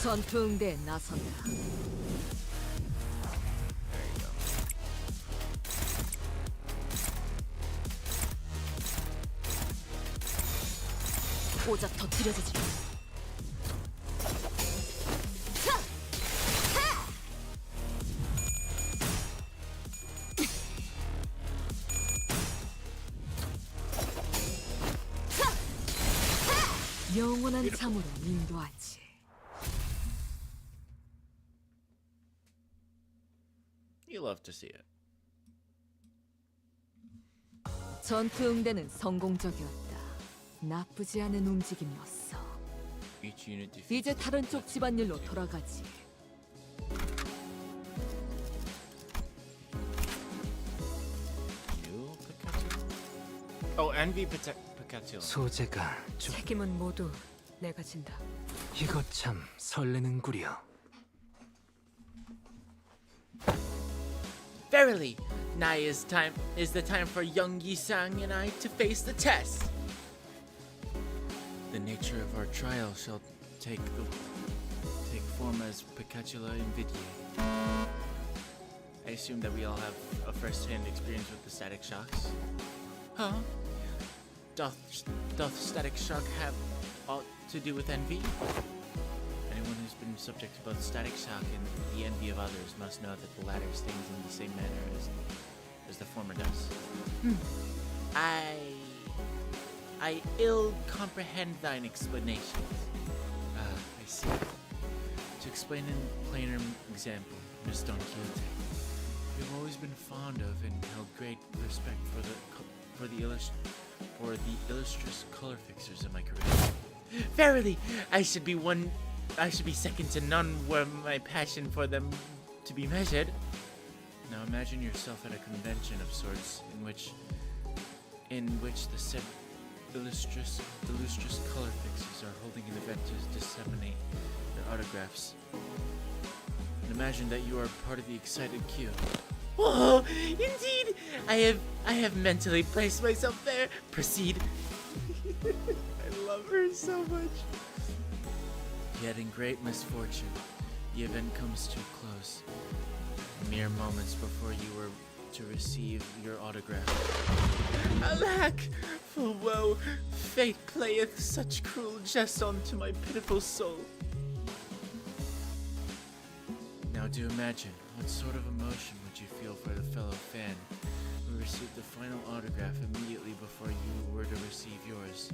전투 응대에 나선다. 오자 터뜨려주지. 영원한 잠으로 인도하지.
You love to see it.
전투 응대는 성공적이었다. 나쁘지 않은 움직임이었어.
Each unit defeats
이제 다른 쪽 집안일로 돌아가지.
new Pikachu. Oh, Envy Pikachu.
소재가 좀
책임은 모두 내가 진다.
이거 참 설레는구려.
Verily, nigh is the time for young Yisang and I to face the test. The nature of our trial shall take form as Picatula invidiate. I assume that we all have a first-hand experience with the static shocks. Huh? Doth static shock have aught to do with envy? Anyone who's been subject to both static shock and the envy of others must know that the latter stings in the same manner as the former does. I ill comprehend thine explanations. I see. To explain in plainer example, Miss Don Quixote, you've always been fond of and held great respect for the illustrious color fixers of my career. Verily, I should be second to none were my passion for them to be measured. Now imagine yourself at a convention of sorts in which the said illustrious color fixers are holding an event to disseminate their autographs. And imagine that you are part of the excited queue. Oh, indeed! I have mentally placed myself there. Proceed. I love her so much. Yet in great misfortune, the event comes to a close. Mere moments before you were to receive your autograph. Alack! For woe, fate playeth such cruel jest unto my pitiful soul. Now do imagine, what sort of emotion would you feel for the fellow fan who received the final autograph immediately before you were to receive yours,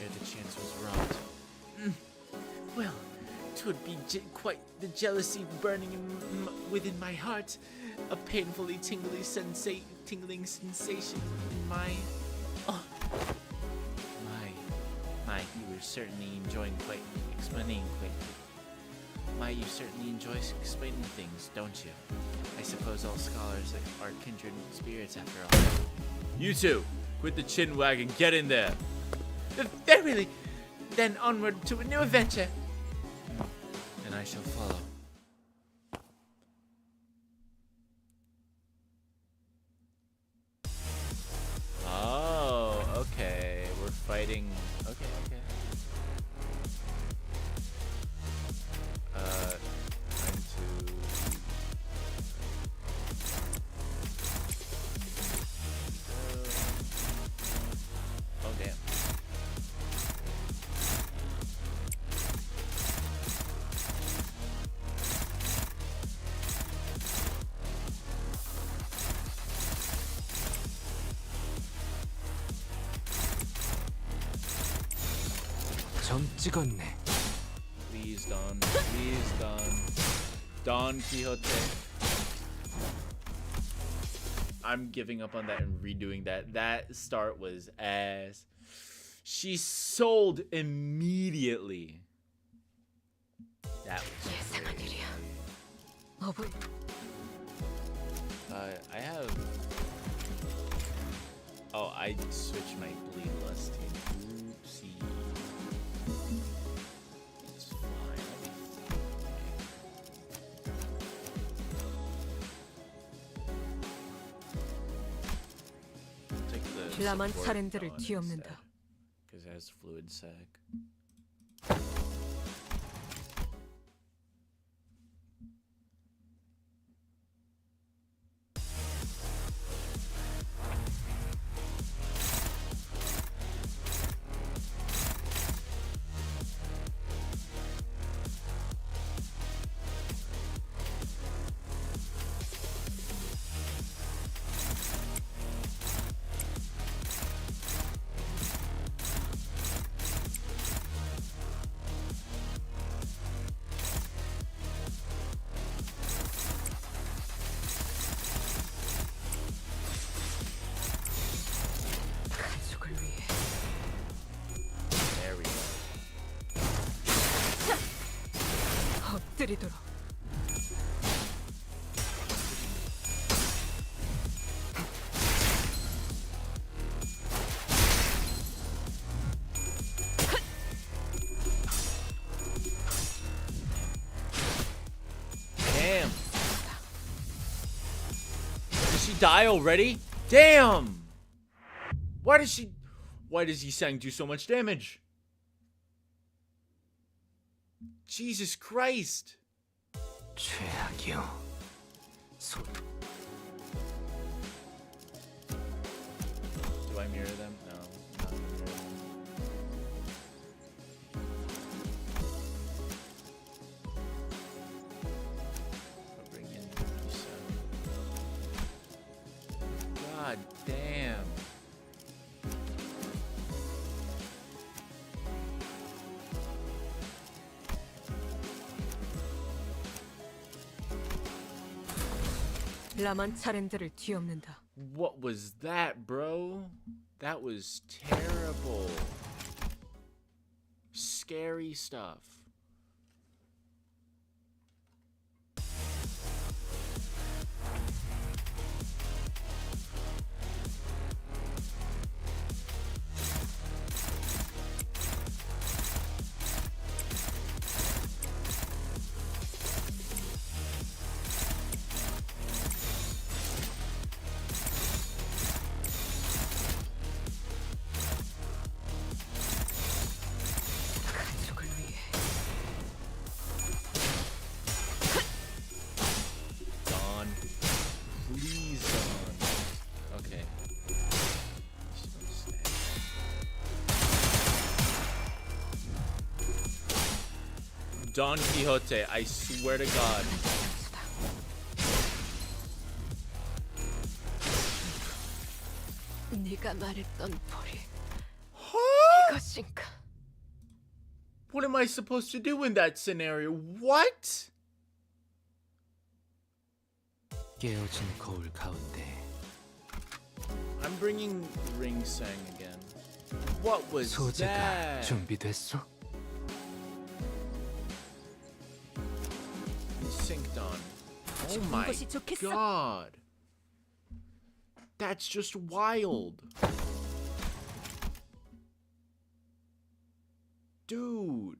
ere the chance was wrought? Well, 'twould be quite the jealousy burning within my heart, a painfully tingling sensation in my... Oh, my, you were certainly enjoying explaining quickly. My, you certainly enjoy explaining things, don't you? I suppose all scholars are kindred spirits after all. You two, quit the chin wag and get in there. Verily, then onward to a new adventure. And I shall follow. Oh, okay. We're fighting. Okay. Time to. Oh, damn.
점 찍었네.
Please, Don. Please, Don. Don Quixote. I'm giving up on that and redoing that. That start was ass. She sold immediately. That was
예상한
great.
일이야. 어버이
I have. Oh, I switched my bleed lust team. Oopsie. It's fine. I'll take the
힐라만
support
차렌들을
on
뒤엎는다.
instead, 'cause it has fluid sag.
가족을 위해
There we go.
엎드리도록.
Damn. Did she die already? Damn. Why does he sang do so much damage? Jesus Christ.
최악이요. 소
Do I mirror them? No. Not gonna mirror them. I'll bring in Lisa. God damn.
힐라만 차렌들을 뒤엎는다.
What was that, bro? That was terrible. Scary stuff.
가족을 위해
Dawn. Please, Dawn. Okay. She's gonna stay. Don Quixote, I swear to God.
네가 말했던 볼이 이것인가?
What am I supposed to do in that scenario? What?
깨어진 거울 가운데
I'm bringing Ring Sang again. What was
소재가
that?
준비됐어?
Synced on. Oh my
것이 좋겠어.
God. That's just wild. Dude.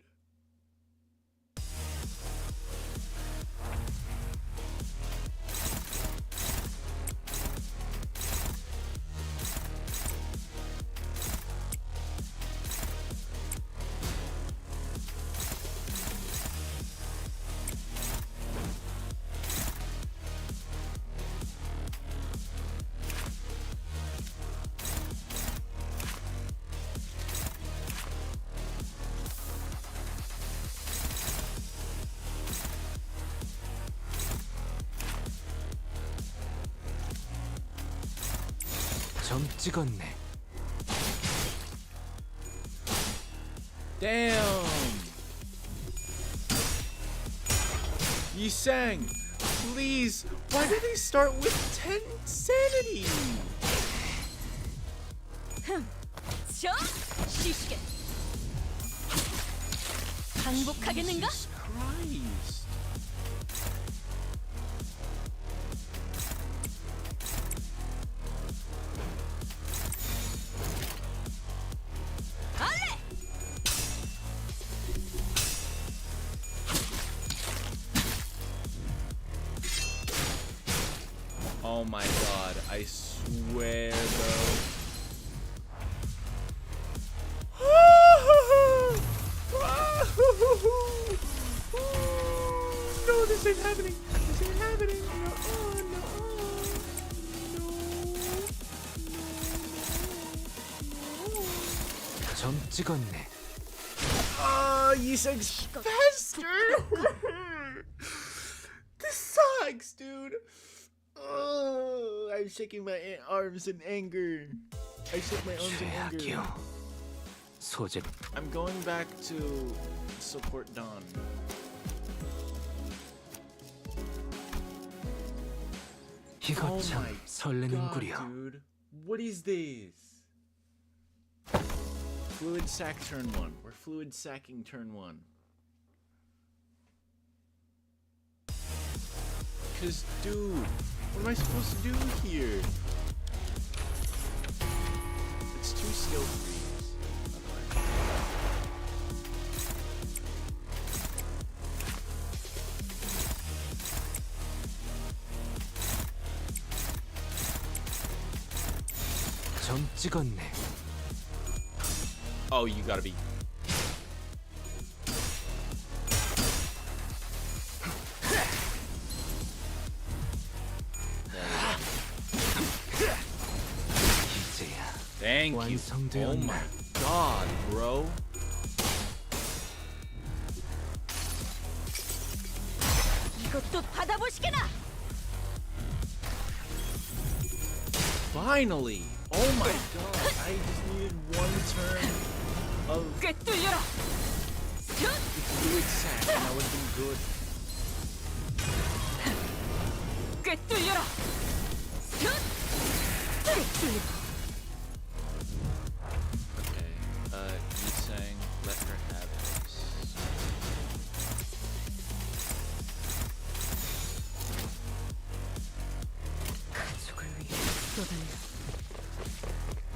점 찍었네.
Damn. Yi sang, please. Why did they start with 10 sanity?
저 시시게 항복하겠는가?
Jesus Christ.
알레!
Oh my god, I swear though. No, this ain't happening. This ain't happening. No, no,
점 찍었네.
you said faster. This sucks, dude. I'm shaking my arms in anger. I shake my arms in anger.
최악이요. 소재
I'm going back to support Dawn.
이거
Oh
참
my
설레는구려.
God, dude. What is this? Fluid sack turn 1. We're fluid sacking turn 1. Cause dude, what am I supposed to do here? It's 2 skill trees, by the way.
점 찍었네.
Oh, you gotta be.
이제야
Thank you. Oh
완성되었나?
my god, bro.
이것도 받아보시게나.
Finally! Oh my god, I just needed 1 turn of
꿰뚫려라.
fluid sack and that would have been good.
꿰뚫려라. 꿰뚫려.
Okay, you saying let her have it.
가족을 위해 쏟아내.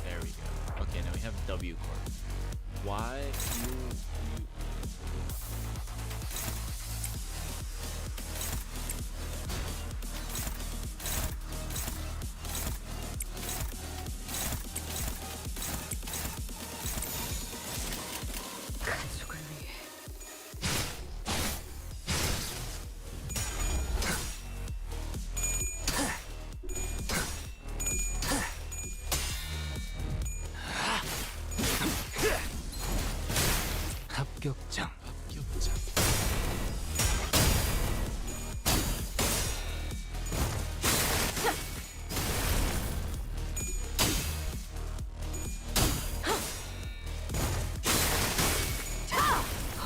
There we go. Okay, now we have W Corp. Why you
가족을 위해.
합격점.
합격자.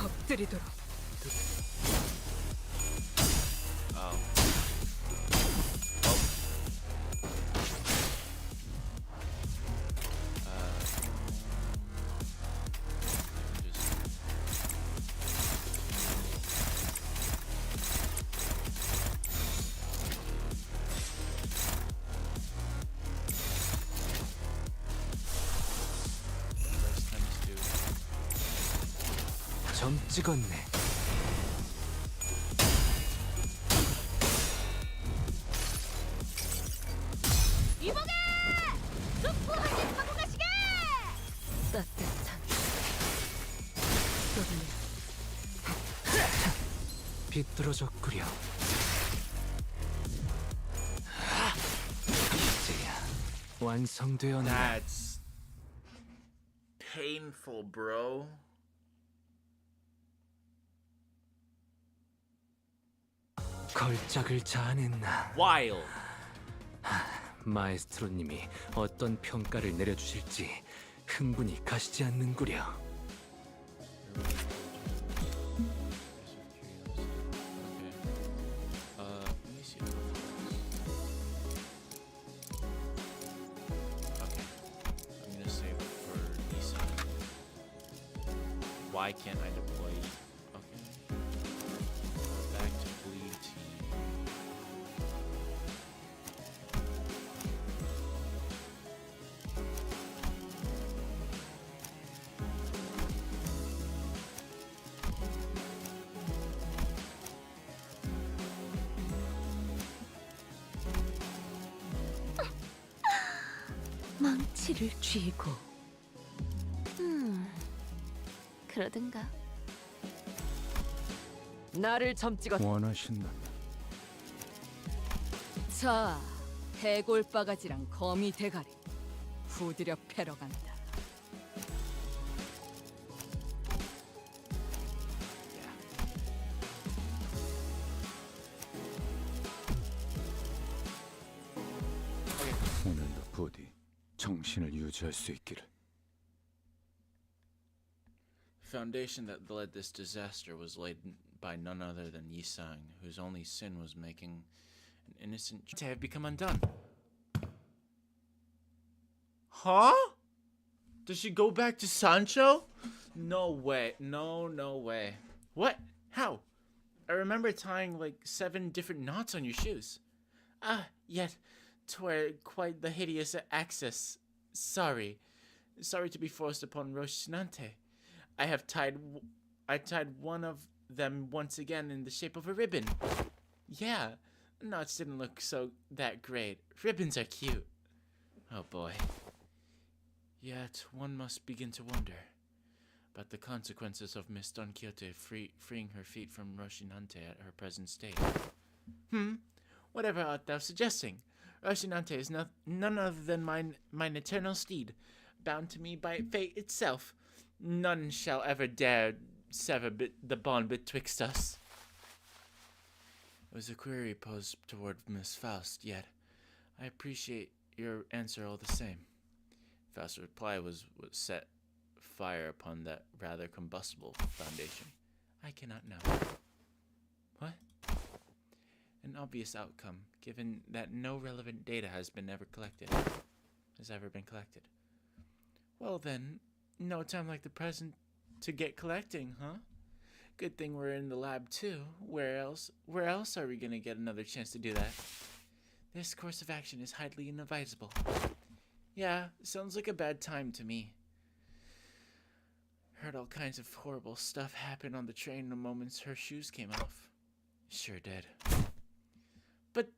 엎드리도록.
Oh.
점 찍었네.
이보게! 쑥부 한입 하고 가시게! 따뜻한 쏟아내.
비뚤어졌구려. 이제야 완성되었나?
That's painful, bro.
걸작을 자아냈나?
Wild.
마에스트로님이 어떤 평가를 내려주실지 흥분이 가시지 않는구려.
Let me see. Okay. I'm gonna save it for Nissan. Why can't I deploy? Okay. Back to bleed team.
망치를 쥐고
그러든가.
나를 점찍어.
원하신다.
자, 해골 바가지랑 거미 대가리 후드려 패러 간다.
오늘도 부디 정신을 유지할 수 있기를.
Foundation that led this disaster was laid by none other than Yisang, whose only sin was making an innocent to have become undone. Huh? Does she go back to Sancho? No way. No way. What? How? I remember tying like 7 different knots on your shoes. Yet to wear quite the hideous access. Sorry to be forced upon Roshinante. I tied one of them once again in the shape of a ribbon. Yeah, knots didn't look that great. Ribbons are cute. Oh boy. Yet one must begin to wonder about the consequences of Miss Don Quixote freeing her feet from Roshinante at her present state. Whatever art thou suggesting? Roshinante is none other than mine eternal steed, bound to me by fate itself. None shall ever dare sever the bond betwixt us. It was a query posed toward Miss Faust, yet I appreciate your answer all the same. Faust's reply was what set fire upon that rather combustible foundation. I cannot know. What? An obvious outcome, given that no relevant data has ever been collected. Well then, no time like the present to get collecting, huh? Good thing we're in the lab too. Where else are we gonna get another chance to do that? This course of action is highly inadvisable. Yeah, sounds like a bad time to me. Heard all kinds of horrible stuff happen on the train the moment her shoes came off. Sure did. But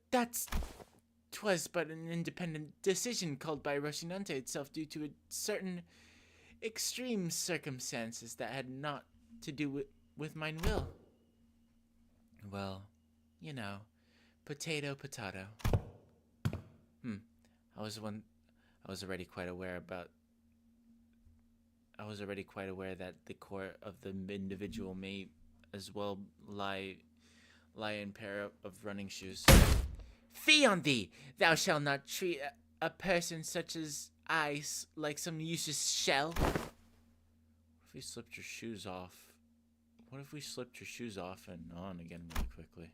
'twas but an independent decision called by Roshinante itself due to certain extreme circumstances that had naught to do with mine will. Well, you know, potato. I was already quite aware that the core of the individual may as well lie in pair of running shoes. Fie on thee! Thou shalt not treat a person such as I like some useless shell. What if we slipped your shoes off? And on again really quickly?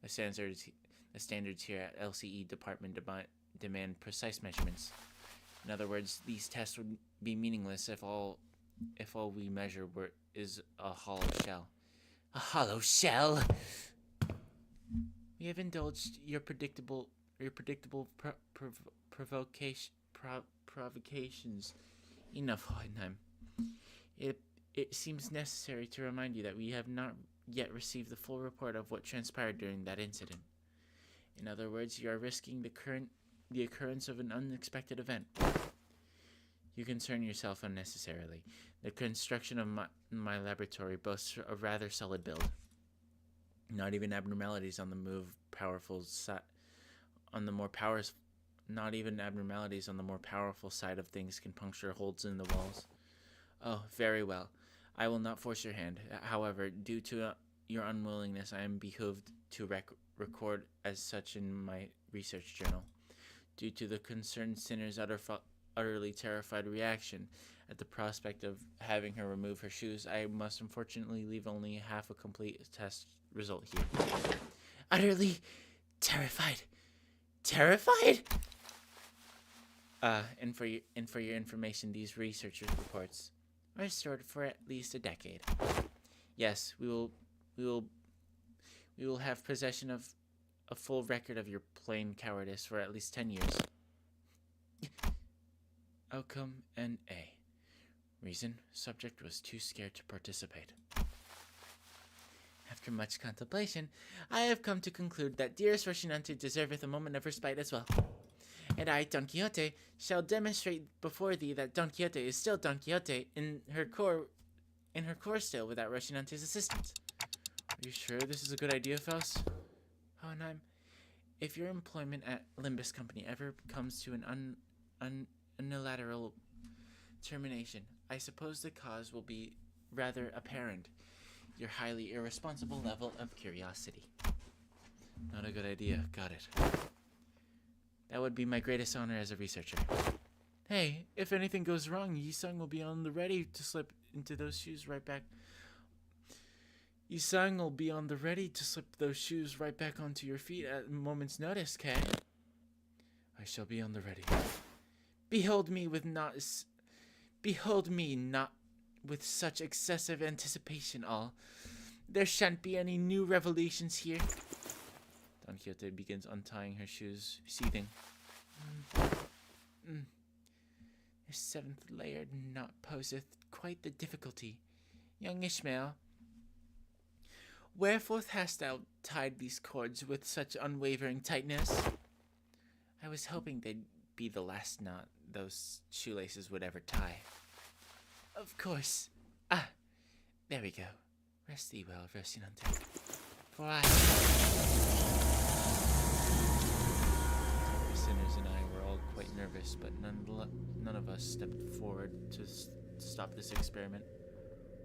The standards here at LCE department demand precise measurements. In other words, these tests would be meaningless if all we measure is a hollow shell. A hollow shell. We have indulged your predictable provocations enough, Hohenheim. It seems necessary to remind you that we have not yet received the full report of what transpired during that incident. In other words, you are risking the occurrence of an unexpected event. You concern yourself unnecessarily. The construction of my laboratory boasts a rather solid build. Not even abnormalities on the more powerful side of things can puncture holes in the walls. Oh, very well. I will not force your hand. However, due to your unwillingness, I am behooved to record as such in my research journal. Due to the concerned sinner's utterly terrified reaction, At the prospect of having her remove her shoes, I must unfortunately leave only half a complete test result here. Utterly terrified. Terrified? And for your information, these researchers' reports are stored for at least a decade. Yes, we will have possession of a full record of your plain cowardice for at least 10 years. Outcome N.A. Reason: subject was too scared to participate. After much contemplation, I have come to conclude that dearest Rocinante deserveth a moment of respite as well. And I, Don Quixote, shall demonstrate before thee that Don Quixote is still Don Quixote in her core still without Rocinante's assistance. Are you sure this is a good idea, Faust? Hohenheim, if your employment at Limbus Company ever comes to an unilateral termination, I suppose the cause will be rather apparent. Your highly irresponsible level of curiosity. Not a good idea. Got it. That would be my greatest honor as a researcher. Hey, if anything goes wrong, Yi-sung will be on the ready to slip into those shoes right back. Yi-sung will be on the ready to slip those shoes right back onto your feet at a moment's notice, Kay. I shall be on the ready. Behold me not with such excessive anticipation all. There shan't be any new revelations here. Don Quixote begins untying her shoes, seething. The seventh layer knot poseth quite the difficulty. Young Ishmael, wherefore hast thou tied these cords with such unwavering tightness? I was hoping they'd be the last knot those shoelaces would ever tie. Of course. Ah, there we go. Rest thee well, Rocinante. For I... The sinners and I were all quite nervous, but none of us stepped forward to stop this experiment.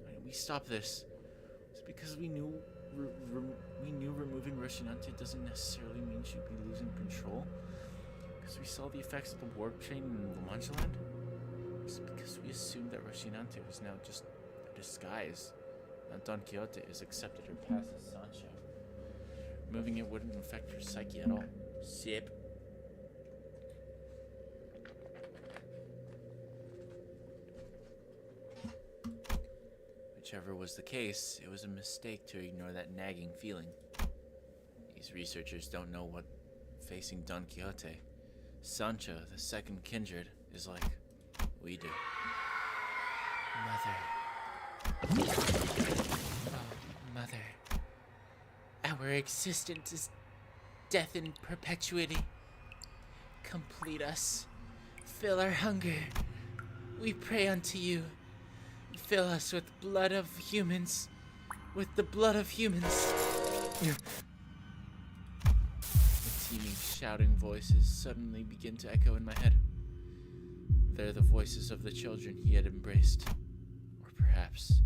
Why did we stop this? It's because we knew removing Rocinante doesn't necessarily mean she'd be losing control. Because we saw the effects of the warp chain in La Mancha Land. It's because we assumed that Rocinante was now just a disguise. Now Don Quixote has accepted her past as Sancho. Removing it wouldn't affect her psyche at all. Sip. Whichever was the case, it was a mistake to ignore that nagging feeling. These researchers don't know what facing Don Quixote, Sancho, the second kindred, is like. We do. Mother. Oh, Mother. Our existence is death in perpetuity. Complete us. Fill our hunger. We pray unto you. Fill us with blood of humans. With the blood of humans. The teeming, shouting voices suddenly begin to echo in my head. They're the voices of the children he had embraced. Or perhaps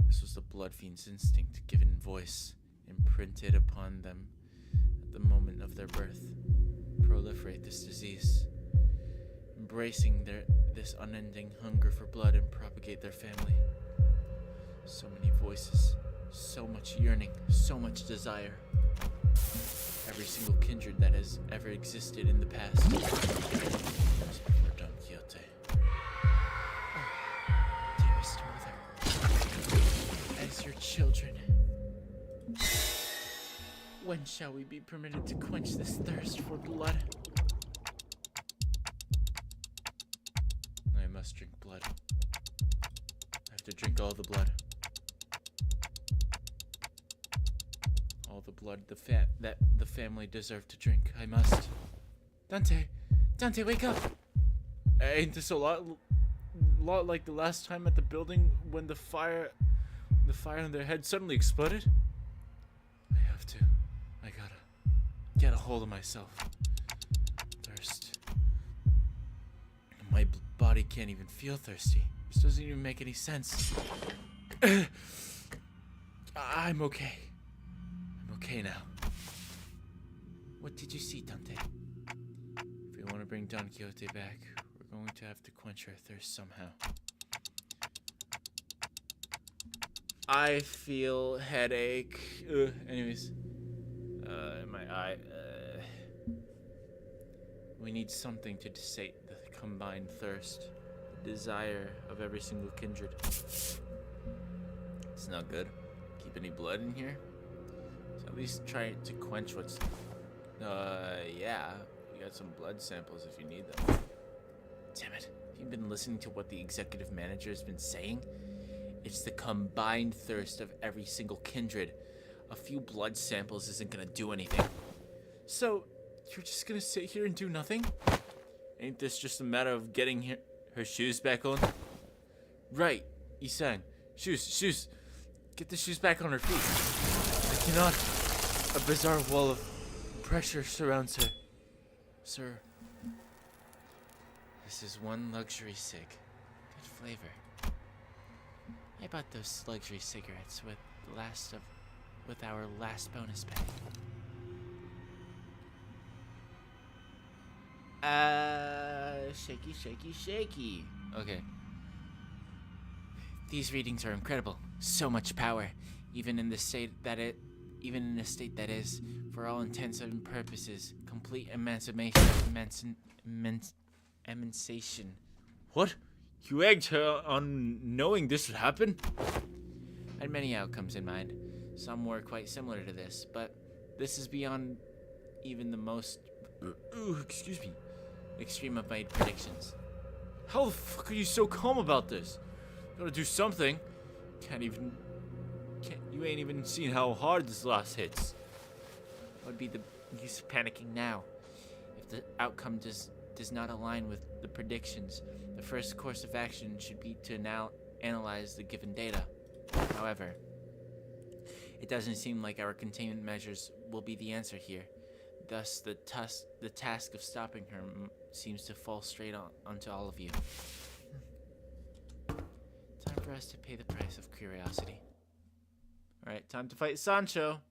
this was the blood fiend's instinct given voice, imprinted upon them at the moment of their birth. Proliferate this disease, embracing this unending hunger for blood and propagate their family. So many voices, so much yearning, so much desire. Every single kindred that has ever existed in the past. Before Don Quixote. Oh, dearest mother, as your children, when shall we be permitted to quench this thirst for blood? I must drink blood. I have to drink all the blood. All the blood that the family deserve to drink. I must. Dante, wake up! Ain't this a lot like the last time at the building when the fire on their head suddenly exploded? I have to. I gotta get a hold of myself. Thirst. My body can't even feel thirsty. This doesn't even make any sense. I'm okay. Okay now. What did you see, Dante? If we want to bring Don Quixote back, we're going to have to quench our thirst somehow. I feel headache. Anyways, in my eye. We need something to sate the combined thirst, the desire of every single kindred. It's not good. Keep any blood in here? So at least try to quench what's. Yeah. You got some blood samples if you need them. Damn it. Have you been listening to what the executive manager has been saying? It's the combined thirst of every single kindred. A few blood samples isn't gonna do anything. So, you're just gonna sit here and do nothing? Ain't this just a matter of getting her shoes back on? Right, Isang. Shoes. Get the shoes back on her feet. I cannot. A bizarre wall of pressure surrounds her. Sir. This is one luxury cig. Good flavor. I bought those luxury cigarettes with our last bonus pay. Shaky. Okay. These readings are incredible. So much power, even in a state that is, for all intents and purposes, complete emancipation. What? You egged her on knowing this would happen? I had many outcomes in mind. Some were quite similar to this, but this is beyond even the most extreme of my predictions. How the fuck are you so calm about this? Gotta do something. You ain't even seen how hard this loss hits. What would be the use of panicking now? If the outcome does not align with the predictions, the first course of action should be to now analyze the given data. However, it doesn't seem like our containment measures will be the answer here. Thus, the task of stopping her seems to fall straight onto all of you. Time for us to pay the price of curiosity. Alright, time to fight Sancho.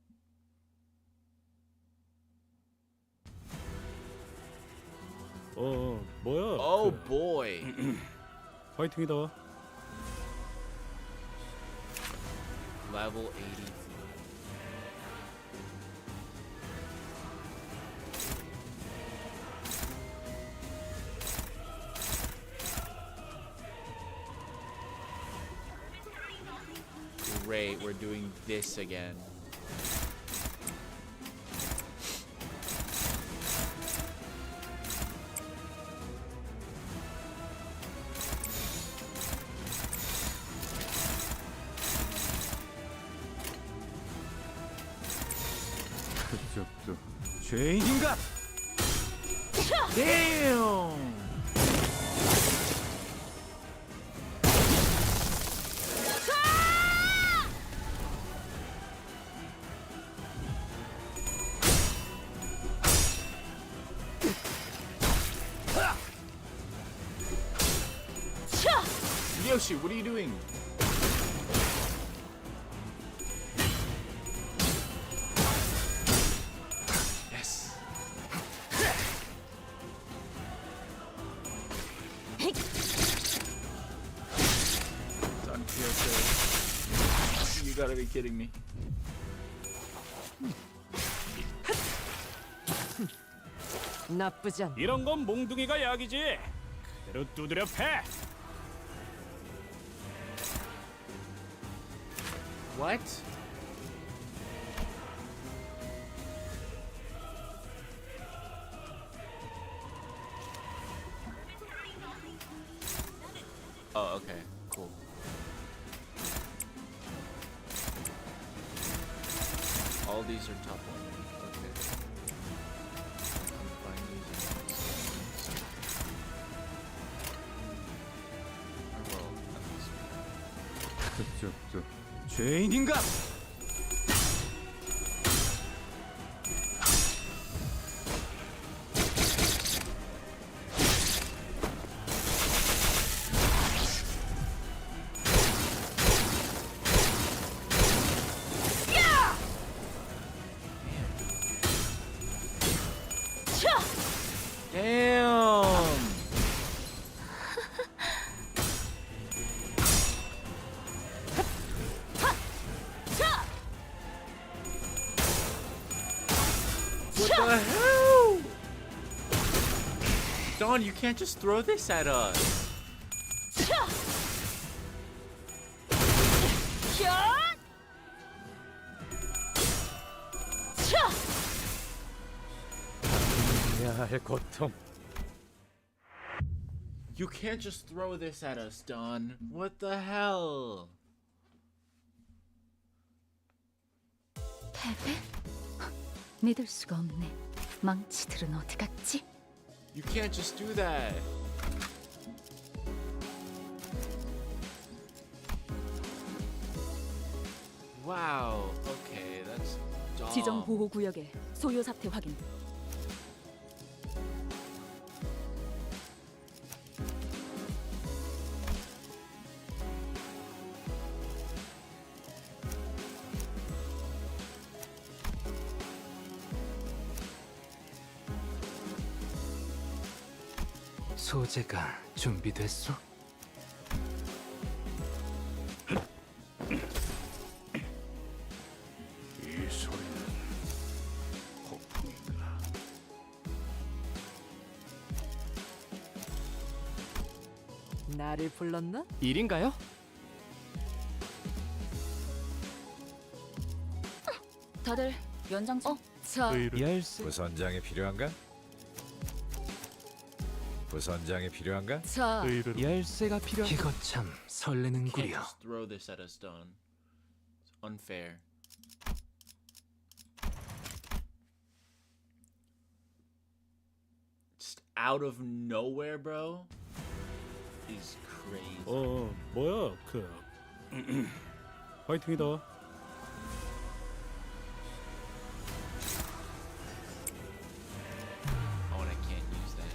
뭐야?
Oh boy.
파이팅이다.
Level 80. Great, we're doing this again.
그쪽도 죄인인가?
Damn! Yoshi, what are you doing? Yes. Don Quixote. You gotta be kidding me.
나쁘지 않.
이런 건 몽둥이가 약이지. 그대로 두드려 패.
What? Oh, okay. Cool. All these are top one. Okay. I'm fine using these. Or well, not this one.
그쪽도 죄인인가?
Damn! Dawn, you can't just throw this at us.
해야 할 고통.
You can't just throw this at us, Dawn. What the hell?
패배? 믿을 수가 없네. 망치들은 어디 갔지?
You can't just do that. Wow. Okay, that's dumb.
지정 보호 구역의 소요 사태 확인.
소재가 준비됐어?
이 소리는 폭풍인가?
나를 불렀나?
일인가요?
다들 연장선. 자,
열쇠.
부선장이 필요한가? 부선장이 필요한가?
자.
열쇠가 필요. 이거 참
You can't
설레는구려.
just throw this at us, Dawn. It's unfair. Just out of nowhere, bro, is crazy.
뭐야 그 화이팅이다.
Oh, and I can't use that.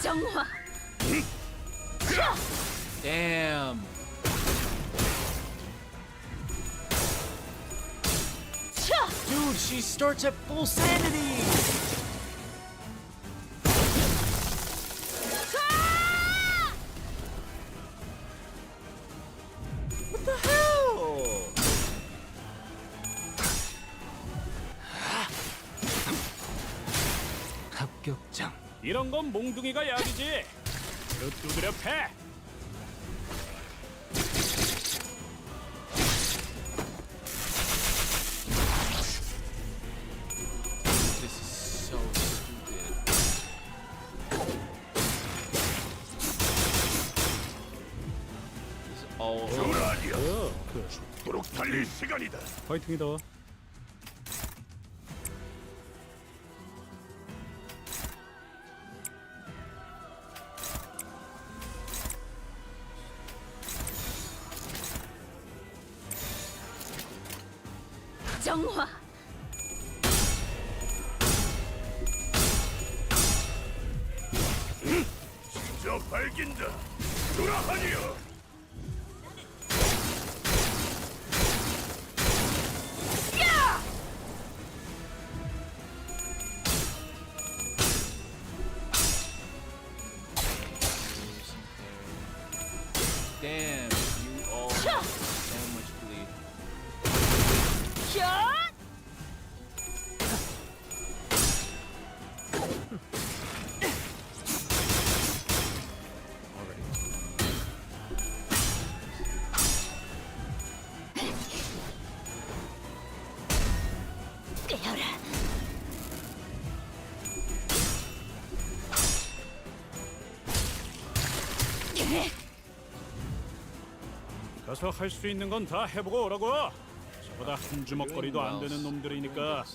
정화.
Damn. Dude, she starts at full sanity. What the hell?
합격장.
이런 건 몽둥이가 약이지. 그로 두드려 패.
This is so stupid. This is all.
뭐야 그
도록 달릴 시간이다.
화이팅이다.
정화.
저 밝긴다. 돌아하니여.
Damn, you all have so much bleed.
가서 할 수 있는 건 다 해보고 오라고. 저보다 한 주먹거리도 안 되는 놈들이니까.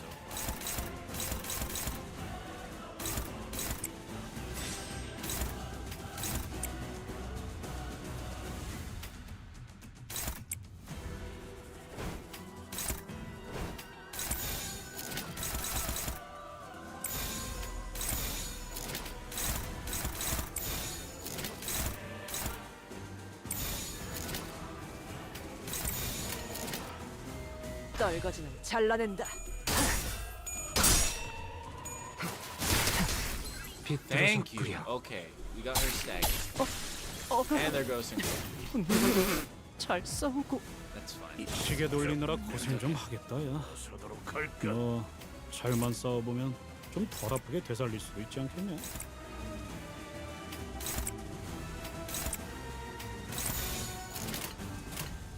떨거지는 잘라낸다.
비틀어서
Thank you.
끓여.
Okay, we got her staggered. And there goes her.
잘 싸우고.
That's fine.
시계 돌리느라 고생 좀 하겠다 야.
서도록 할까?
뭐 잘만 싸워보면 좀 덜 아프게 되살릴 수도 있지 않겠냐?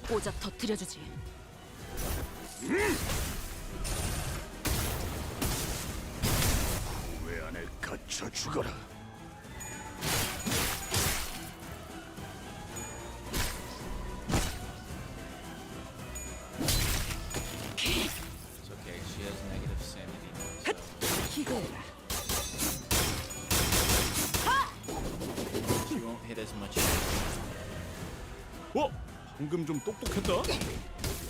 오작 터뜨려주지.
왜 안에 갇혀 죽어라.
It's okay. She has negative sanity now. So
기대해라.
she won't hit as much.
어? 방금 좀 똑똑했다.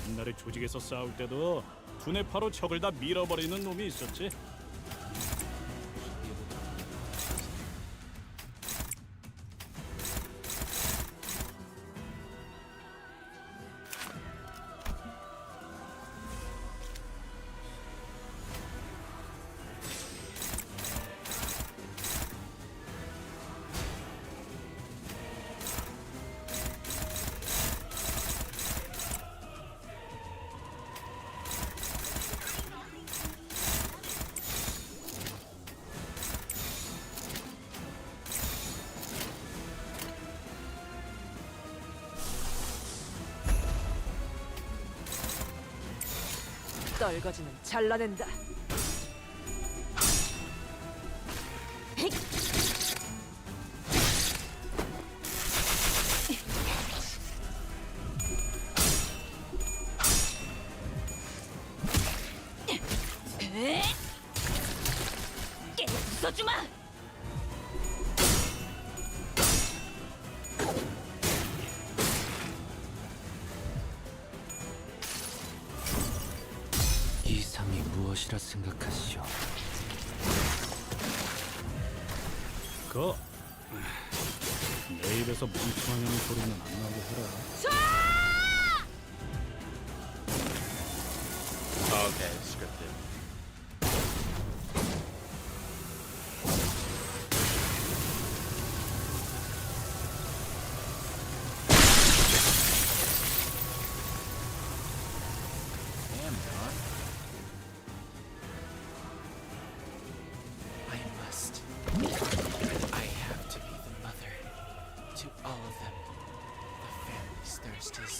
옛날에 조직에서 싸울 때도 두뇌 파로 척을 다 밀어버리는 놈이 있었지.
떨거지는 잘라낸다.
웃어주마.
이상이 무엇이라 생각하시오?
내 입에서 멍청하냐는 소리는 안 나게 해라.
Okay, scripted. Damn, Don. I must. I have to be the mother to all of them. The family's thirst is.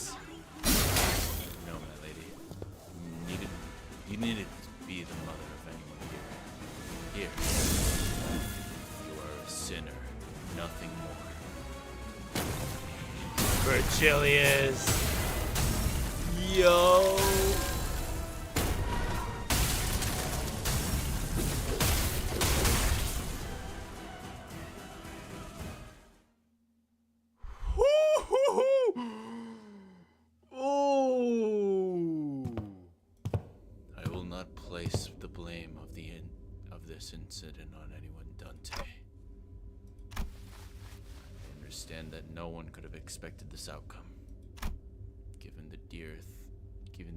No, my lady. You needed to be the mother of anyone here. Here. You are a sinner, nothing more. Virgilius! Yo! I will not place the blame of this incident on anyone, Dante. I understand that no one could have expected this outcome, given the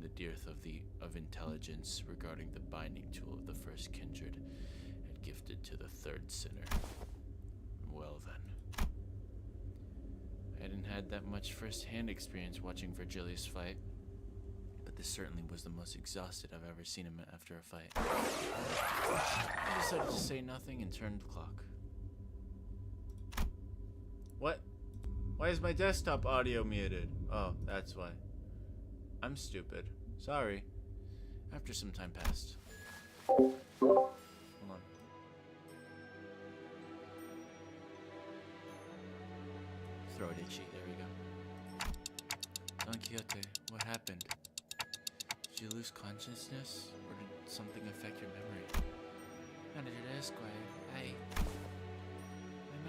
dearth of intelligence regarding the binding tool of the first kindred had gifted to the third sinner. Well then, I hadn't had that much first-hand experience watching Virgilius fight, but this certainly was the most exhausted I've ever seen him after a fight. I decided to say nothing and turned the clock. What? Why is my desktop audio muted? Oh, that's why. I'm stupid. Sorry. After some time passed. Hold on. Throat itchy. There we go. Don Quixote, what happened? Did you lose consciousness? Or did something affect your memory? My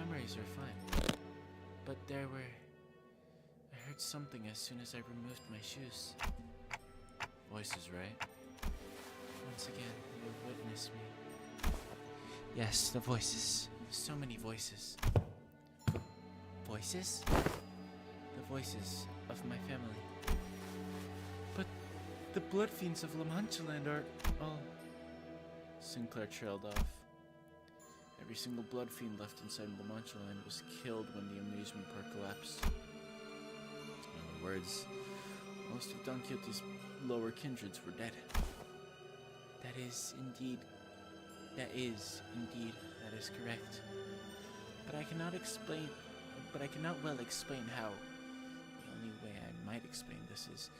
memories are fine. But I heard something as soon as I removed my shoes. Voices, right? Once again, you have witnessed me. Yes, the voices. So many voices. Voices? The voices of my family. But the blood fiends of La Mancha Land are all... Sinclair trailed off.
Every single blood fiend left inside Lamanchaland was killed when the amusement park collapsed. In other words, most of Don Quixote's lower kindreds were dead. That is indeed correct. But I cannot well explain how. The only way I might explain this is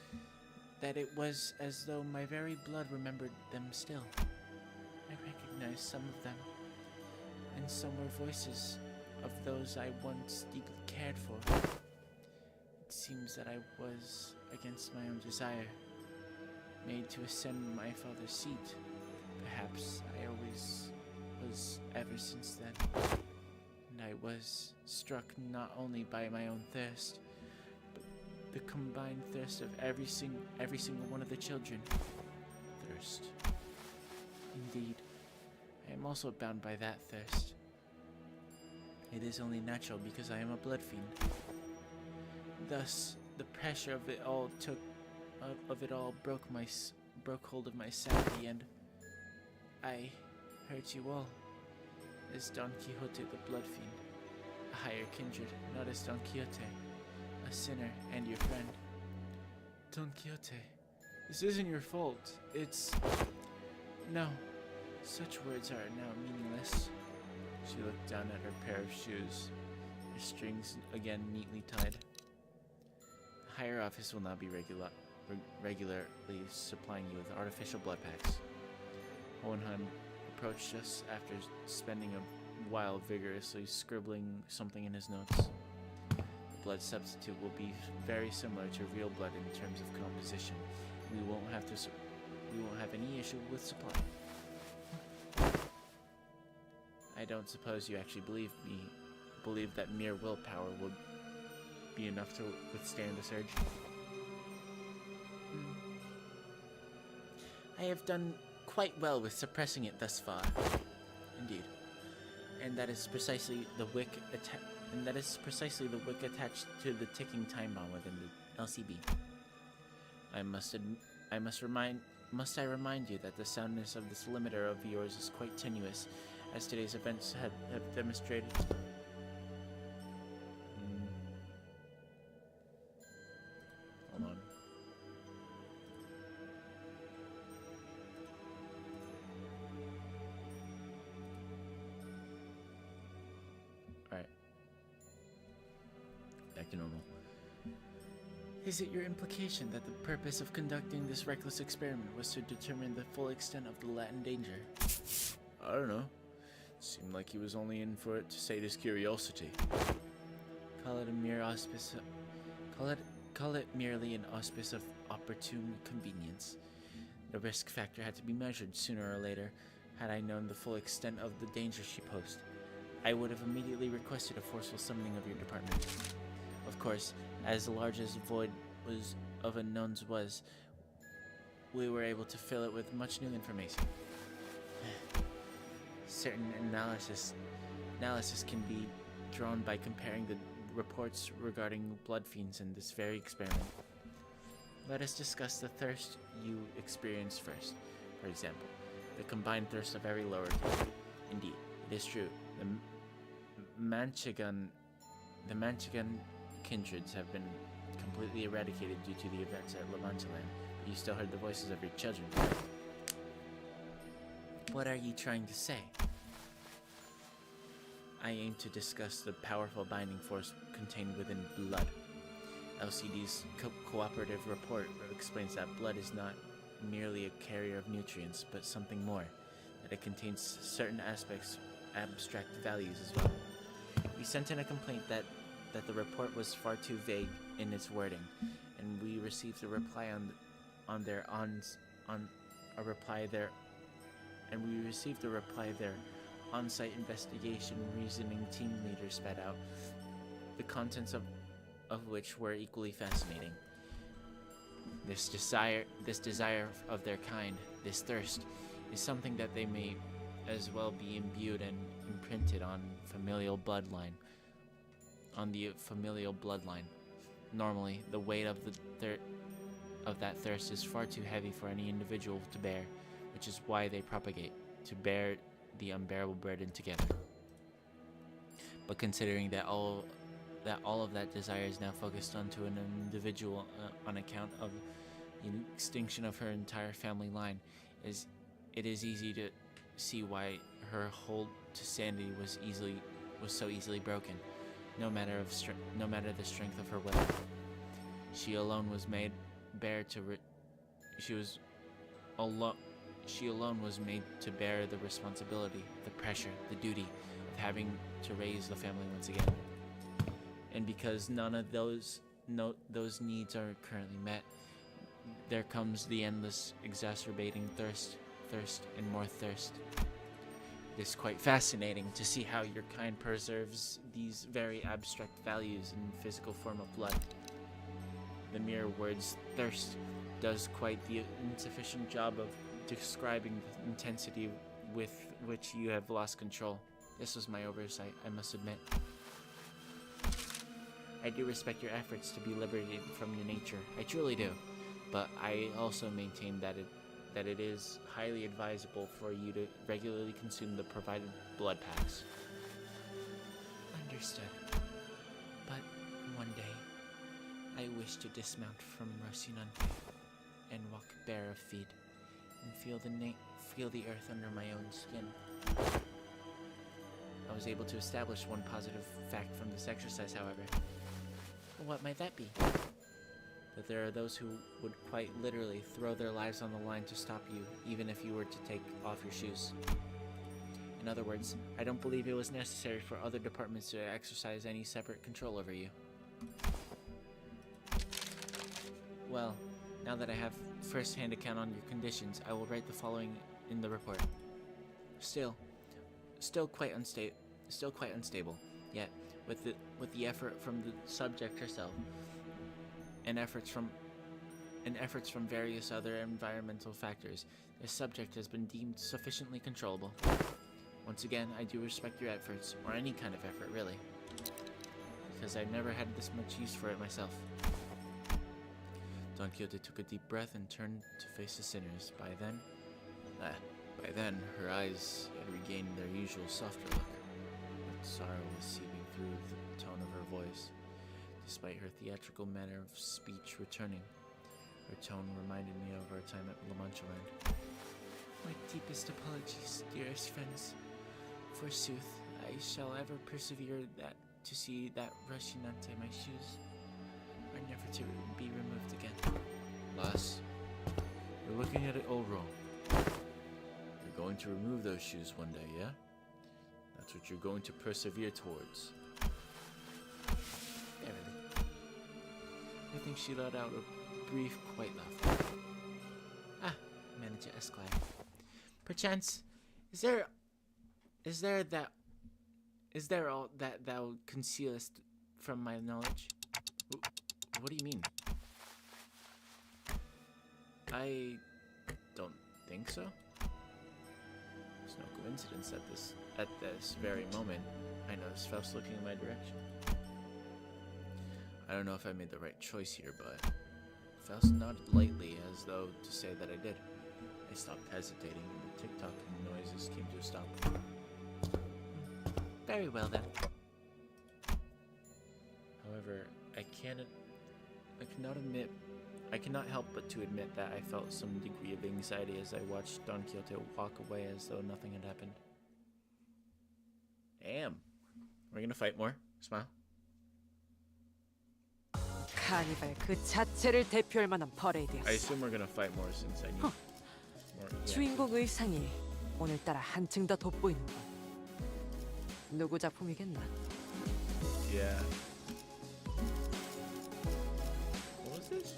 that it was as though my very blood remembered them still. I recognized some of them, and some were voices of those I once deeply cared for. It seems that I was, against my own desire, made to ascend my father's seat. Perhaps I always was ever since then. And I was struck not only by my own thirst, but the combined thirst of every single one of the children. Thirst. Indeed, I am also bound by that thirst. It is only natural because I am a blood fiend. Thus, the pressure of it all broke hold of my sanity, and I hurt you all, as Don Quixote the Blood Fiend, a higher kindred, not as Don Quixote, a sinner and your friend. Don Quixote, this isn't your fault. It's... No, such words are now meaningless. She looked down at her pair of shoes, her strings again neatly tied. The higher office will now be regularly supplying you with artificial blood packs. Hohenheim approached us after spending a while vigorously scribbling something in his notes. The blood substitute will be very similar to real blood in terms of composition. We won't have any issue with supply. I don't suppose you actually believe that mere willpower would be enough to withstand the surge. I have done quite well with suppressing it thus far. Indeed. And that is precisely the wick attached to the ticking time bomb within the LCB. Must I remind you that the soundness of this limiter of yours is quite tenuous, as today's events have demonstrated. Hold on. Alright. Back to normal. Is it your implication that the purpose of conducting this reckless experiment was to determine the full extent of the latent danger? I don't know. It seemed like he was only in for it to sate his curiosity. Call it merely an auspice of opportune convenience. The risk factor had to be measured sooner or later. Had I known the full extent of the danger she posed, I would have immediately requested a forceful summoning of your department. Of course, as large as the void of unknowns was, we were able to fill it with much new information. Certain analysis can be drawn by comparing the reports regarding blood fiends in this very experiment. Let us discuss the thirst you experienced first. For example, the combined thirst of every lower tier. Indeed, it is true. The Manchegan kindreds have been completely eradicated due to the events at Lamanchaland, but you still heard the voices of your children. What are you trying to say? I aim to discuss the powerful binding force contained within blood. LCD's cooperative report explains that blood is not merely a carrier of nutrients, but something more, that it contains certain abstract values as well. We sent in a complaint that the report was far too vague in its wording, and we received a reply their on-site investigation reasoning team leader spat out, the contents of which were equally fascinating. This desire of their kind, this thirst, is something that they may as well be imbued and imprinted on the familial bloodline. Normally, the weight of that thirst is far too heavy for any individual to bear, which is why they propagate, to bear the unbearable burden together. But considering that all of that desire is now focused onto an individual on account of the extinction of her entire family line, it is easy to see why her hold to sanity was so easily broken. No matter the strength of her will, she alone was made to bear the responsibility, the pressure, the duty of having to raise the family once again. And because none of those needs are currently met, there comes the endless exacerbating thirst, and more thirst. It is quite fascinating to see how your kind preserves these very abstract values in physical form of blood. The mere words thirst does quite the insufficient job of describing the intensity with which you have lost control. This was my oversight, I must admit. I do respect your efforts to be liberated from your nature, I truly do. But I also maintain that it is highly advisable for you to regularly consume the provided blood packs. Understood. But one day, I wish to dismount from Rocinante and walk bare of feet and feel the earth under my own skin. I was able to establish one positive fact from this exercise, however. What might that be? That there are those who would quite literally throw their lives on the line to stop you, even if you were to take off your shoes. In other words, I don't believe it was necessary for other departments to exercise any separate control over you. Well, now that I have first-hand account on your conditions, I will write the following in the report. Still quite unstable. Yet, with the effort from the subject herself, and efforts from various other environmental factors, the subject has been deemed sufficiently controllable. Once again, I do respect your efforts, or any kind of effort, really, because I've never had this much use for it myself. Don Quixote took a deep breath and turned to face the sinners. By then, her eyes had regained their usual softer look, but sorrow was seeping through the tone of her voice. Despite her theatrical manner of speech returning, her tone reminded me of our time at La Mancha Land. My deepest apologies, dearest friends. Forsooth, I shall ever persevere to see that Rocinante my shoes are never to be removed again.
Lass, you're looking at it all wrong. You're going to remove those shoes one day, yeah? That's what you're going to persevere towards.
I think she let out a brief, quiet laugh. Manager Esquire. Perchance, is there all that thou concealest from my knowledge?
What do you mean?
I don't think so. It's no coincidence at this very moment I noticed Faust looking in my direction. I don't know if I made the right choice here, but Faust nodded lightly as though to say that I did. I stopped hesitating and the tick-tock noises came to a stop. Very well then. However, I cannot help but to admit that I felt some degree of anxiety as I watched Don Quixote walk away as though nothing had happened. Damn. We're gonna fight more? Smile.
카니발 그 자체를 대표할 만한
I
퍼레이드였어.
assume we're gonna fight more since I need more. Yeah.
주인공 의상이 오늘따라 한층 더 돋보이는군. 누구 작품이겠나?
Yeah. What was this?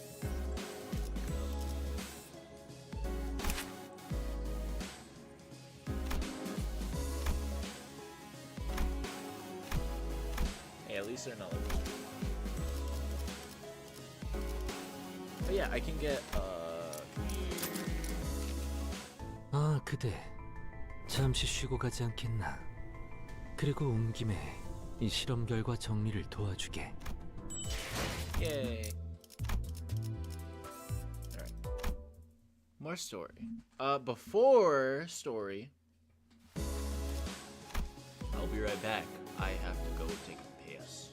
Hey, at least they're not like this. But yeah, I can get
아, 그대 잠시 쉬고 가지 않겠나? 그리고 온 김에 이 실험 결과 정리를 도와주게.
yay. Alright. More story. Before story, I'll be right back.
I have to go take a piss.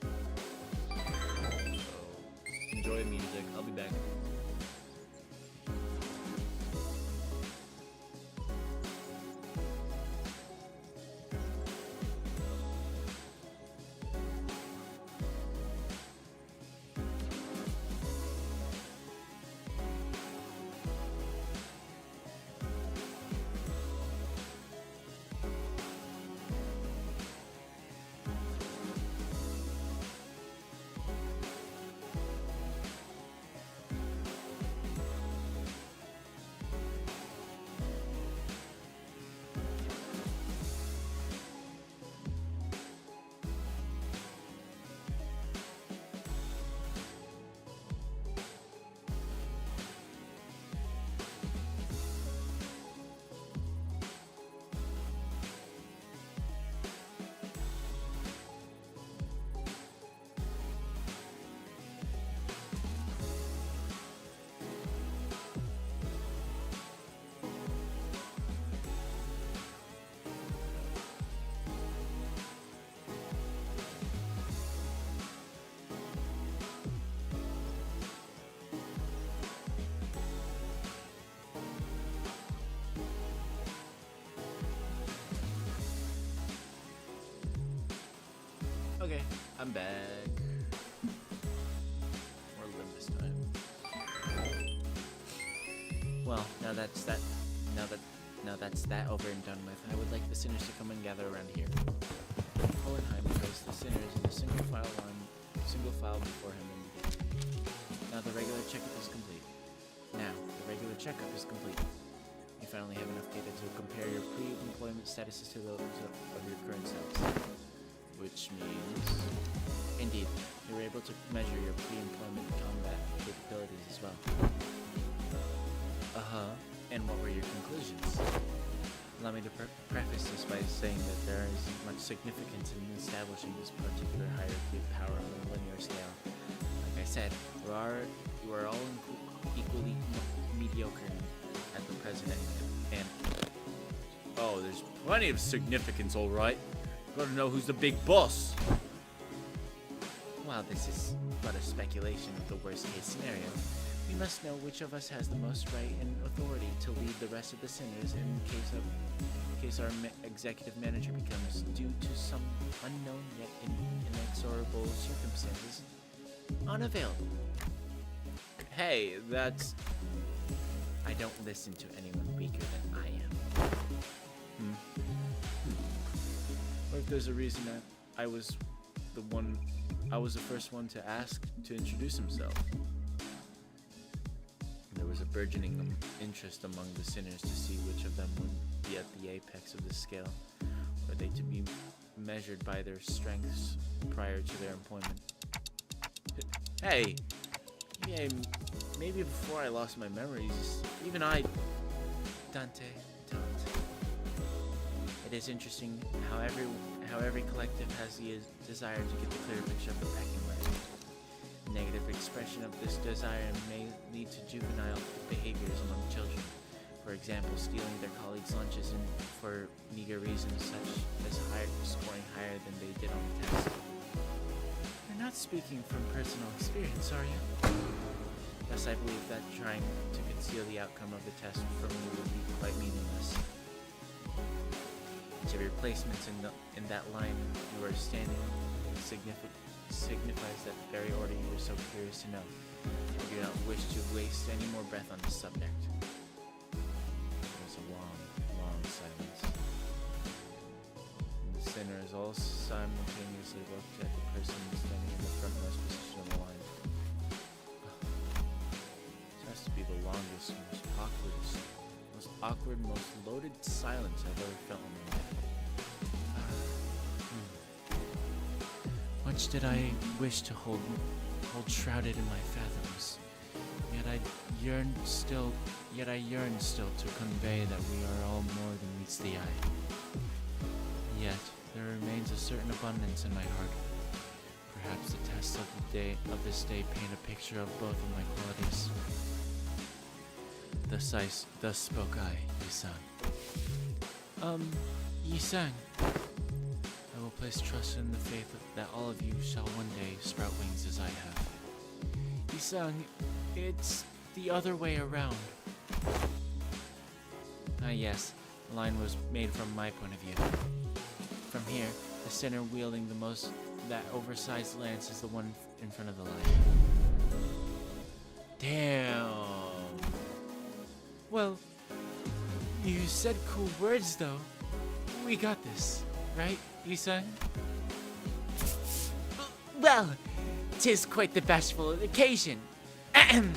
So, enjoy music. I'll be back. Okay, I'm back. More Limbus time. Well, now that's that over and done with, I would like the sinners to come and gather around here. Hohenheim placed the sinners in a single file before him. Now the regular checkup is complete. You finally have enough data to compare your pre-employment statuses to those of your current selves. Which means, indeed, you were able to measure your pre-employment combat capabilities as well. And what were your conclusions? Allow me to preface this by saying that there isn't much significance in establishing this particular hierarchy of power on a linear scale. Like I said, you are all equally mediocre at the present and oh, there's plenty of significance, all right. Gotta know who's the big boss. While this is but a speculation of the worst-case scenario, we must know which of us has the most right and authority to lead the rest of the sinners in case our executive manager becomes, due to some unknown yet inexorable circumstances, unavailable. Hey, that's... I don't listen to anyone weaker than I am. Or if there's a reason that I was the first one to ask to introduce himself. There was a burgeoning interest among the sinners to see which of them would be at the apex of the scale. Were they to be measured by their strengths prior to their employment? Hey! Yeah, maybe before I lost my memories, even I... Dante. It is interesting how every collective has the desire to get the clear picture of the pecking order. Negative expression of this desire may lead to juvenile behaviors among children. For example, stealing their colleagues' lunches for meager reasons such as scoring higher than they did on the test. You're not speaking from personal experience, are you? Thus, I believe that trying to conceal the outcome of the test from you would be quite meaningless. To your placements in that line you are standing signifies that very order you are so curious to know. I do not wish to waste any more breath on this subject. There was a long silence. And the sinners all simultaneously looked at the person standing in the frontmost position of the line. This has to be the longest, most awkward, most loaded silence I've ever felt in my life. Much did I wish to hold shrouded in my fathoms, yet I yearn still to convey that we are all more than meets the eye. Yet there remains a certain abundance in my heart. Perhaps the tests of this day paint a picture of both of my qualities. Thus spoke I, Yi-san. Yi-san. I will
place trust in the faith that all of you shall one day sprout wings as I have. Isang, it's the other way around. Ah yes, the line was made from my point of view. From here, the center wielding that oversized lance is the one in front of the line. Damn. Well, you said cool words though. We got this, right, Isang? Well, 'tis quite the bashful occasion. Ahem.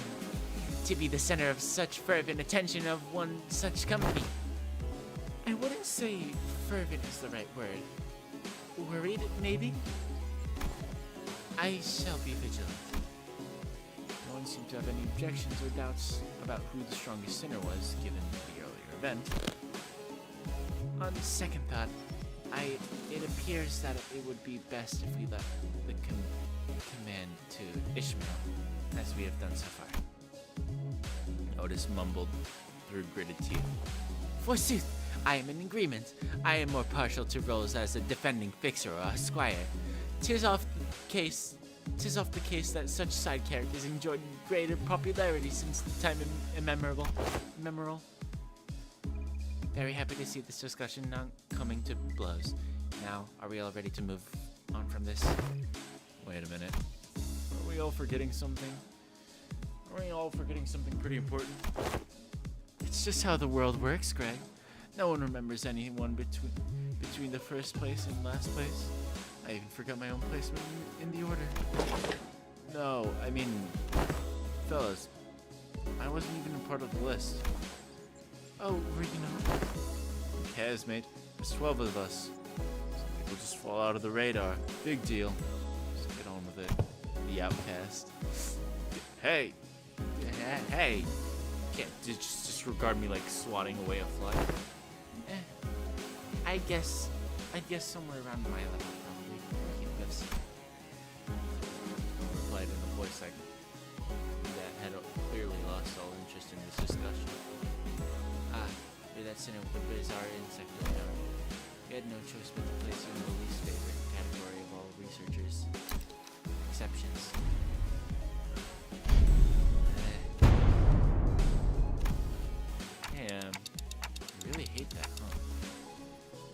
To be the center of such fervent attention of one such company. I wouldn't say fervent is the right word. Worried, maybe? I shall be vigilant. No one seemed to have any objections or doubts about who the strongest sinner was, given the earlier event. On second thought, it appears that it would be best if we left the command to Ishmael, as we have done so far. Otis mumbled through gritted teeth. Forsooth, I am in agreement. I am more partial to roles as a defending fixer or a squire. 'Tis oft the case that such side characters enjoyed greater popularity since the time immemorable. Very happy to see this discussion not coming to blows. Now, are we all ready to move on from this? Wait a minute. Are we all forgetting something? Are we all forgetting something pretty important? It's just how the world works, Greg. No one remembers anyone between the first place and last place. I even forgot my own placement in the order. No, I mean, fellas, I wasn't even a part of the list. Oh, were you not? Who cares, mate? There's 12 of us. Some people just fall out of the radar. Big deal. Just get on with it. The outcast. Hey! Hey! Can't just disregard me like swatting away a fly. I guess somewhere around my level, probably. Keep this. Replied in a voice that had clearly lost all interest in this discussion. Ah, you're that sinner with the bizarre insect power. We had no choice but to place you in the least favorite category of all researchers. Exceptions. Damn. You really hate that, huh?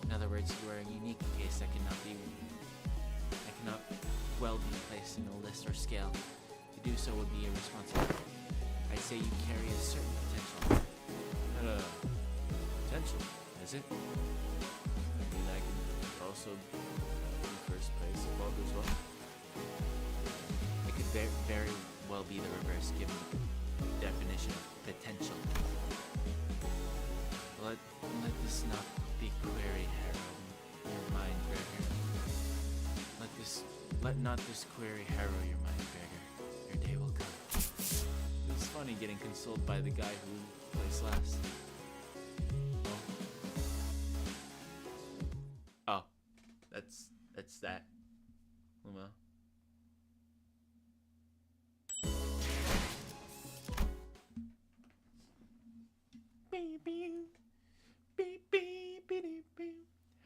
In other words, you are a unique case that cannot well be placed in a list or scale. To do so would be irresponsible. I'd say you carry a certain potential. Potential, is it? I mean, I can also be first place if all goes well. It could very well be the reverse, given the definition of potential. Let this not be query harrow your mind, Gregor. Let not this query harrow your mind, Gregor. Your day will come. It was funny getting consoled by the guy who placed last. Oh, that's that. Well.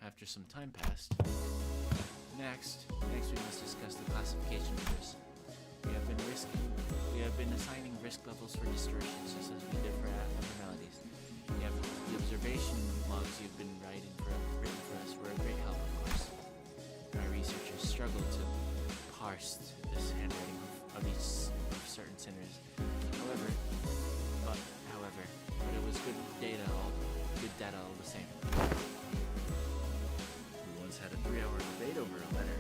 After some time passed, next we must discuss the classification numbers. We have been assigning risk levels for distortions just as we did for abnormalities. The observation logs you've been written for us were a great help, of course. Our researchers struggled to parse this handwriting of certain sinners. However, it was good data all the same. We once had a 3-hour debate over a letter.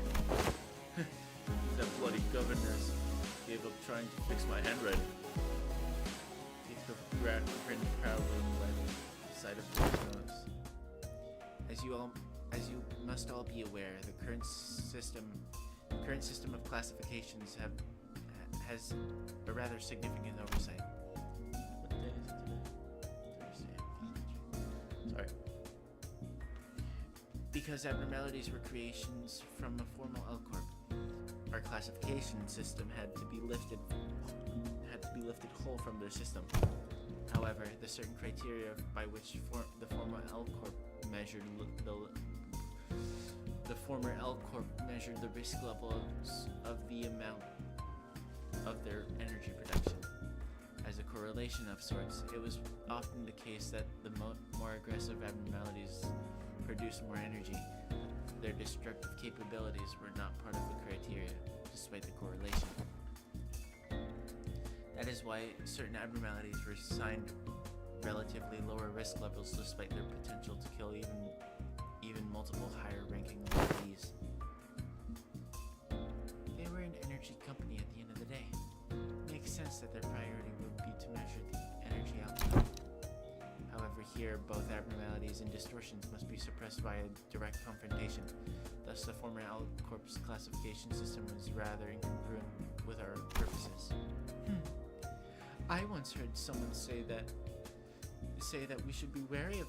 That bloody governors gave up trying to fix my handwriting. The print proudly by the side of the nose. As you must all be aware, the current system of classifications has a rather significant oversight. What day is it today? Thursday. Sorry. Because abnormalities were creations from a formal L Corp, our classification system had to be lifted whole from their system. However, the certain criteria by which the formal L Corp measured the former L Corp measured the risk levels of the amount of their energy production. As a correlation of sorts, it was often the case that the more aggressive abnormalities produced more energy. Their destructive capabilities were not part of the criteria, despite the correlation. That is why certain abnormalities were assigned relatively lower risk levels despite their potential to kill even multiple higher-ranking employees. They were an energy company at the end of the day. It makes sense that their priority would be to measure the energy output. However, here, both abnormalities and distortions must be suppressed via direct confrontation. Thus, the former L Corp's classification system was rather incongruent with our purposes. I once heard someone say that we should be wary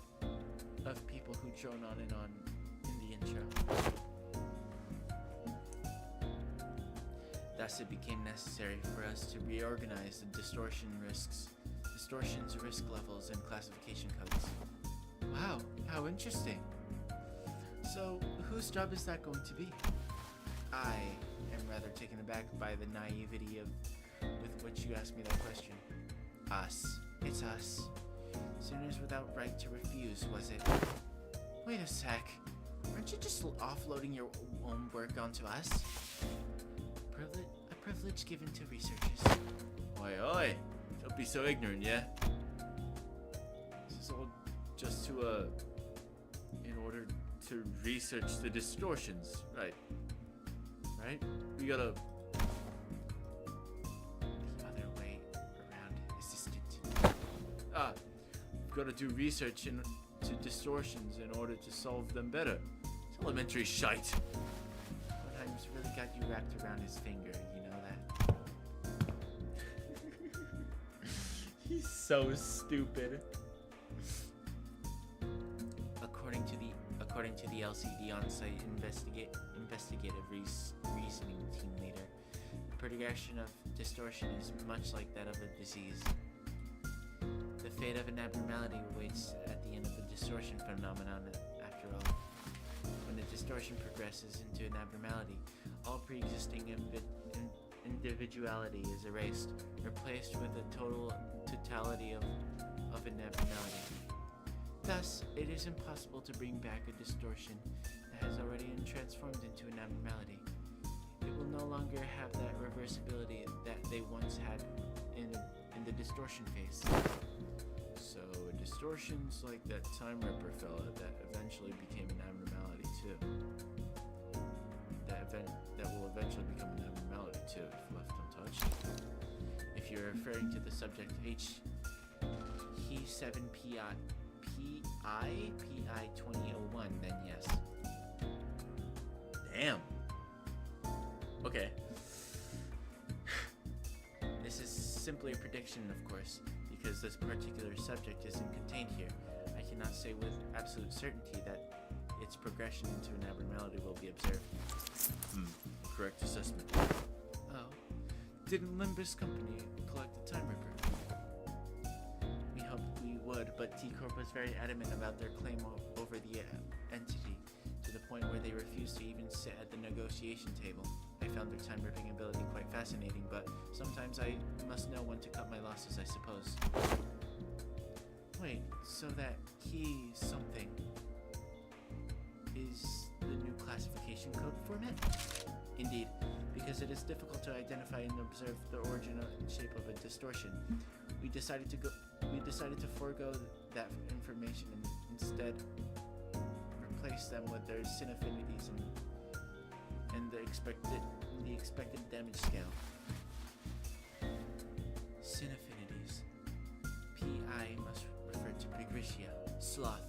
of people who drone on and on in the intro. Thus, it became necessary for us to reorganize the distortions, risk levels, and classification codes. Wow, how interesting. So, whose job is that going to be? I am rather taken aback by the naivety with which you asked me that question. Us. It's us. Sinners without right to refuse, was it? Wait a sec. Aren't you just offloading your own work onto us? A privilege given to researchers.
Oi, don't be so ignorant, yeah? This is all just to, in order to research the distortions, right? Right? We gotta...
The other way around, assistant.
We've gotta do research into distortions in order to solve them better. It's elementary shite.
Codenheim's really got you wrapped around his finger, you know that?
He's so stupid.
According to the LCD on-site investigative reasoning team leader, the progression of distortion is much like that of a disease. The fate of an abnormality awaits at the end of the distortion phenomenon, after all. When the distortion progresses into an abnormality, all pre-existing individuality is erased, replaced with a totality of an abnormality. Thus, it is impossible to bring back a distortion that has already been transformed into an abnormality. It will no longer have that reversibility that they once had in the distortion phase.
So, distortions like that Time Ripper fella that eventually became an abnormality too. That will eventually become an abnormality too if left untouched.
If you're referring to the subject He7PI 2001, then yes.
Damn. Okay.
This is simply a prediction, of course, because this particular subject isn't contained here. I cannot say with absolute certainty that its progression into an abnormality will be observed.
Correct assessment.
Oh, didn't Limbus Company collect the Time Ripper? We hoped we would, but T-Corp was very adamant about their claim over the entity, to the point where they refused to even sit at the negotiation table. I found their time-ripping ability quite fascinating, but sometimes I must know when to cut my losses, I suppose. Wait, so that key something is the new classification code format? Indeed, because it is difficult to identify and observe the origin and shape of a distortion. We decided to forego that information and instead replace them with their sin affinities and the expected damage scale. Sin affinities. PI must refer to Pigritia, sloth.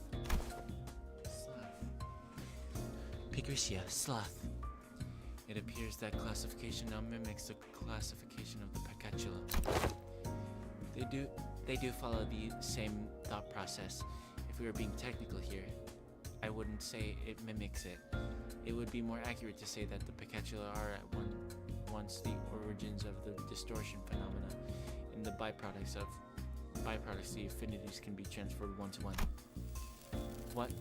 Pigritia, sloth. It appears that classification now mimics the classification of the Picatula. They do follow the same thought process. If we were being technical here, I wouldn't say it mimics it. It would be more accurate to say that the Picatula are at once the origins of the distortion phenomena, and the byproducts, the affinities can be transferred one to one. What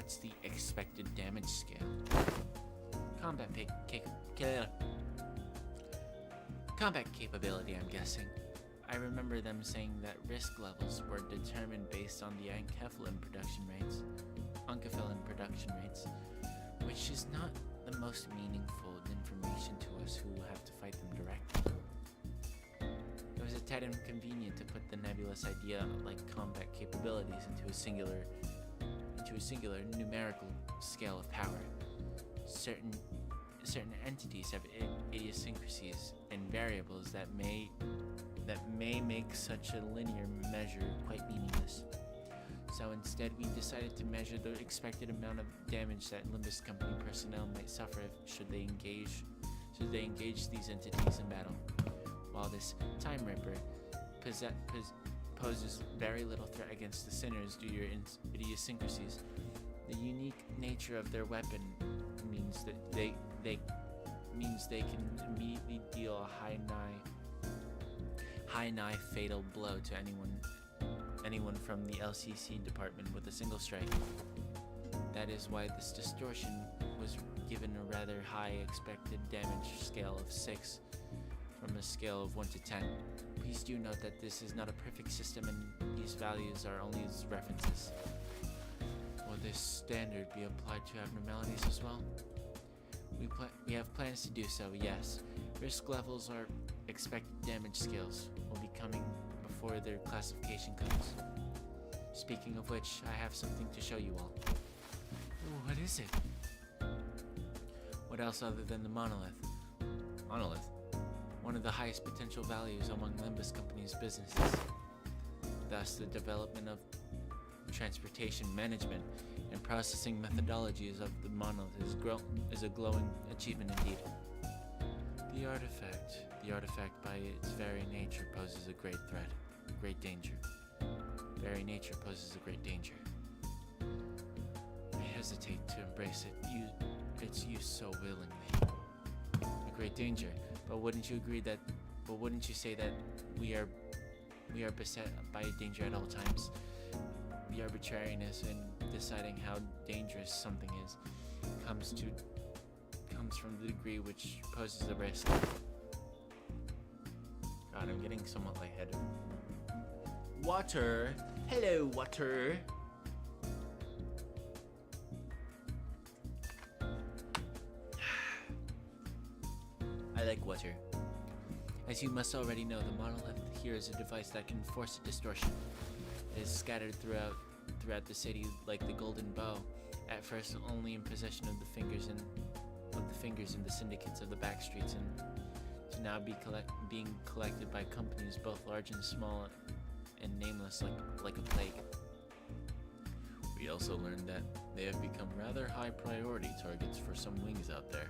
what's the expected damage scale? Combat capability, I'm guessing. I remember them saying that risk levels were determined based on the Unkefilin production rates, which is not the most meaningful information to us who have to fight them directly. It was a tad inconvenient to put the nebulous idea like combat capabilities into a singular numerical scale of power. Certain entities have idiosyncrasies and variables that may make such a linear measure quite meaningless. So instead, we decided to measure the expected amount of damage that Limbus Company personnel might suffer should they engage these entities in battle. While this Time Ripper poses very little threat against the sinners due to your idiosyncrasies, the unique nature of their weapon means that they can immediately deal a high nigh fatal blow to anyone from the LCC department with a single strike. That is why this distortion was given a rather high expected damage scale of 6 from a scale of 1 to 10. Please do note that this is not a perfect system and these values are only as references. Will this standard be applied to abnormalities as well? We have plans to do so, yes. Risk levels or expected damage scales will be coming before their classification comes. Speaking of which, I have something to show you all. What is it? What else other than the monolith? Monolith? One of the highest potential values among Limbus Company's businesses. Thus, the development of transportation management and processing methodologies of the monolith is a glowing achievement indeed. The artifact by its very nature poses a great threat, great danger. Very nature poses a great danger. I hesitate to embrace its use so willingly. A great danger, but wouldn't you say that we are beset by danger at all times? The arbitrariness in deciding how dangerous something is comes from the degree which poses the risk. God, I'm getting somewhat lightheaded. Water! Hello, water! I like water. As you must already know, the monolith here is a device that can force a distortion. It is scattered throughout the city like the golden bow, at first only in possession of the fingers in the syndicates of the back streets, and to now being collected by companies both large and small and nameless like a plague. We also learned that they have become rather high priority targets for some wings out there.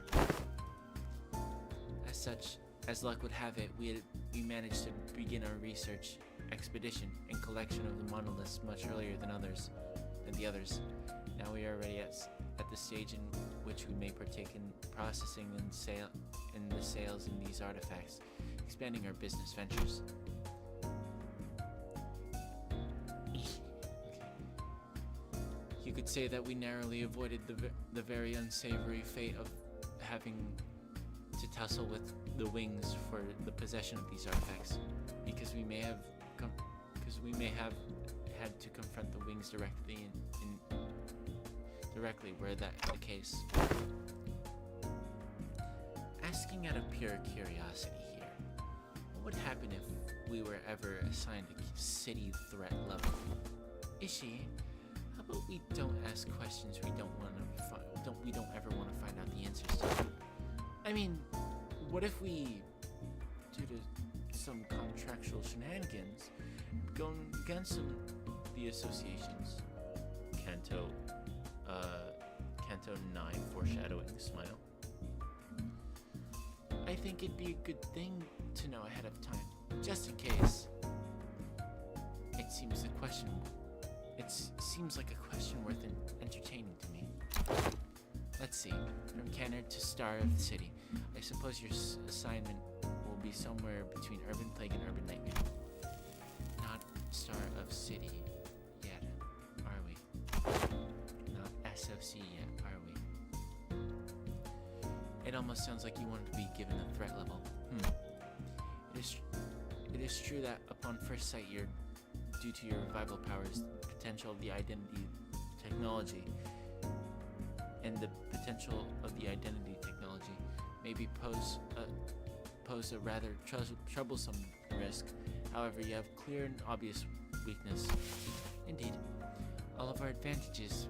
As such, as luck would have it, we managed to begin our research expedition and collection of the monoliths much earlier than the others. Now we are already at the stage in which we may partake in processing and the sales in these artifacts, expanding our business ventures. You could say that we narrowly avoided the very unsavory fate of having to tussle with the wings for the possession of these artifacts, because we may have had to confront the wings directly were that the case. Asking out of pure curiosity here, what would happen if we were ever assigned a city threat level? Ishi, how about we don't ask questions we don't ever want to find out the answers to? I mean, what if we, due to some contractual shenanigans, go against the associations? Canto 9, foreshadowing smile. I think it'd be a good thing to know ahead of time, just in case. It seems like a question worth entertaining to me. Let's see, from Kenner to Star of the City. I suppose your assignment will be somewhere between Urban Plague and Urban Nightmare. Not Star of City yet, are we? Not SF It almost sounds like you wanted to be given a threat level. It is true that upon first sight, due to your revival powers, the potential of the identity technology, maybe pose a rather troublesome risk. However, you have clear and obvious weakness. Indeed, all of our advantages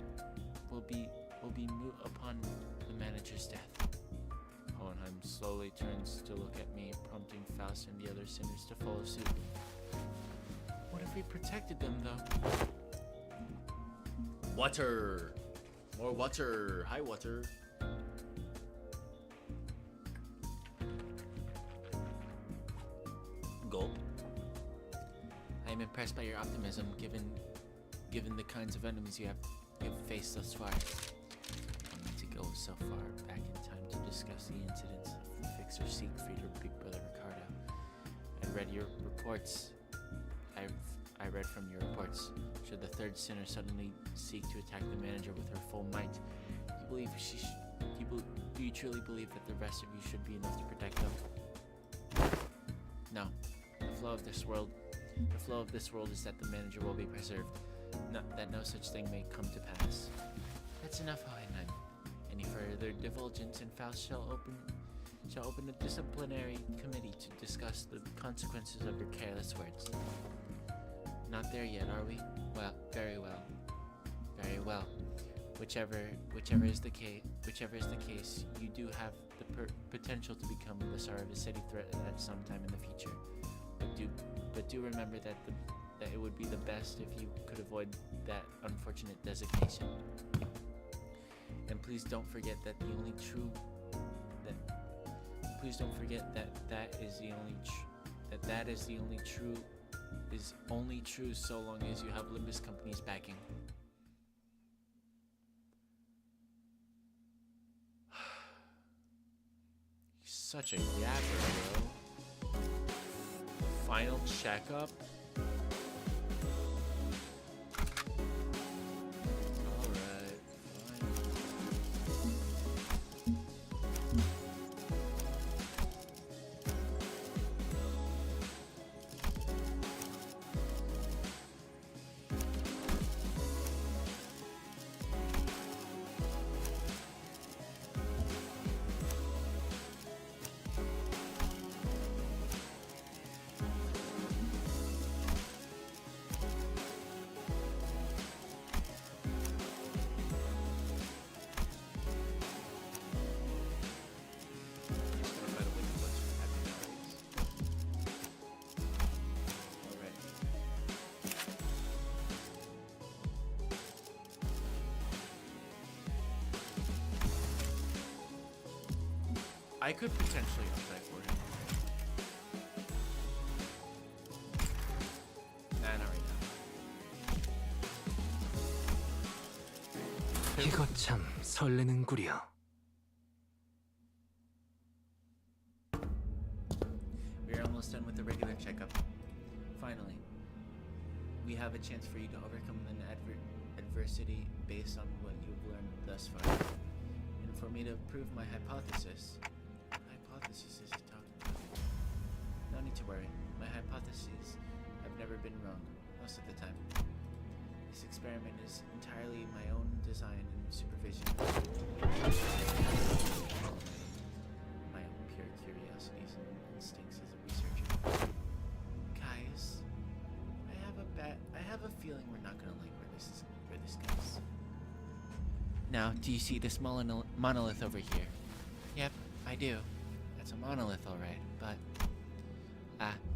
will be moot upon the manager's death. Hohenheim slowly turns to look at me, prompting Faust and the other sinners to follow suit. What if we protected them, though?
Water! More water! Hi, water! Gulp.
I am impressed by your optimism, given the kinds of enemies you have faced thus far. I need to go so far back in time to discuss the incidents of Fixer Siegfried or Big Brother Ricardo. I read your reports. I read from your reports. Should the third sinner suddenly seek to attack the manager with her full might, do you truly believe that the rest of you should be enough to protect them? No. The flow of this world is that the manager will be preserved, that no such thing may come to pass. That's enough, Hohenheim. Any further divulgence, and Faust shall open a disciplinary committee to discuss the consequences of your careless words. Not there yet, are we? Well, very well. Very well. Whichever is the case, you do have the potential to become the star of a city threat at some time in the future. But do remember that it would be the best if you could avoid that unfortunate designation. And please don't forget that is only true so long as you have Limbus Company's backing. Such a yapper, bro. Final checkup? Alright, fine. I could potentially apply for it. Nah, not right now.
이거 참 설레는구려.
We're almost done with the regular checkup. Finally, we have a chance for you to overcome an adversity based on what you've learned thus far. And for me to prove my hypothesis is talking about. No need to worry. My hypotheses have never been wrong, most of the time. This experiment is entirely my own design and supervision. My own pure curiosities and instincts as a researcher. Guys, I have a feeling we're not gonna like where this goes. Now, do you see this monolith over here? Yep, I do. It's a monolith, alright, but...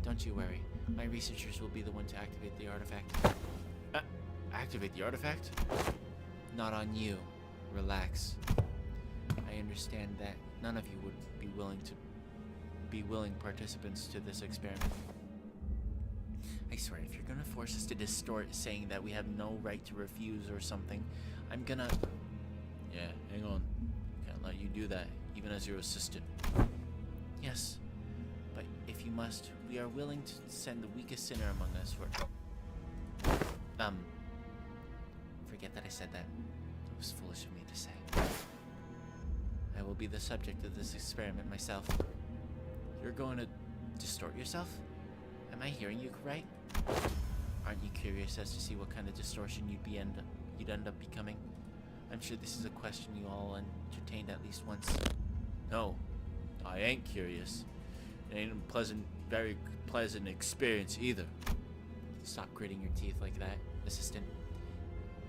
don't you worry. My researchers will be the one to activate the artifact. Activate the artifact? Not on you. Relax. I understand that none of you would be willing participants to this experiment. I swear, if you're gonna force us to distort saying that we have no right to refuse or something, I'm gonna... Yeah, hang on. Can't let you do that, even as your assistant. Yes, but if you must, we are willing to send the weakest sinner among us for... Forget that I said that. It was foolish of me to say. I will be the subject of this experiment myself. You're going to distort yourself? Am I hearing you right? Aren't you curious as to see what kind of distortion you'd end up becoming? I'm sure this is a question you all entertained at least once. No, I ain't curious. It ain't a very pleasant experience either. Stop gritting your teeth like that, assistant.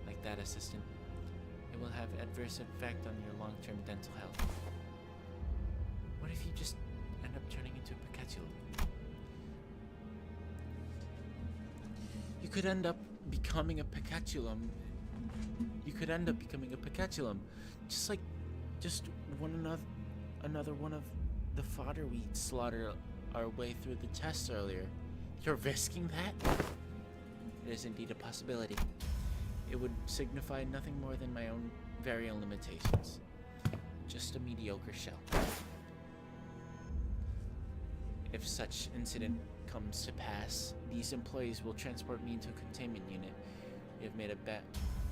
Like that, assistant. It will have adverse effect on your long-term dental health. What if you just end up turning into a pacatulum? You could end up becoming a pacatulum. Just another one of the fodder we slaughtered our way through the tests earlier. You're risking that? It is indeed a possibility. It would signify nothing more than my own very own limitations. Just a mediocre shell. If such incident comes to pass, these employees will transport me into a containment unit. We have made a bet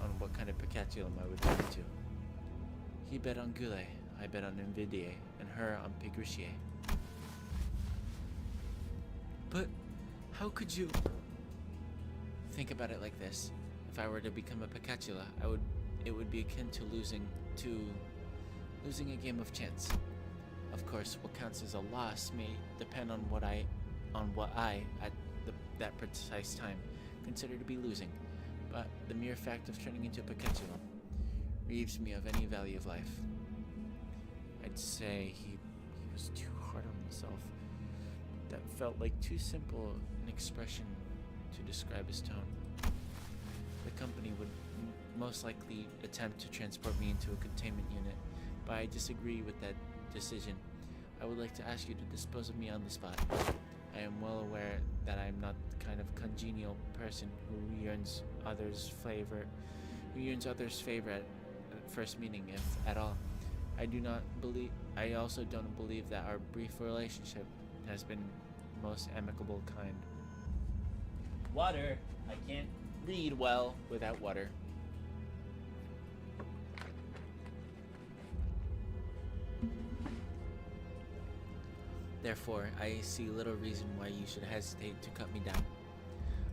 on what kind of pacatulum I would turn into. He bet on Goulet, I bet on Invidier, and her on Pigruchier. But how could you think about it like this? If I were to become a pacatula, it would be akin to losing a game of chance. Of course, what counts as a loss may depend on what I at that precise time consider to be losing. But the mere fact of turning into a pacatulum relieves me of any value of life. I'd say he was too hard on himself. That felt like too simple an expression to describe his tone. The company would most likely attempt to transport me into a containment unit, but I disagree with that decision. I would like to ask you to dispose of me on the spot. I am well aware that I am not the kind of congenial person who yearns others' favor at first meeting, if at all. I also don't believe that our brief relationship has been most amicable kind. Water. I can't read well without water. Therefore, I see little reason why you should hesitate to cut me down.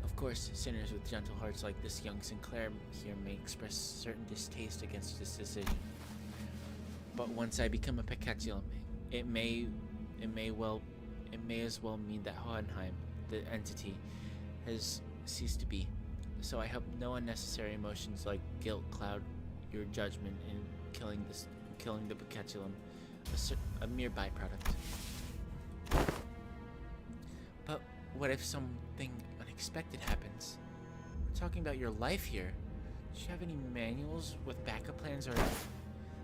Of course, sinners with gentle hearts like this young Sinclair here may express certain distaste against this decision. But once I become a pacatulum, it may as well mean that Hohenheim, the entity, has ceased to be. So I hope no unnecessary emotions like guilt cloud your judgment in killing the pacatulum, a mere byproduct. But what if something unexpected happens? We're talking about your life here. Do you have any manuals with backup plans, or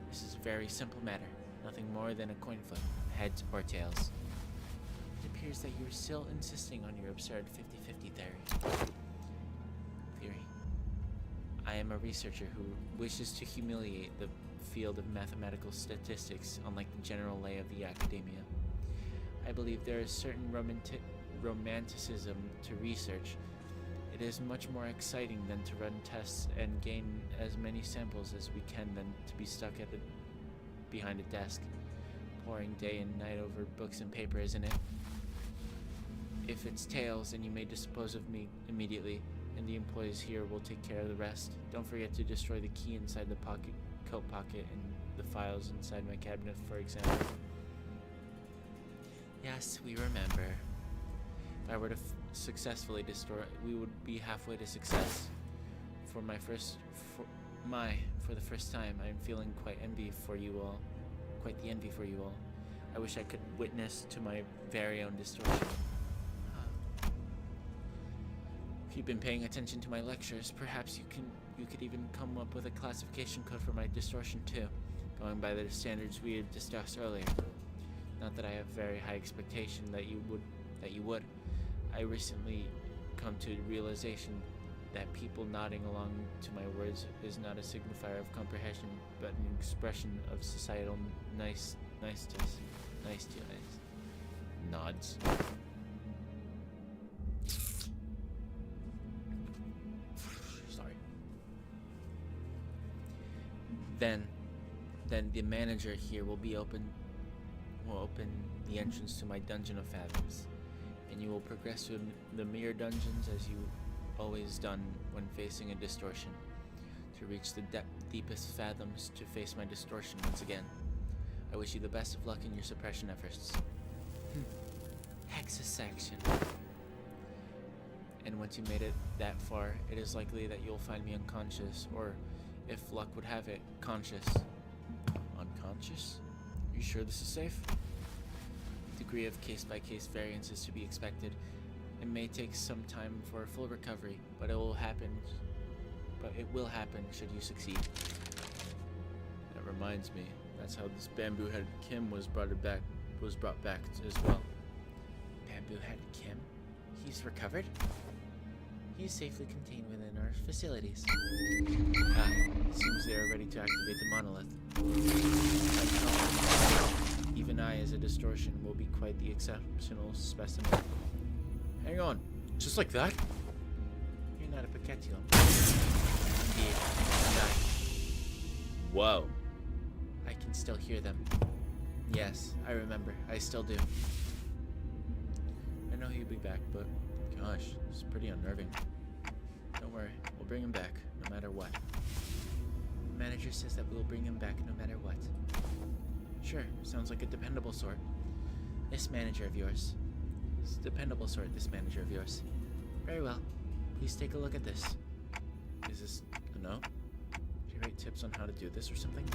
this is a very simple matter, nothing more than a coin flip, heads or tails? It appears that you're still insisting on your absurd 50-50 theory. I am a researcher who wishes to humiliate the field of mathematical statistics, unlike the general lay of the academia. I believe there is certain romanticism to research. It is much more exciting than to run tests and gain as many samples as we can than to be stuck behind a desk, poring day and night over books and paper, isn't it? If it's tails, then you may dispose of me immediately, and the employees here will take care of the rest. Don't forget to destroy the key inside the coat pocket and the files inside my cabinet, for example. Yes, we remember. If I were to successfully destroy, we would be halfway to success. For the first time, I am feeling quite the envy for you all. I wish I could witness to my very own distortion. If you've been paying attention to my lectures, perhaps you could even come up with a classification code for my distortion too, going by the standards we had discussed earlier. Not that I have very high expectation that you would. I recently come to the realization that people nodding along to my words is not a signifier of comprehension, but an expression of societal niceties. Nods. Sorry. Then, then the manager here will open the entrance to my Dungeon of Fathoms, and you will progress through the mirror dungeons as you always done when facing a distortion, to reach the deepest fathoms to face my distortion once again. I wish you the best of luck in your suppression efforts. Hexasection. And once you made it that far, it is likely that you'll find me unconscious, or, if luck would have it, conscious. Unconscious? Are you sure this is safe? Degree of case-by-case variance is to be expected. It may take some time for a full recovery, but it will happen should you succeed. That reminds me, that's how this bamboo-headed Kim was brought back as well. Bamboo-headed Kim? He's recovered? He is safely contained within our facilities. It seems they are ready to activate the monolith. Even I, as a distortion, will be quite the exceptional specimen. Hang on, just like that? You're not a Picatulum. Indeed, and I. Whoa. I can still hear them. Yes, I remember. I still do. I know he'll be back, but gosh, it's pretty unnerving. Don't worry, we'll bring him back, no matter what. The manager says that we'll bring him back no matter what. Sure, sounds like a dependable sort. This manager of yours. It's a dependable sort, this manager of yours. Very well. Please take a look at this. Is this a note? Do you write tips on how to do this or something?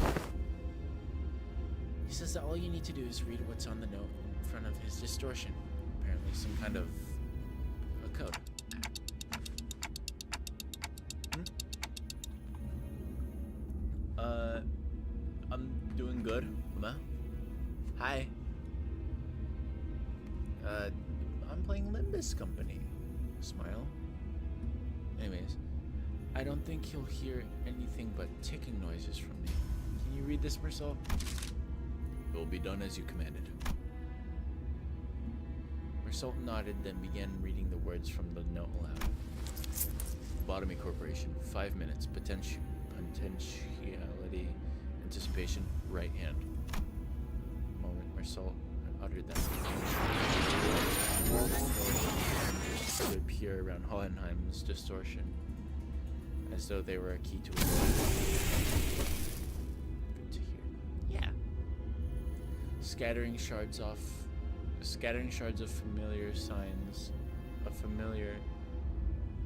He says that all you need to do is read what's on the note in front of his distortion. Apparently some kind of a code. I'm doing good. Hi. I'm playing Limbus Company. Smile. Anyways, I don't think he'll hear anything but ticking noises from me. Can you read this, Marcel? It will be done as you commanded. Marcel nodded, then began reading the words from the note aloud. Lobotomy Corporation, 5 minutes, potentiality, anticipation, right hand. The moment Marcel uttered that, would appear around Hohenheim's distortion, as though they were a key to it. Good to hear. Yeah. Scattering shards of familiar signs. A familiar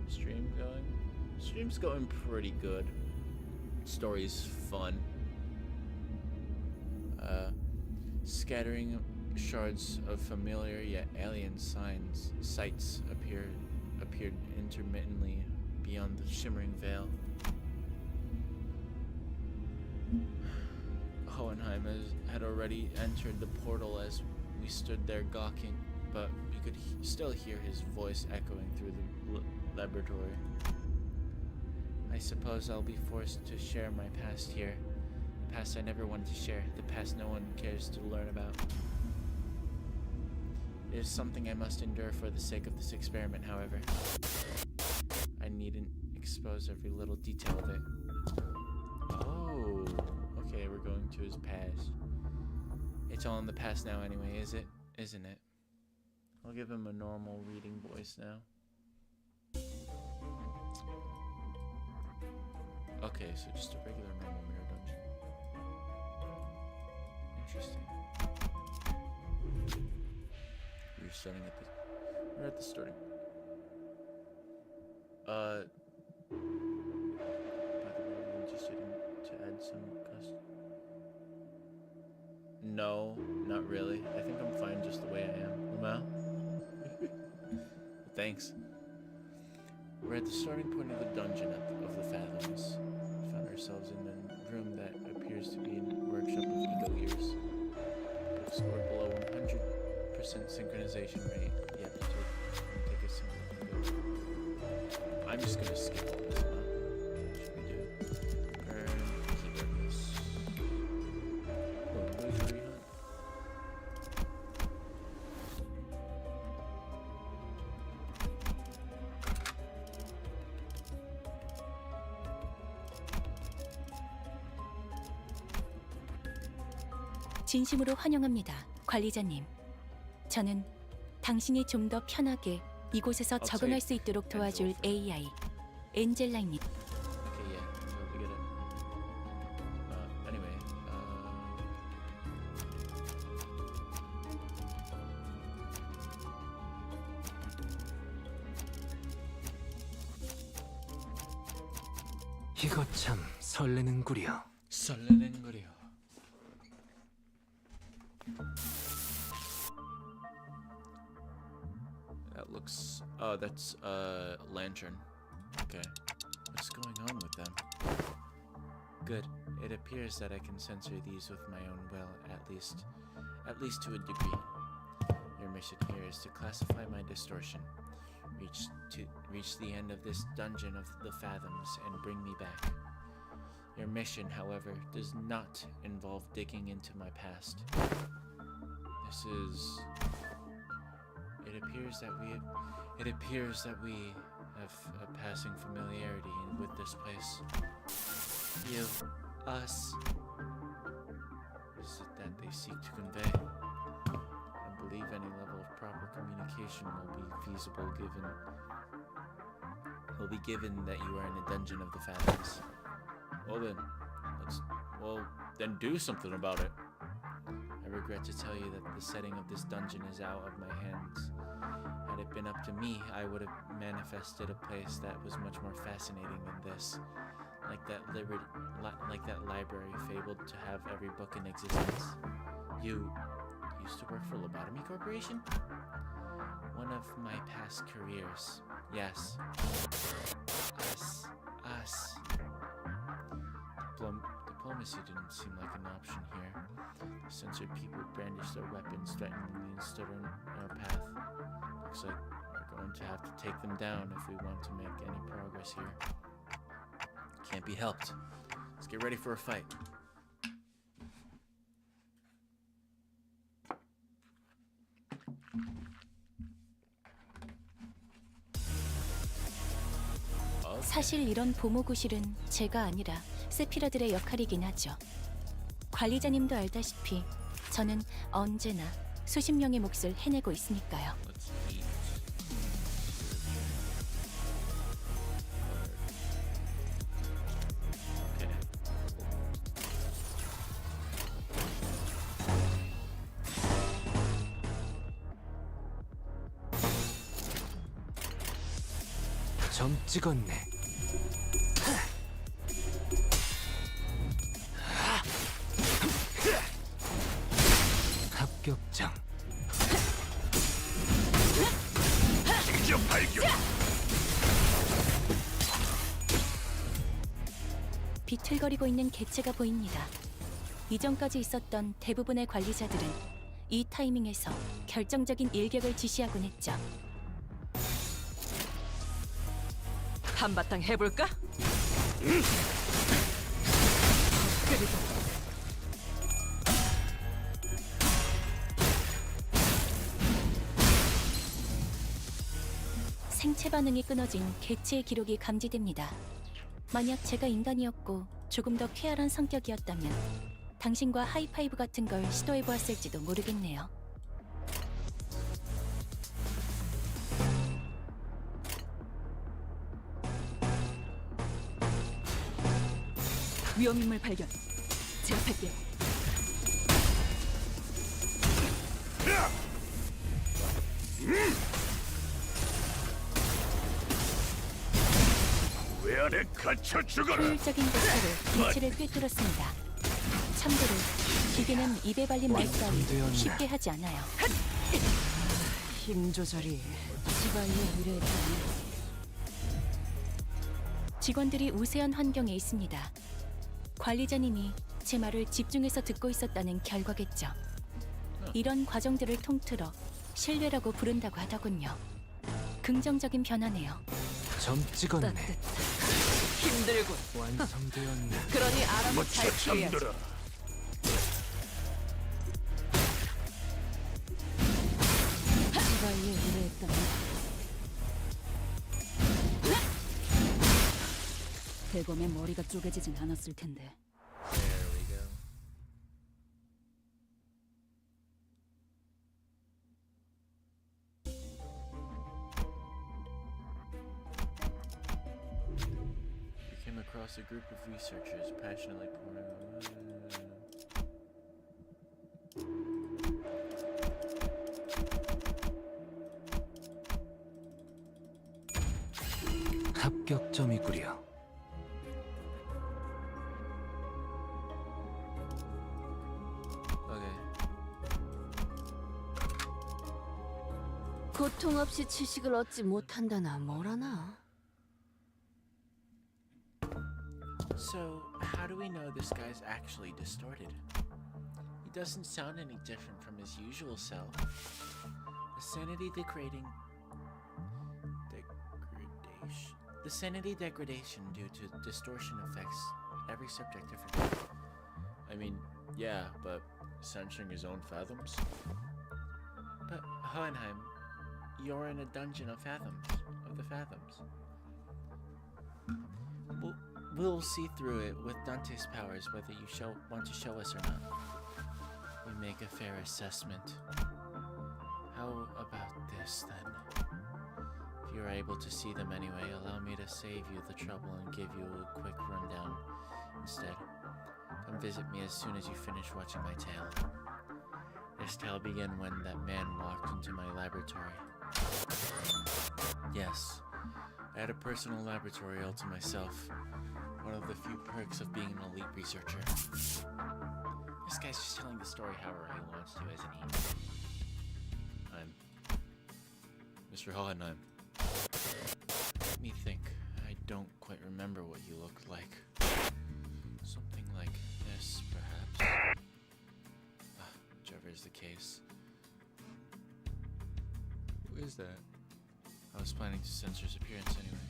stream going? Stream's going pretty good. Story's fun. Scattering shards of familiar yet alien sights appeared intermittently beyond the shimmering veil. Hohenheim had already entered the portal as we stood there gawking, but we could still hear his voice echoing through the laboratory. I suppose I'll be forced to share my past here. The past I never wanted to share, the past no one cares to learn about. It is something I must endure for the sake of this experiment, however. I needn't expose every little detail of it. Oh, okay, we're going to his past. It's all in the past now anyway, isn't it? I'll give him a normal reading voice now. Okay, so just a regular normal mirror dungeon. Interesting. We're starting at the... We're at the starting. By the way, are you interested to add some custom? No, not really. I think I'm fine just the way I am. Lamau? Thanks. We're at the starting point of the dungeon of the Fathoms. We found ourselves in a room that appears to be a workshop of ego ears. We've scored below 100% synchronization rate. Yep, so take a single ego. I'm just gonna skip all this now. What should we do? Burn, keyboard this. Oh, laser hunt.
진심으로 환영합니다, 관리자님. 저는 당신이 좀 더 편하게 이곳에서 적응할 수 있도록 도와줄 AI 엔젤라입니다.
Okay, yeah, totally get it. Anyway,
이거 참 설레는구려.
설레는거려. That looks. Oh, that's lantern. Okay. What's going on with them? Good. It appears that I can censor these with my own will, at least to a degree. Your mission here is to classify my distortion, reach the end of this dungeon of the fathoms, and bring me back. Your mission, however, does not involve digging into my past. This is. It appears that we have a passing familiarity with this place. You, us. What is it that they seek to convey? I believe any level of proper communication will be feasible given that you are in a dungeon of the fathoms. Well then do something about it. I regret to tell you that the setting of this dungeon is out of my hands. Had it been up to me, I would have manifested a place that was much more fascinating than this. Like that library fabled to have every book in existence. You used to work for Lobotomy Corporation? One of my past careers. Yes. Us. Diplomacy didn't seem like an option here. The censored people brandished their weapons threateningly and stood on our path. Looks like we're going to have to take them down if we want to make any progress here. Can't be helped. Let's get ready for a fight.
사실 이런 보모구실은 제가 아니라 세피라들의 역할이긴 하죠. 관리자님도 알다시피 저는 언제나 수십 명의 몫을 해내고 있으니까요.
Let's eat. Okay.
점 찍었네. 합격장.
직접 발견.
비틀거리고 있는 개체가 보입니다. 이전까지 있었던 대부분의 관리자들은 이 타이밍에서 결정적인 일격을 지시하곤 했죠.
한바탕 해볼까? 그리고
생체 반응이 끊어진 개체의 기록이 감지됩니다. 만약 제가 인간이었고 조금 더 쾌활한 성격이었다면 당신과 하이파이브 같은 걸 시도해보았을지도 모르겠네요.
위험인물 발견. 제압할게요.
왜 안에 갇혀 죽어라.
효율적인 대처로 개체를 꿰뚫었습니다. 참고로 기계는 입에 발린 말싸움 쉽게 하지 않아요.
힘 조절이
직원들이 우세한 환경에 있습니다. 관리자님이 제 말을 집중해서 듣고 있었다는 결과겠죠. 이런 과정들을 통틀어 신뢰라고 부른다고 하더군요. 긍정적인 변화네요.
점 찍었네.
힘들군.
완성되었네.
그러니 알아서 잘
무쳐
피해야지.
잠들어.
대검의 머리가 쪼개지진 않았을 텐데.
There we go. across a group of researchers passionately pouring.
합격점이구려.
Okay.
고통 없이 지식을 얻지 못한다나 뭐라나.
So, how do we know this guy's actually distorted? He doesn't sound any different from his usual self. The sanity degradation due to distortion affects every subject differently.
I mean, yeah, but censoring his own fathoms?
But Hohenheim, you're in a dungeon of the fathoms. We'll see through it with Dante's powers whether you want to show us or not. We make a fair assessment. How about this then? If you're able to see them anyway, allow me to save you the trouble and give you a quick rundown instead. Come visit me as soon as you finish watching my tale. This tale began when that man walked into my laboratory. Yes, I had a personal laboratory all to myself. One of the few perks of being an elite researcher. This guy's just telling the story however he wants to, isn't he?
I'm Mr. Hohenheim.
Let me think. I don't quite remember what you looked like. Something like this, perhaps. Whichever is the case.
Who is that?
I was planning to censor his appearance anyway.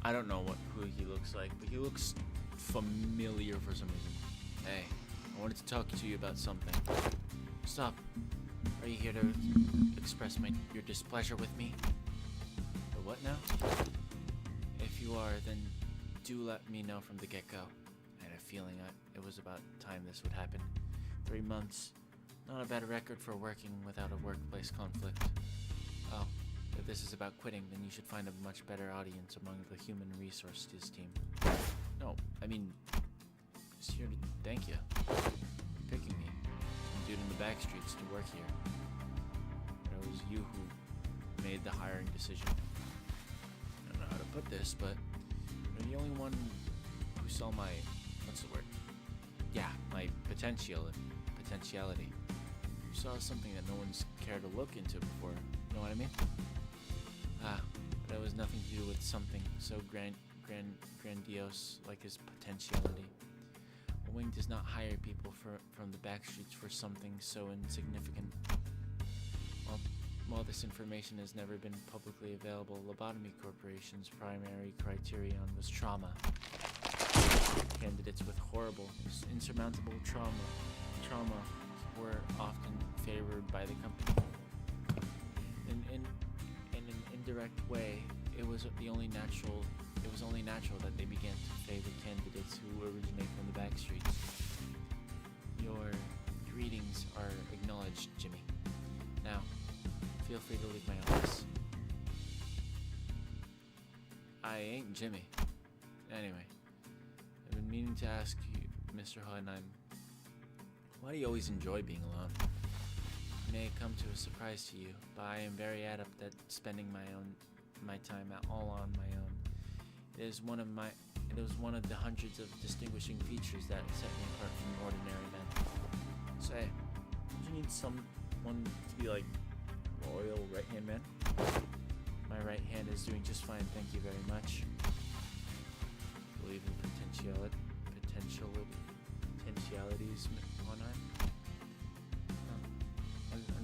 I don't know who he looks like, but he looks familiar for some reason.
Hey, I wanted to talk to you about something. Stop. Are you here to express your displeasure with me?
The what now?
If you are, then do let me know from the get-go. I had a feeling it was about time this would happen. 3 months. Not a bad record for working without a workplace conflict. Oh, if this is about quitting, then you should find a much better audience among the human resources team.
No, I mean, just here to thank you for picking me. Some dude in the back streets to work here. But it was you who made the hiring decision. I don't know how to put this, but you're the only one who saw my, what's the word? Yeah, my potentiality. You saw something that no one's cared to look into before. You know what I mean?
But it was nothing to do with something so grandiose like his potentiality. A wing does not hire people from the back streets for something so insignificant. While this information has never been publicly available, Lobotomy Corporation's primary criterion was trauma. Candidates with horrible, insurmountable trauma were often favored by the company. In an indirect way, it was only natural that they began to favor candidates who originate from the back streets. Your greetings are acknowledged, Jimmy. Now, feel free to leave my office. I ain't Jimmy. Anyway, I've been meaning to ask you, Mr. Hohenheim, why do you always enjoy being alone? It may come to a surprise to you, but I am very adept at spending my time all on my own. It is one of the hundreds of distinguishing features that set me apart from ordinary men.
Say, don't you need someone to be like loyal right-hand man?
My right hand is doing just fine, thank you very much. Believe in potentialities, Hohenheim.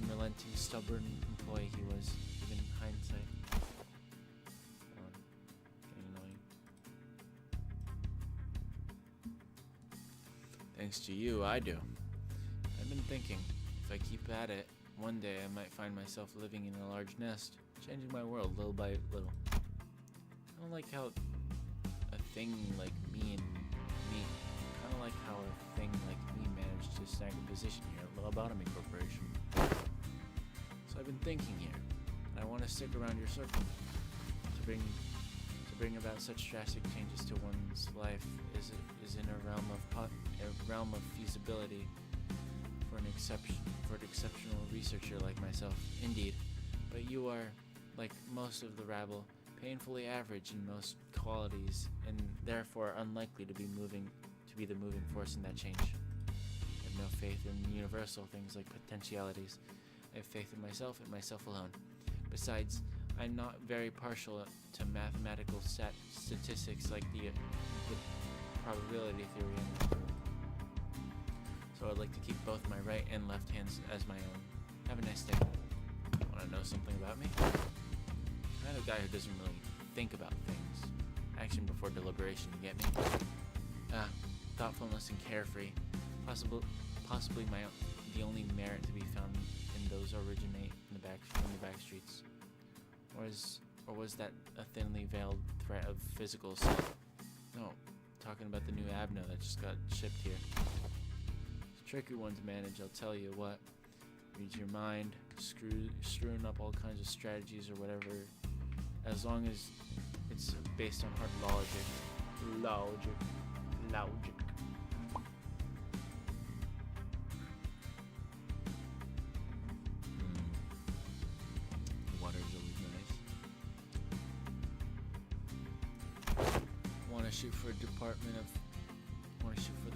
Unrelenting, stubborn employee he was, even in hindsight. Getting annoying. Thanks to you, I do. I've been thinking, if I keep at it, one day I might find myself living in a large nest, changing my world little by little. I don't like how a thing like me, kind of like how a thing like me managed to snag a position here at Lobotomy Corporation. So I've been thinking here, and I want to stick around your circle. To bring about such drastic changes to one's life is in a realm of feasibility for an exceptional researcher like myself. Indeed, but you are, like most of the rabble, painfully average in most qualities, and therefore unlikely to be the moving force in that change. I have no faith in universal things like potentialities. I have faith in myself and myself alone. Besides, I'm not very partial to mathematical statistics like the probability theory, so I'd like to keep both my right and left hands as my own. Have a nice day. Want to know something about me? I'm the guy who doesn't really think about things. Action before deliberation, you get me? Thoughtfulness and carefree. Possibly the only merit to be found in those originate in the back streets. Or was that a thinly veiled threat of physical assault? No, talking about the new Abno that just got shipped here. It's a tricky one to manage, I'll tell you what. Reads your mind, screwing up all kinds of strategies or whatever, as long as it's based on hard logic. Water's always nice. Want to shoot for the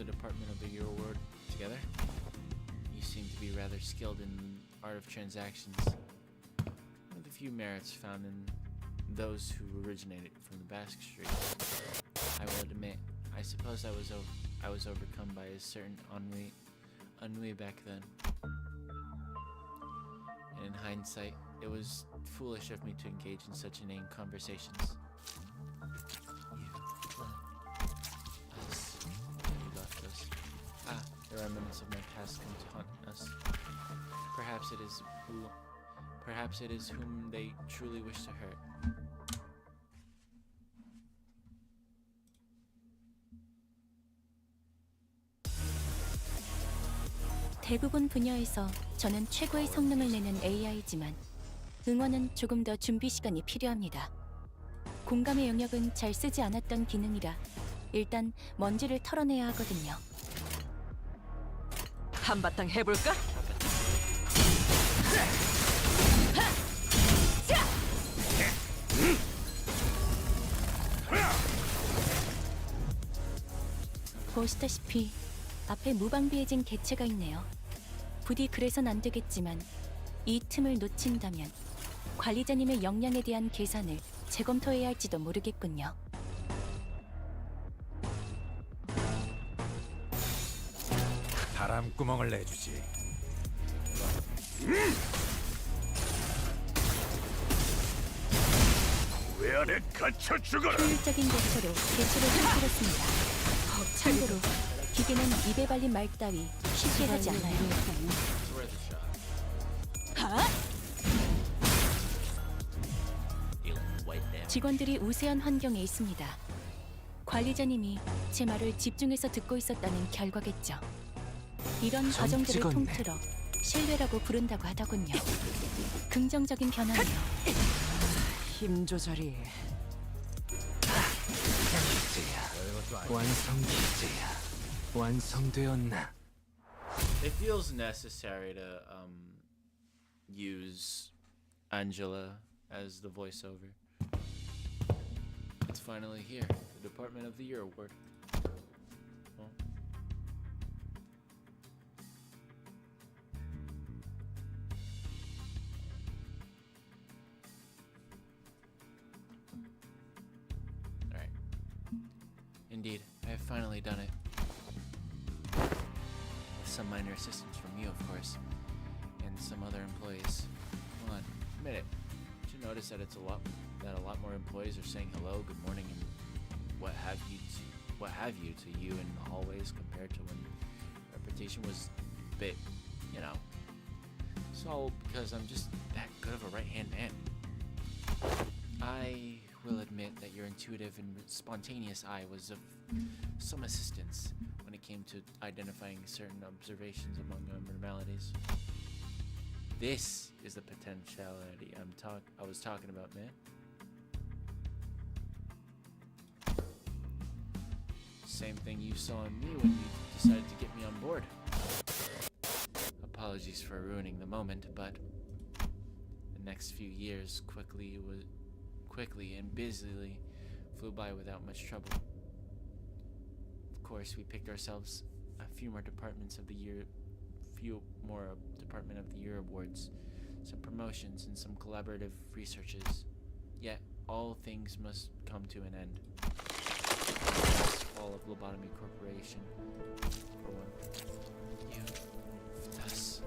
Department of the Year award together? You seem to be rather skilled in art of transactions. One of the few merits found in those who originated from the Basque Street. I will admit, I suppose I was overcome by a certain ennui back then. And in hindsight, it was foolish of me to engage in such inane conversations. You left us. The remnants of my past come to haunt us. Perhaps it is whom they truly wish to hurt.
대부분 분야에서 저는 최고의 성능을 내는 AI지만 응원은 조금 더 준비 시간이 필요합니다. 공감의 영역은 잘 쓰지 않았던 기능이라 일단 먼지를 털어내야 하거든요.
한바탕 해볼까?
보시다시피 앞에 무방비해진 개체가 있네요. 부디 그래선 안 되겠지만 이 틈을 놓친다면 관리자님의 역량에 대한 계산을 재검토해야 할지도 모르겠군요.
바람구멍을 내주지.
왜 안에 갇혀 죽어라.
효율적인 개체로 개체를 흡수했습니다. 참고로 기계는 입에 발린 말 따위 쉽게 하지 않아요. 직원들이 우세한 환경에 있습니다. 관리자님이 제 말을 집중해서 듣고 있었다는 결과겠죠. 이런 과정들을
찍었네.
통틀어 신뢰라고 부른다고 하더군요. 긍정적인 변화네요.
힘 조절이
기제야. 완성 기제야. 완성되었나?
It feels necessary to use Angela as the voiceover. It's finally here, the Department of the Year award. Well, alright. Indeed, I have finally done it. With some minor assistance from you, of course, and some other employees. Come on, admit it. Did you notice that a lot more employees are saying hello, good morning, and what have you to you in the hallways compared to when reputation was a bit, you know. It's all because I'm just that good of a right-hand man. I will admit that your intuitive and spontaneous eye was of some assistance when it came to identifying certain observations among abnormalities. This is the potentiality I was talking about, man. Same thing you saw in me when you decided to get me on board. Apologies for ruining the moment, but the next few years quickly and busily flew by without much trouble. Of course, we picked ourselves a few more Department of the Year awards, some promotions, and some collaborative researches. Yet, all things must come to an end. Fall of Lobotomy Corporation, for one. You, thus.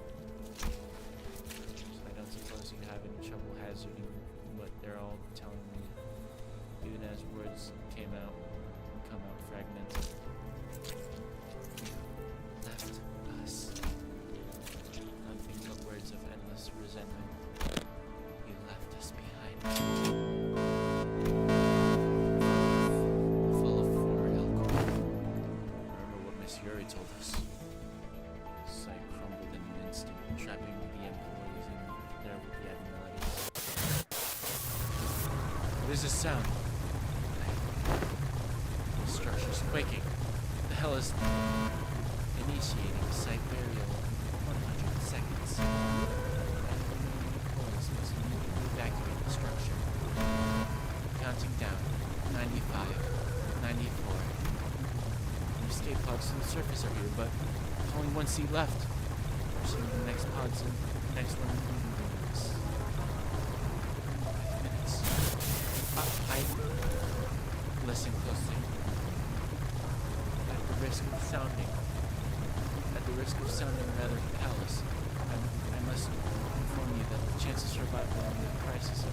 I don't suppose you have any trouble hazarding what they're all telling me, even as words come out fragmented. You left us. Nothing but words of endless resentment. You left us behind. Full of former ill will. Remember what Miss Yuri told us. The site crumbled in an instant, trapping the employees in there with the abnormalities. What is this sound? The structure's quaking. The hell is initiating site burial in 100 seconds. Employees must immediately evacuate the structure. Counting down. 95, 94. The escape pods to the surface are here, but there's only one seat left. Pushing the next pods and the next one. 5 minutes. I listen closely. At the risk of sounding rather callous, I must inform you that the chance of survival in a crisis as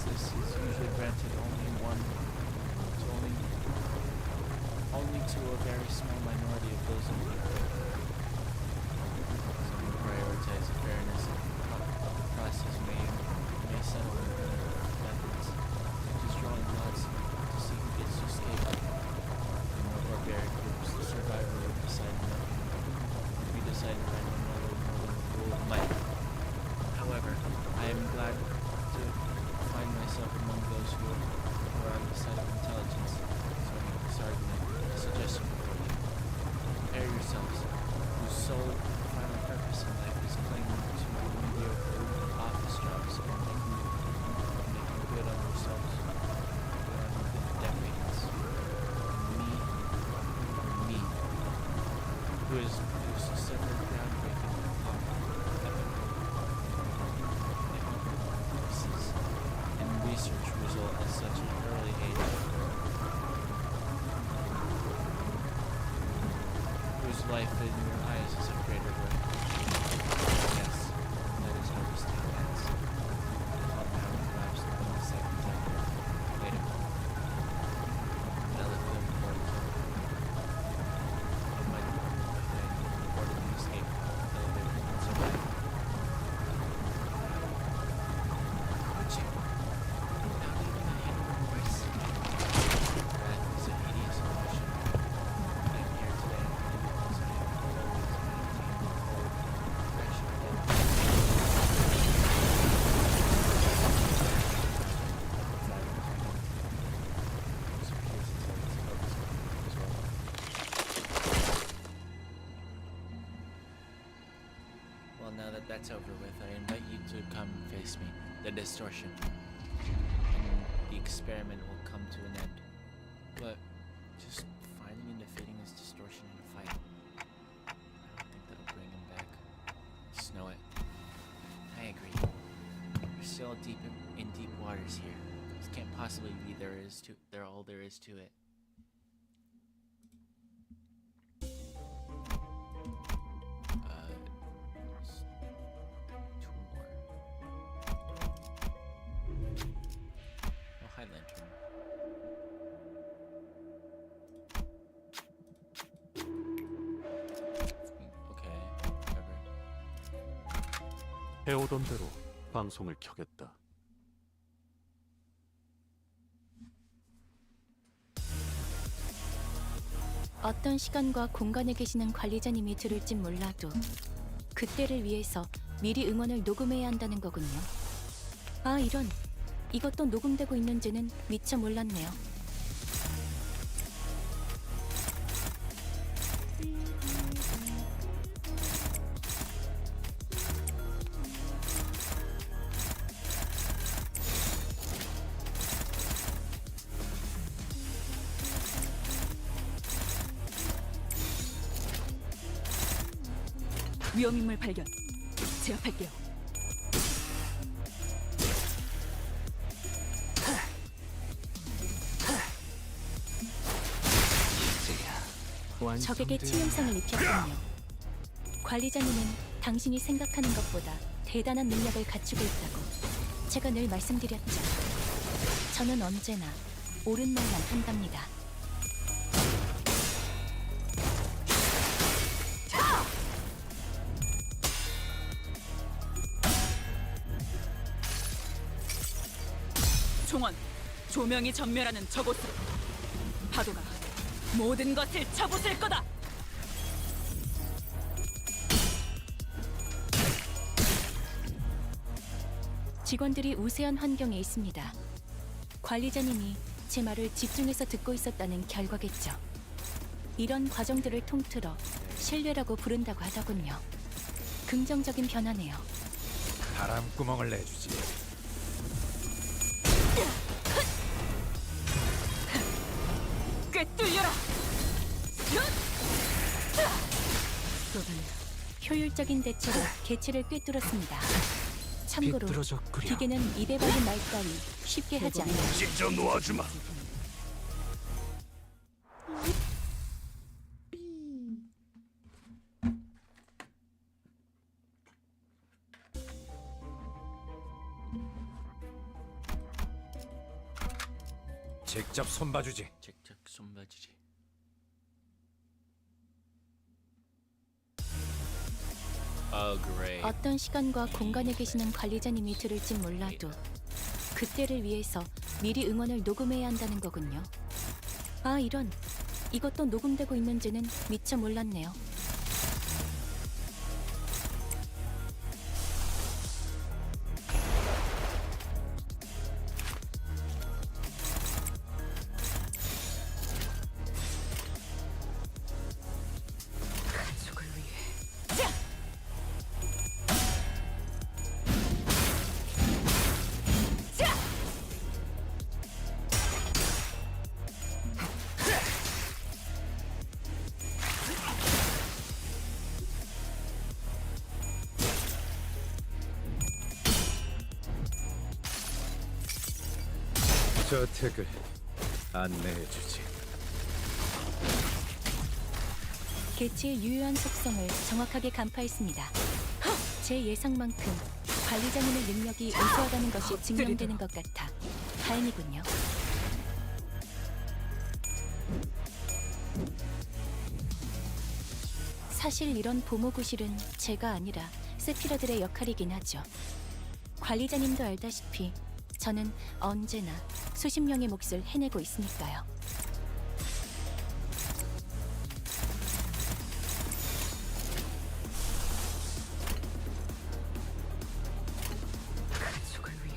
this is usually granted only to a very small minority of those in need. Some who prioritize the fairness of the process may settle on methods, such as drawing lots to see who gets to escape. In more barbaric groups, the survivor will be decided by no more than the rule of might. However, I am glad to find myself among those who are on the side of intelligence. So I make this argument, a suggestion for you. Prepare yourselves, whose sole final purpose in life is clinging to mediocre office jobs and making good on yourselves within decades. Me, who has produced several groundbreaking pieces and research result at such an early age, whose life in your eyes is of greater worth. Yes, that is how we stand hands. Compound collapsed 20 seconds after. Wait a moment. Delicate report. Of my department behind reported the escape elevator and survived. Watching. Without even a hint of remorse. Wrath is a hideous emotion. I am here today only because I have always maintained the cold, fresh Well, now that that's over with, I invite you to come face me, the distortion. And the experiment will come to an end. But just finding and defeating this distortion in a fight, I don't think that'll bring him back. Snow it. I agree. We're still in deep waters here. This can't possibly be all there is to it. Two more. Oh, hi, Lantern. Okay, whatever.
해오던 대로 방송을 켜겠다.
어떤 시간과 공간에 계시는 관리자님이 들을진 몰라도 그때를 위해서 미리 응원을 녹음해야 한다는 거군요. 아, 이런. 이것도 녹음되고 있는지는 미처 몰랐네요.
위험인물 발견. 제압할게요.
적에게 치명상을 입혔군요. 관리자님은 당신이 생각하는 것보다 대단한 능력을 갖추고 있다고 제가 늘 말씀드렸죠. 저는 언제나 옳은 말만 한답니다.
총원, 조명이 전멸하는 저곳으로. 파도가 모든 것을 쳐부술 거다.
직원들이 우세한 환경에 있습니다. 관리자님이 제 말을 집중해서 듣고 있었다는 결과겠죠. 이런 과정들을 통틀어 신뢰라고 부른다고 하더군요. 긍정적인 변화네요.
바람구멍을 내주지.
꿰뚫려라.
효율적인 대처로 개체를 꿰뚫었습니다. 참고로
삐뚤어졌구려.
기계는 입에 발린 말 따위 쉽게 하지 않아요.
찢어 놓아주마.
직접 손봐주지.
직접 손봐주지. 그래.
어떤 시간과 공간에 계시는 관리자님이 들을진 몰라도 그때를 위해서 미리 응원을 녹음해야 한다는 거군요. 아, 이런. 이것도 녹음되고 있는지는 미처 몰랐네요.
가족을 위해.
저택을 안내해주지.
개체의 유효한 속성을 정확하게 간파했습니다. 제 예상만큼 관리자님의 능력이 우수하다는 것이 증명되는 것 같아 다행이군요. 사실 이런 보모구실은 제가 아니라 세피라들의 역할이긴 하죠. 관리자님도 알다시피 저는 언제나 수십 명의 몫을 해내고 있으니까요.
가족을 위해.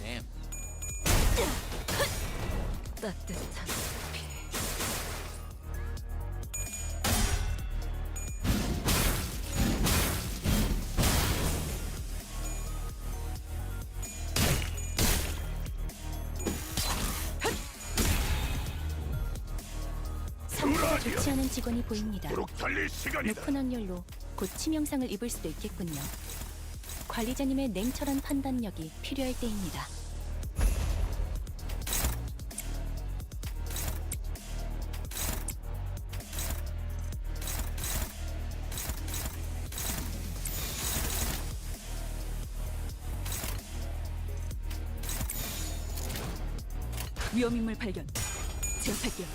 Damn.
따뜻한 피.
상태가 좋지 않은 직원이 보입니다.
도록 달릴 시간이다.
높은 확률로 곧 치명상을 입을 수도 있겠군요. 관리자님의 냉철한 판단력이 필요할 때입니다.
위험인물 발견. 제압할게요.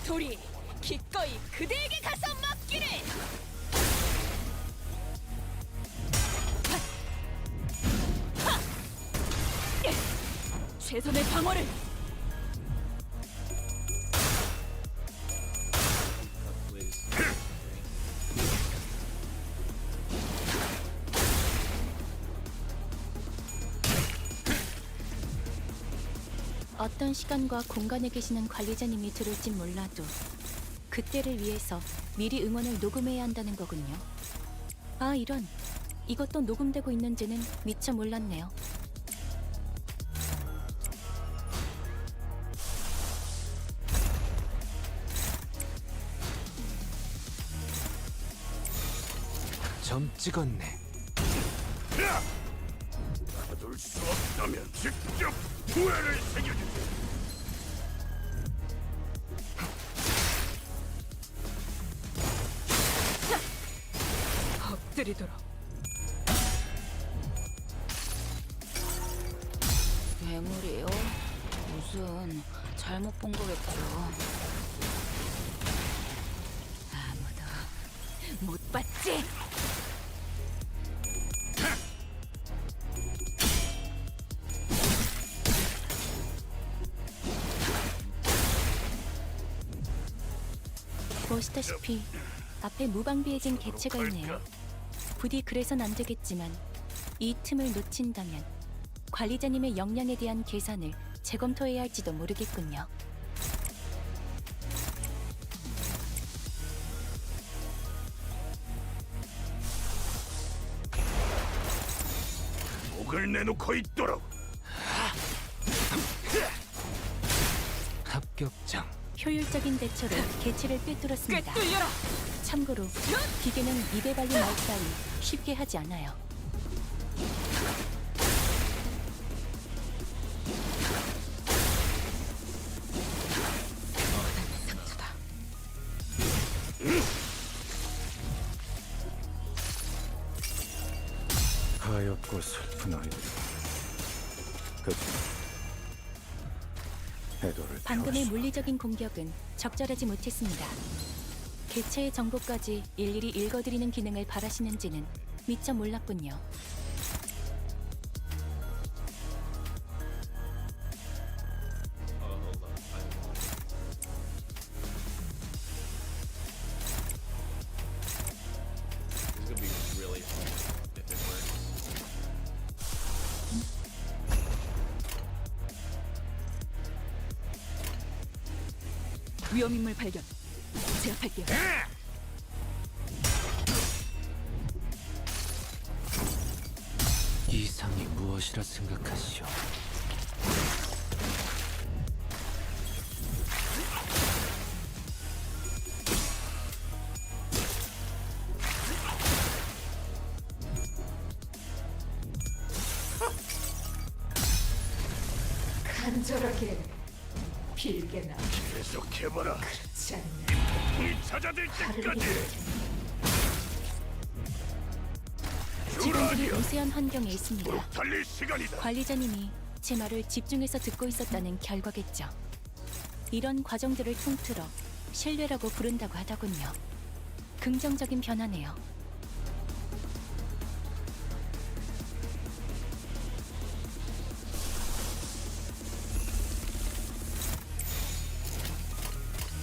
돌이 기꺼이 그대에게 가서 맡기를. 최선의 방어를.
어떤 시간과 공간에 계시는 관리자님이 들을진 몰라도 그때를 위해서 미리 응원을 녹음해야 한다는 거군요. 아, 이런. 이것도 녹음되고 있는지는 미처 몰랐네요.
점 찍었네.
놔둘 수 없다면 직접 후회를 새겨주지.
엎드리도록.
괴물이요? 무슨 잘못 본 거겠죠.
아무도 못 봤지?
보시다시피 앞에 무방비해진 개체가 있네요. 부디 그래선 안 되겠지만 이 틈을 놓친다면 관리자님의 역량에 대한 계산을 재검토해야 할지도 모르겠군요.
목을 내놓고 있도록.
합격장.
효율적인 대처로 개체를 꿰뚫었습니다.
꿰뚫려라.
참고로 기계는 입에 발린 말 따위 쉽게 하지 않아요.
상수다.
가엾고 슬픈 아이들. 그치? 애도를
방금의
태웠어.
물리적인 공격은 적절하지 못했습니다. 개체의 정보까지 일일이 읽어드리는 기능을 바라시는지는 미처 몰랐군요.
This is gonna be really fun if it works.
위험인물 발견. 제압할게요.
이상이 무엇이라 생각하시오?
간절하게 빌게나.
계속해봐라.
그렇지 않나.
이 찾아들 때까지.
직원들이 우세한 환경에 있습니다.
달릴 시간이다.
관리자님이 제 말을 집중해서 듣고 있었다는 결과겠죠. 이런 과정들을 통틀어 신뢰라고 부른다고 하더군요. 긍정적인 변화네요.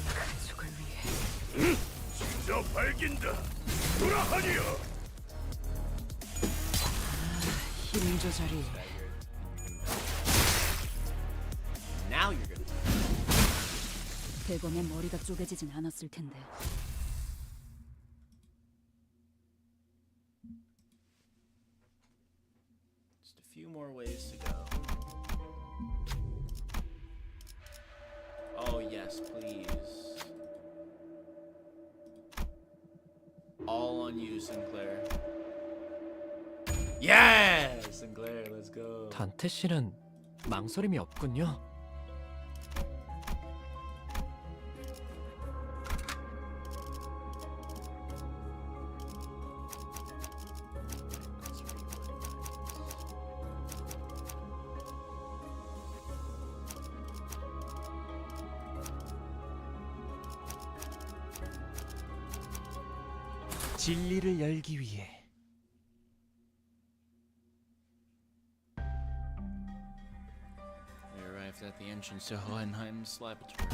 가족을 위해.
진짜 밝긴다. 돌아하니여.
힘 조절이.
Now you're gonna.
대검의 머리가 쪼개지진 않았을 텐데.
Just a few more ways to go. Oh yes, please. All on you, Sinclair. Yes, Sinclair, let's go.
단테 씨는 망설임이 없군요.
진리를 열기 위해. We arrived at the entrance to Hohenheim's laboratory.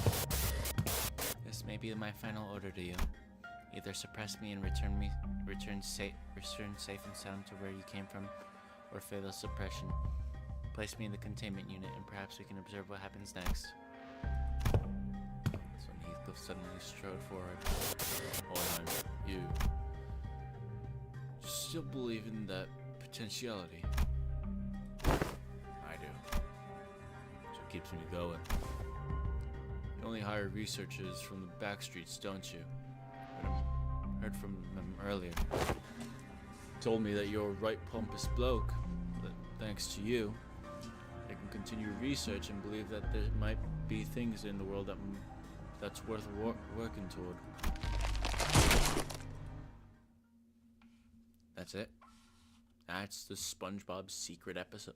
This may be my final order to you. Either suppress me and return safe and sound to where you came from, or fatal suppression. Place me in the containment unit, and perhaps we can observe what happens next. That's when Heathcliff suddenly strode forward. Hohenheim, you still believe in that potentiality? I do. So it keeps me going. You only hire researchers from the back streets, don't you? Heard from them earlier. Told me that you're a right pompous bloke, but thanks to you, I can continue research and believe that there might be things in the world that's worth working toward. That's it. That's the SpongeBob secret episode.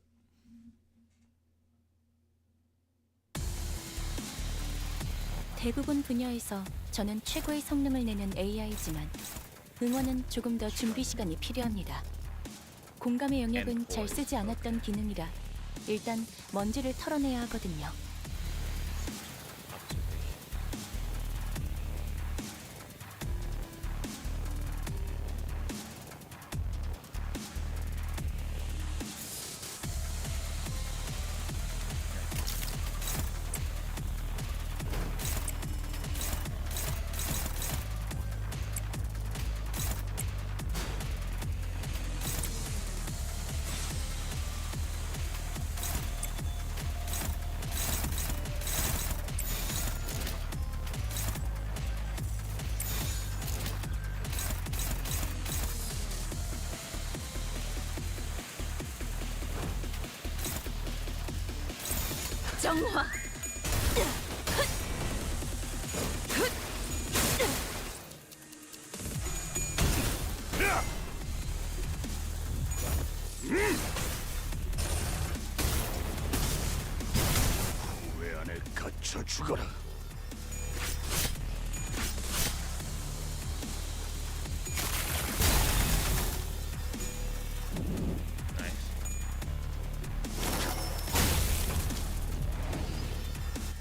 대부분 분야에서 저는 최고의 성능을 내는 AI지만 응원은 조금 더 준비 시간이 필요합니다. 공감의 영역은 잘 쓰지 않았던 기능이라 일단 먼지를 털어내야 하거든요.
정화.
왜 안에 갇혀 죽어라.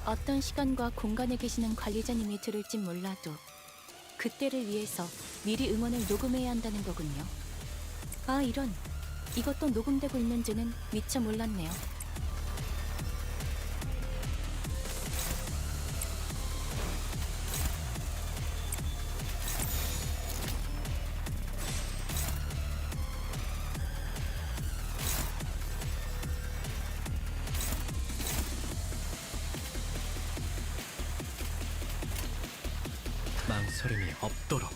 어떤 시간과 공간에 계시는 관리자님이 들을진 몰라도 그때를 위해서 미리 응원을 녹음해야 한다는 거군요. 아, 이런. 이것도 녹음되고 있는지는 미처 몰랐네요.
망설임이 없도록.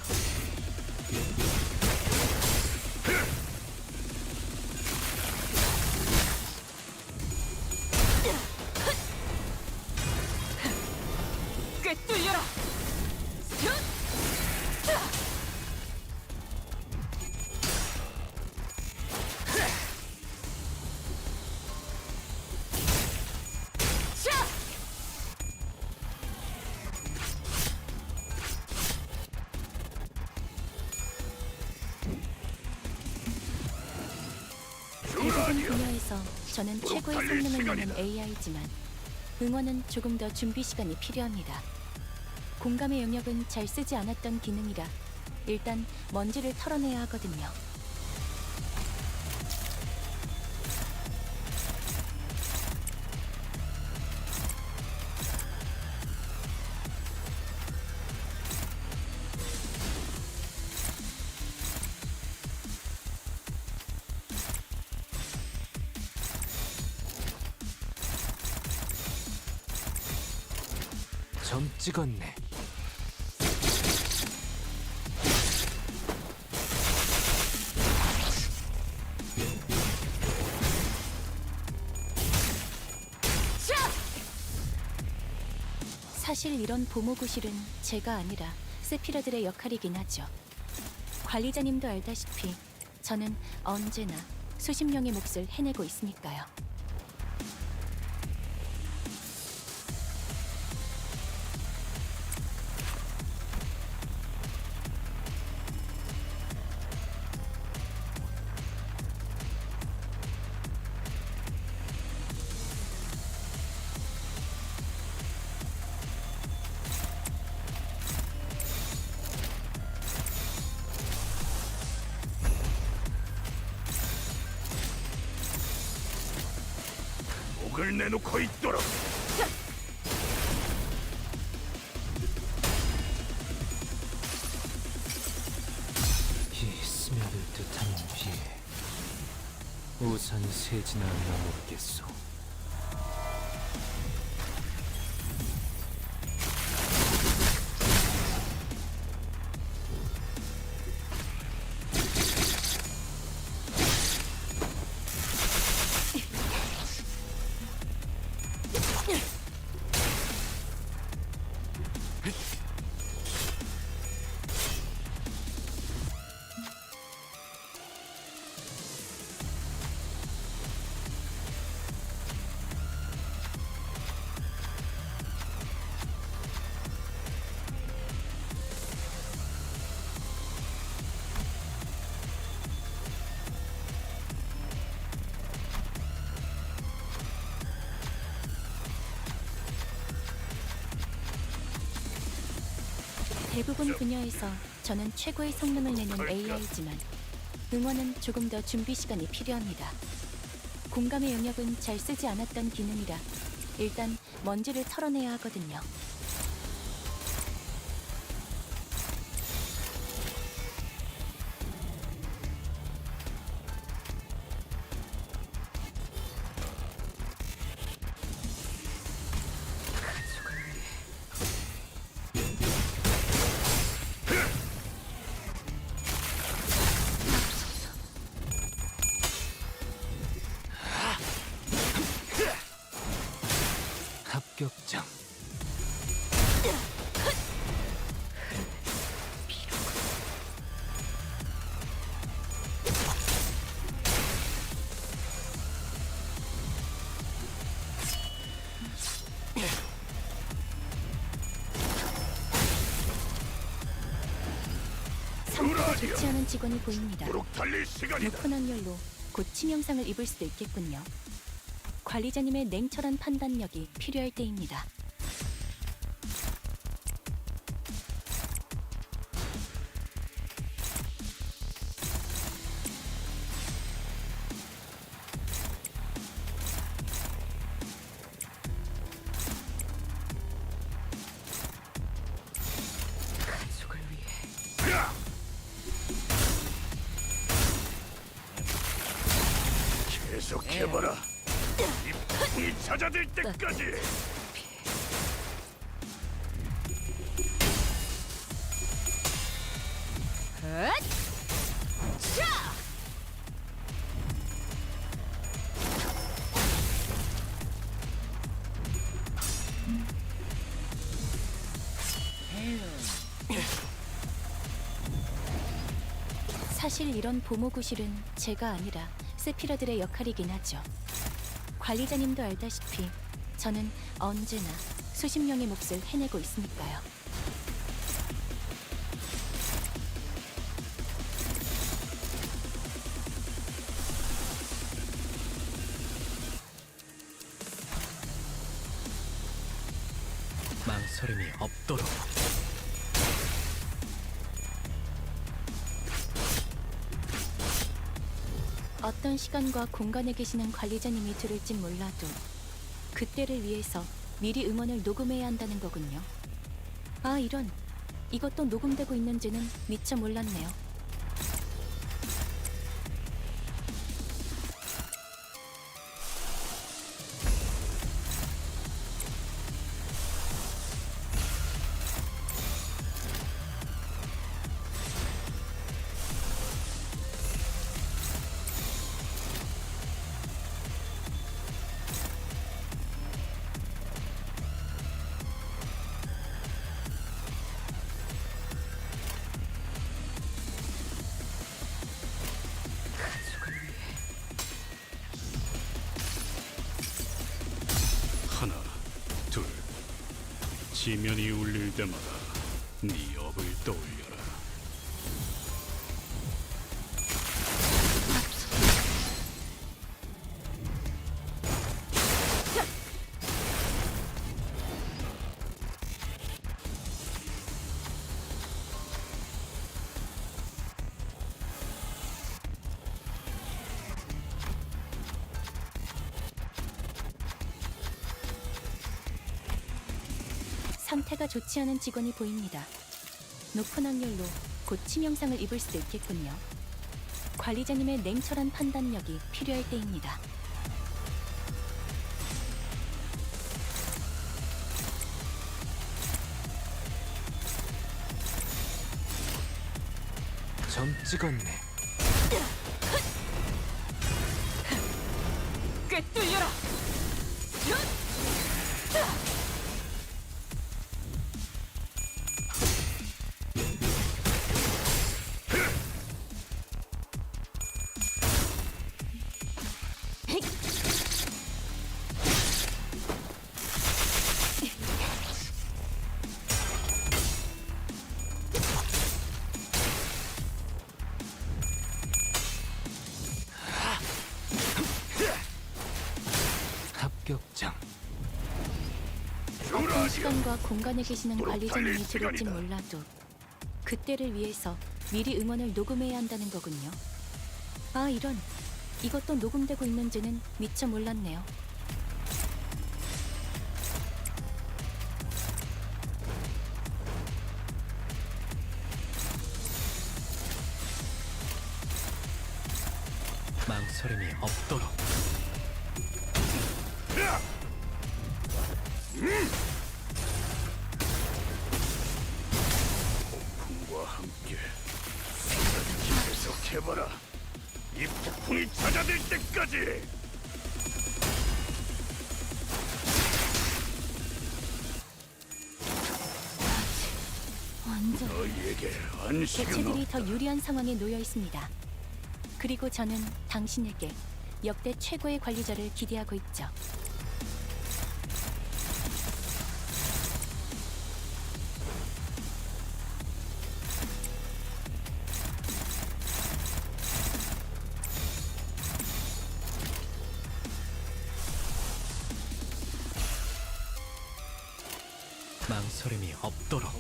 꿰뚫려라.
대부분 분야에서 저는 최고의 성능을 내는 AI지만 응원은 조금 더 준비 시간이 필요합니다. 공감의 영역은 잘 쓰지 않았던 기능이라 일단 먼지를 털어내야 하거든요.
점 찍었네.
사실 이런 보모구실은 제가 아니라 세피라들의 역할이긴 하죠. 관리자님도 알다시피 저는 언제나 수십 명의 몫을 해내고 있으니까요.
목을 내놓고 있도록.
이 스며들 듯한 위에 우산이 새지나 않나 모르겠소.
대부분 분야에서 저는 최고의 성능을 내는 AI지만 응원은 조금 더 준비 시간이 필요합니다. 공감의 영역은 잘 쓰지 않았던 기능이라 일단 먼지를 털어내야 하거든요.
합격장.
상태가 좋지 않은 직원이 보입니다.
무릎 달릴 시간이다.
높은 확률로 곧 치명상을 입을 수도 있겠군요. 관리자님의 냉철한 판단력이 필요할 때입니다.
가족을 위해
계속해봐라. 이 풍이 잦아들 때까지.
사실 이런 보모구실은 제가 아니라 세피라들의 역할이긴 하죠. 관리자님도 알다시피 저는 언제나 수십 명의 몫을 해내고 있으니까요.
망설임이 없도록.
어떤 시간과 공간에 계시는 관리자님이 들을진 몰라도 그때를 위해서 미리 음원을 녹음해야 한다는 거군요. 아, 이런. 이것도 녹음되고 있는지는 미처 몰랐네요.
하나, 둘. 지면이 울릴 때마다 네 업을 떠올려라.
상태가 좋지 않은 직원이 보입니다. 높은 확률로 곧 치명상을 입을 수도 있겠군요. 관리자님의 냉철한 판단력이 필요할 때입니다.
점 찍었네.
꿰뚫려라.
합격장.
어떤 시간과 공간에 계시는 관리자님이 들을진 몰라도 그때를 위해서 미리 응원을 녹음해야 한다는 거군요. 아, 이런. 이것도 녹음되고 있는지는 미처 몰랐네요.
망설임이 없도록.
폭풍과 함께 계속해봐라. 이 폭풍이 잦아들 때까지.
완전.
너희에게 안식은
개체들이 더 유리한 상황에 놓여 있습니다. 그리고 저는 당신에게 역대 최고의 관리자를 기대하고 있죠.
망설임이 없도록.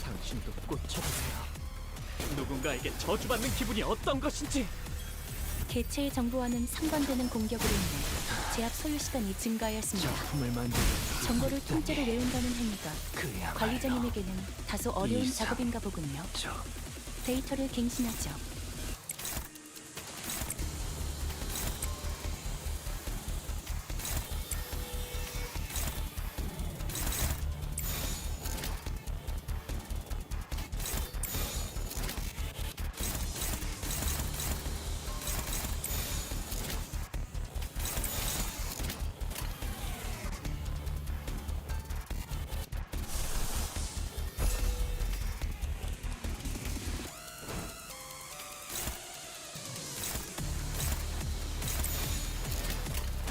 당신도 꽂혀보세요. 누군가에게 저주받는 기분이 어떤 것인지.
개체의 정보와는 상반되는 공격으로 인해 제압 소요 시간이 증가하였습니다.
작품을 만드는
정보를 통째로 외운다는 행위가
그야말로
관리자님에게는 다소 어려운
이상.
작업인가 보군요.
저
데이터를 갱신하죠.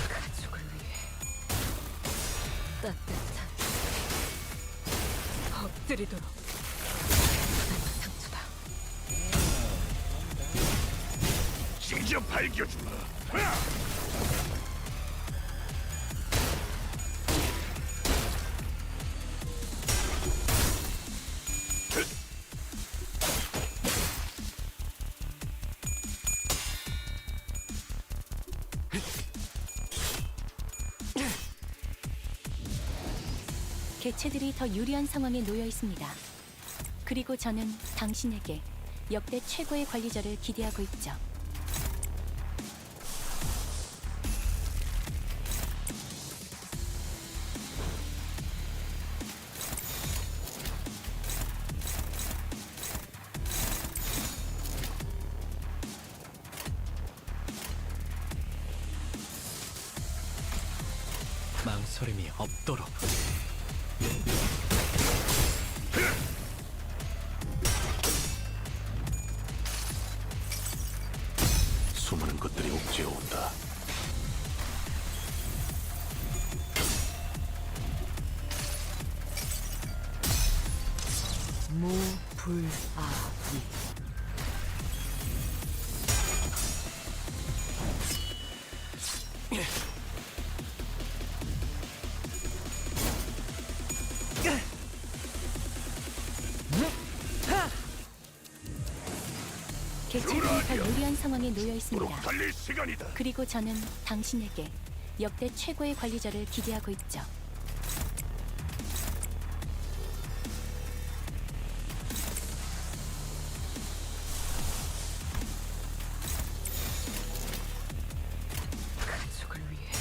가족을 위해 따뜻한 엎드리도록. 난 상처다.
찢어 밝혀주마.
개체들이 더 유리한 상황에 놓여 있습니다. 그리고 저는 당신에게 역대 최고의 관리자를 기대하고 있죠.
망설임이 없도록.
수많은 것들이 옥죄어 온다.
무불아비.
애매한 상황에 놓여 있습니다.
달릴 시간이다.
그리고 저는 당신에게 역대 최고의 관리자를 기대하고 있죠.
가족을 위해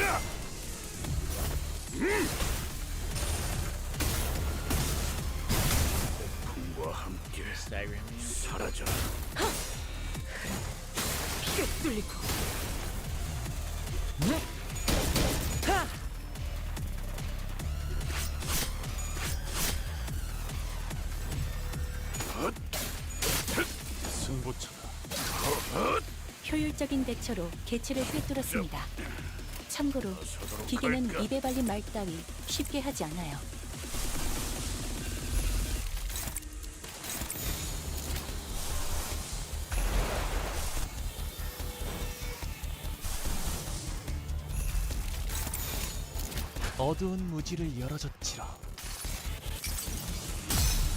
야! 풍과 함께
Staggering me.
사라져.
피가 뚫리고
승부처다.
효율적인 대처로 개체를 꿰뚫었습니다. 참고로 기계는 입에 발린 말 따위 쉽게 하지 않아요.
어두운 무지를 열어줬지라.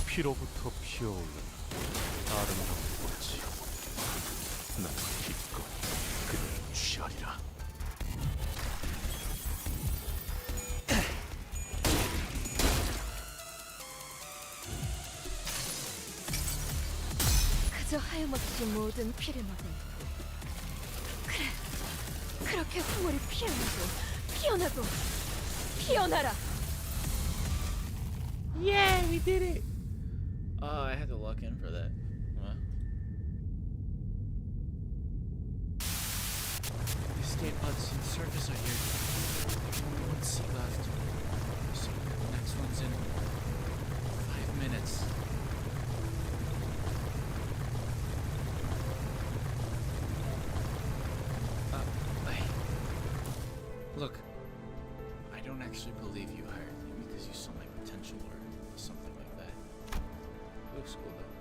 피로부터 피어오르는 아름다운 꽃이여, 나는 기꺼이 그를 취하리라.
그저 하염없이 모든 피를 먹은 그래 그렇게 황홀히 피어나고 피어나라.
Yeah, we did it. Oh, I had to lock in for that. Huh?
The escape pods and surface are here. Only one seat left. So the next one's in 5 minutes. Look, I don't actually believe you hired me because you saw my potential or something like that. It looks cool though.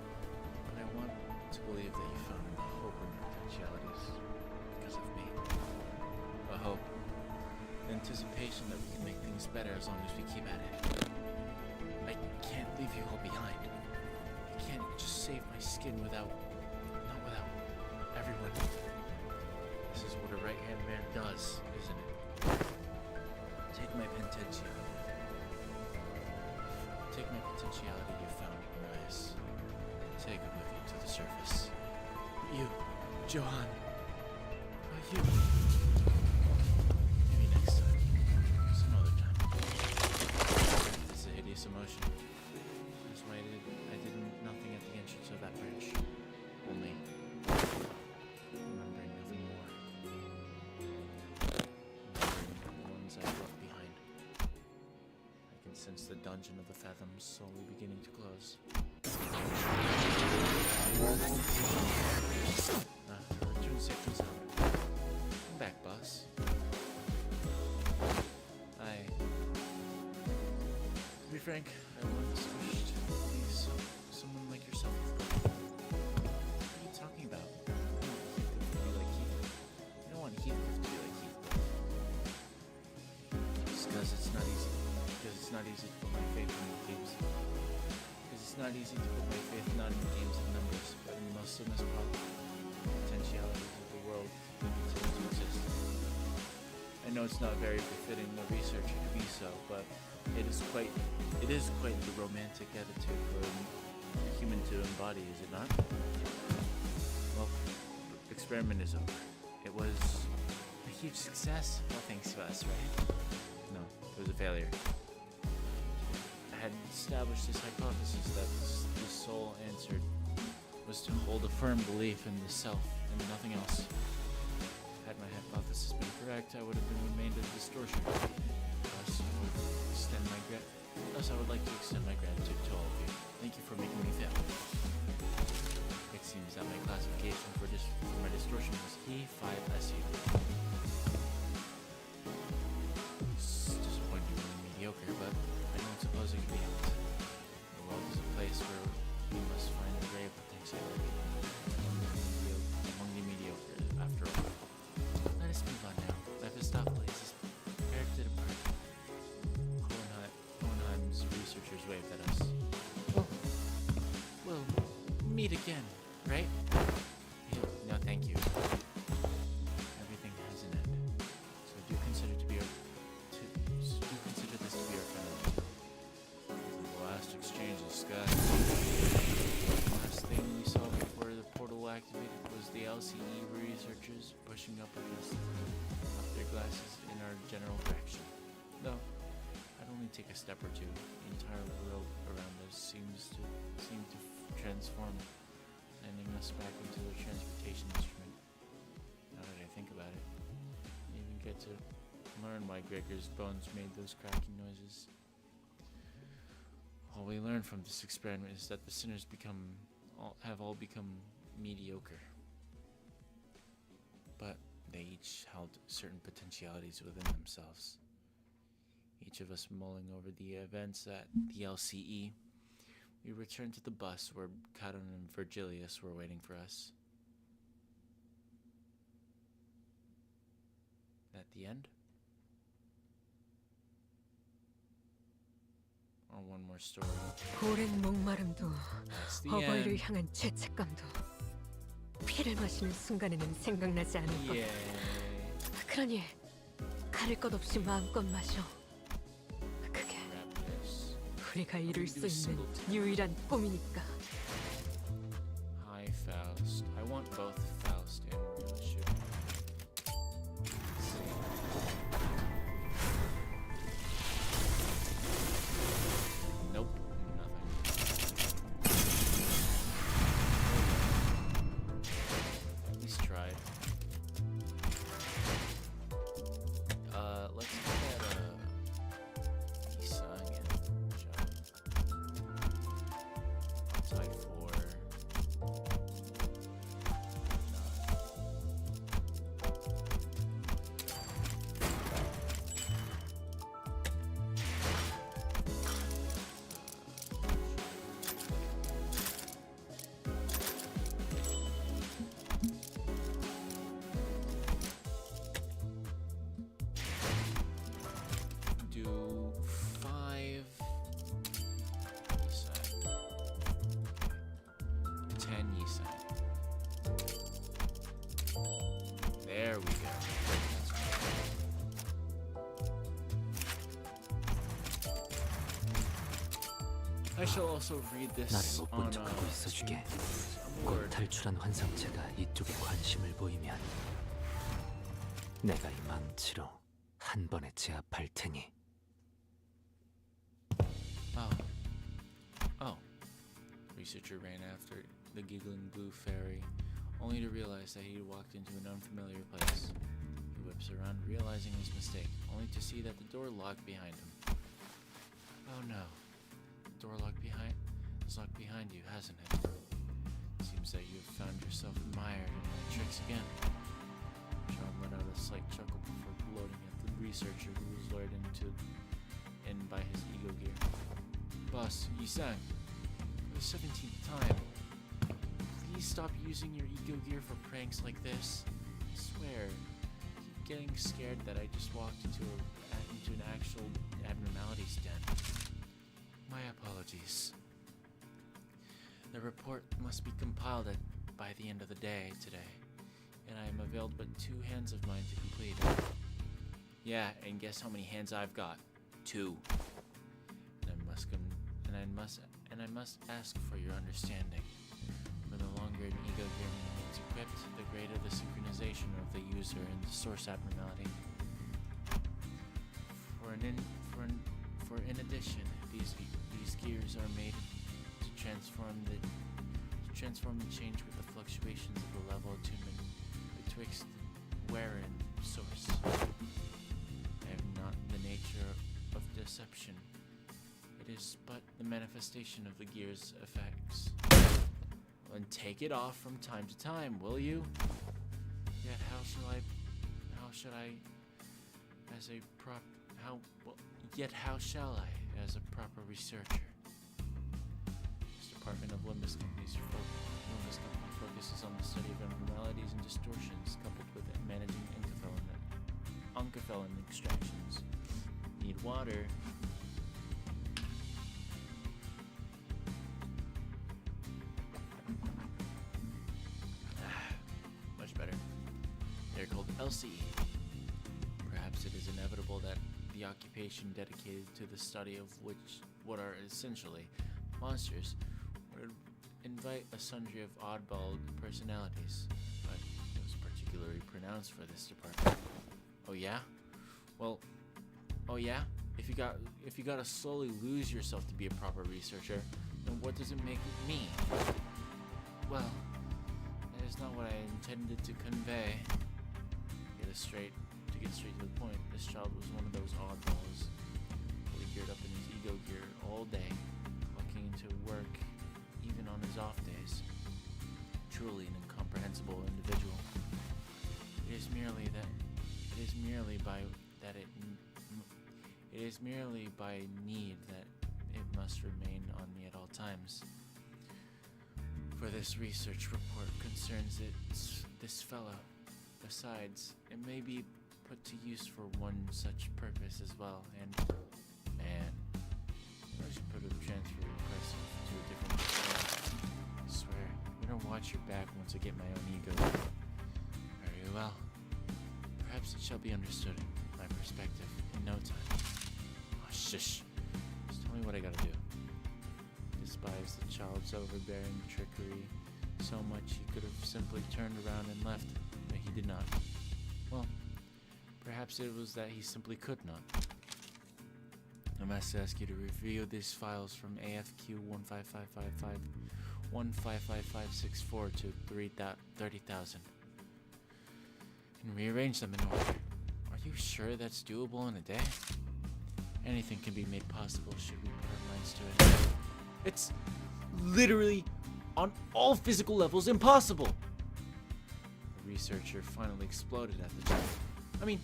But I want to believe that you found the hope in your potentialities because of me. A hope. An anticipation that we can make things better as long as we keep at it. I can't leave you all behind. I can't just save my skin not without everyone. This is what a right-hand man does, isn't it? Take my potentiality you found in your eyes. Take it with you to the surface. You, Johan. You. Maybe next time. Some other time. It's a hideous emotion. That's why I did nothing at the entrance of that bridge. Only remembering nothing more. Remembering the ones I left behind. I can sense the dungeon of the fathoms slowly beginning to close. Return safe and sound. I'm back, boss. To be frank, I once wished to be someone like yourself. What are you talking about? You like Heathcliff. You don't want Heathcliff to be like Heathcliff. Just because it's not easy. Because it's not easy to put my faith in the games. Because it's not easy to put my faith not in games and numbers, but in muscleness potentialities of the world that continue to exist. I know it's not very befitting the researcher to be so, but it is quite the romantic attitude for a human to embody, is it not? Well, experiment is over. It was a huge success. Well, thanks to us, right? No, it was a failure. I had established this hypothesis that the sole answer was to hold a firm belief in the self and nothing else. Had my hypothesis been correct, I would have remained a distortion. Thus, I would like to extend my gratitude to all of you. Thank you for making me fail. It seems that my classification for my distortion was E5SU. It's disappointingly mediocre, but I don't suppose it can be helped. The world is a place where we must find the ray of potentiality among the mediocre, after all. Let us move on now. Mephistopheles is prepared to depart. Cool and high meet again, right? No, thank you. Everything has an end. So do consider this to be our friend. The last exchange of sky. The last thing we saw before the portal activated was the LCE researchers pushing up their glasses in our general direction. Though I'd only take a step or two. The entire world around us seem to transform, sending us back into their transportation instrument. Now that I think about it, I even get to learn why Gregor's bones made those cracking noises. All we learn from this experiment is that the sinners have all become mediocre. But they each held certain potentialities within themselves. Each of us mulling over the events at the LCE, we returned to the bus where Cadon and Virgilius were waiting for us. At the end? Or one more story.
오랜 목마름도
That's the
어버이를
end.
향한 죄책감도 피를 마시는 순간에는 생각나지 않을 거다.
Yay.
그러니 가릴 것 없이 마음껏 마셔. 그게
Wrap this.
우리가 이룰 수 있는 유일한 꿈이니까.
Hi, Faust. I want both Faust and Shoot. Nope, nothing. At least tried. Let's get that, Isan and John. Outside for... do 5 Yisan. 10 Yisan. There we go. I shall also read
나를
this
못
on
본 척하고 있어주게. 곧
Word.
탈출한 환상체가 이쪽에 관심을 보이면 내가 이 망치로 한 번에 제압할 테니.
Oh. Researcher ran after the giggling blue fairy, only to realize that he had walked into an unfamiliar place. He whips around, realizing his mistake, only to see that the door locked behind him. Oh no. The door is locked behind you, hasn't it? Seems that you have found yourself admired in my tricks again. John let out a slight chuckle before gloating at the researcher who was lured in by his ego gear. Boss, Yisang, for the 17th time, please stop using your ego gear for pranks like this. I swear, I keep getting scared that I just walked into an actual abnormalities den. My apologies. The report must be compiled by the end of the day today, and I am availed but 2 hands of mine to complete it. Yeah, and guess how many hands I've got? 2. And I must ask for your understanding. For the longer an ego gear remains equipped, the greater the synchronization of the user and the source abnormality. In addition, these gears are made to transform and change with the fluctuations of the level attunement betwixt the wearer and source. I have not the nature of deception. It is but the manifestation of the gear's effects. And take it off from time to time, will you? Yet how shall I, as a proper researcher? This department of Limbus Company focuses on the study of abnormalities and distortions, coupled with managing oncophilin extractions. Need water? LCE. Perhaps it is inevitable that the occupation dedicated to the study of what are essentially monsters would invite a sundry of oddball personalities, but it was particularly pronounced for this department. Oh yeah? Well, oh yeah? If you gotta slowly lose yourself to be a proper researcher, then what does it make me? Well, that is not what I intended to convey. To get straight to the point, this child was one of those oddballs, fully geared up in his ego gear all day, walking into work even on his off days. Truly an incomprehensible individual. It is merely by need that it must remain on me at all times. For this research report concerns this fellow. Besides, it may be put to use for one such purpose as well, and I should put a transfer request to a different facility. I swear, I'm gonna watch your back once I get my own ego. Very well. Perhaps it shall be understood, my perspective, in no time. Oh, shush. Just tell me what I gotta do. Despise the child's overbearing trickery so much he could have simply turned around and left, but he did not. Well, perhaps it was that he simply could not. I must ask you to review these files from AFQ 15554 to 30,000 and rearrange them in order. Are you sure that's doable in a day? Anything can be made possible should we put our minds to it. It's literally on all physical levels impossible. The researcher finally exploded at the time. I mean,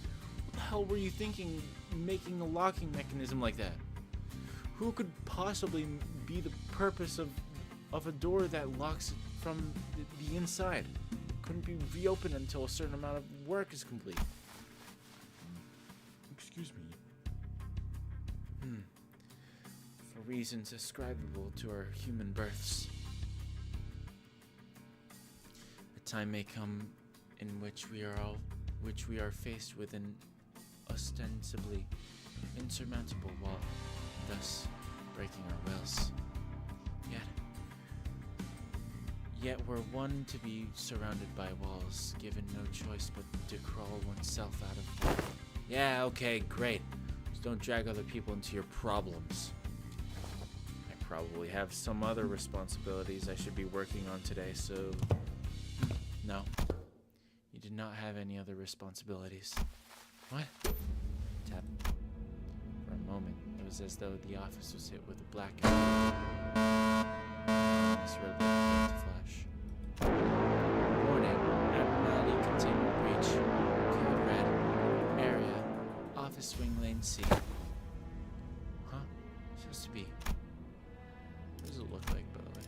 what the hell were you thinking making a locking mechanism like that? Who could possibly be the purpose of a door that locks it from the inside? Couldn't be reopened until a certain amount of work is complete. Excuse me. For reasons ascribable to our human births. A time may come in which we are faced with an ostensibly insurmountable wall, thus breaking our wills. Yet we're one to be surrounded by walls, given no choice but to crawl oneself out of them. Yeah, okay, great. Just don't drag other people into your problems. I probably have some other responsibilities I should be working on today, so... No. You did not have any other responsibilities. What? Tap. For a moment, it was as though the office was hit with a blackout. This red light began to flash. Warning, abnormality containment breach. Code red. Area. Office wing lane C. Huh? Supposed to be. What does it look like, by the way?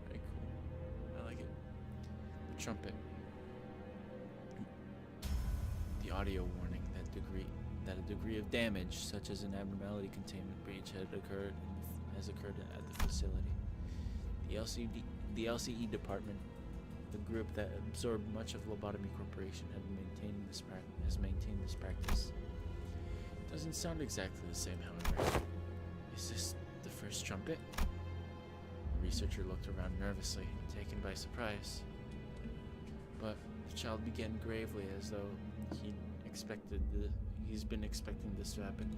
Very cool. I like it. The trumpet. The audio warning that a degree of damage, such as an abnormality containment breach, has occurred at the facility. The LCE department, the group that absorbed much of Lobotomy Corporation, has maintained this practice. It doesn't sound exactly the same, however. Is this the first trumpet? The researcher looked around nervously, taken by surprise. But the child began gravely, as though he's been expecting this to happen.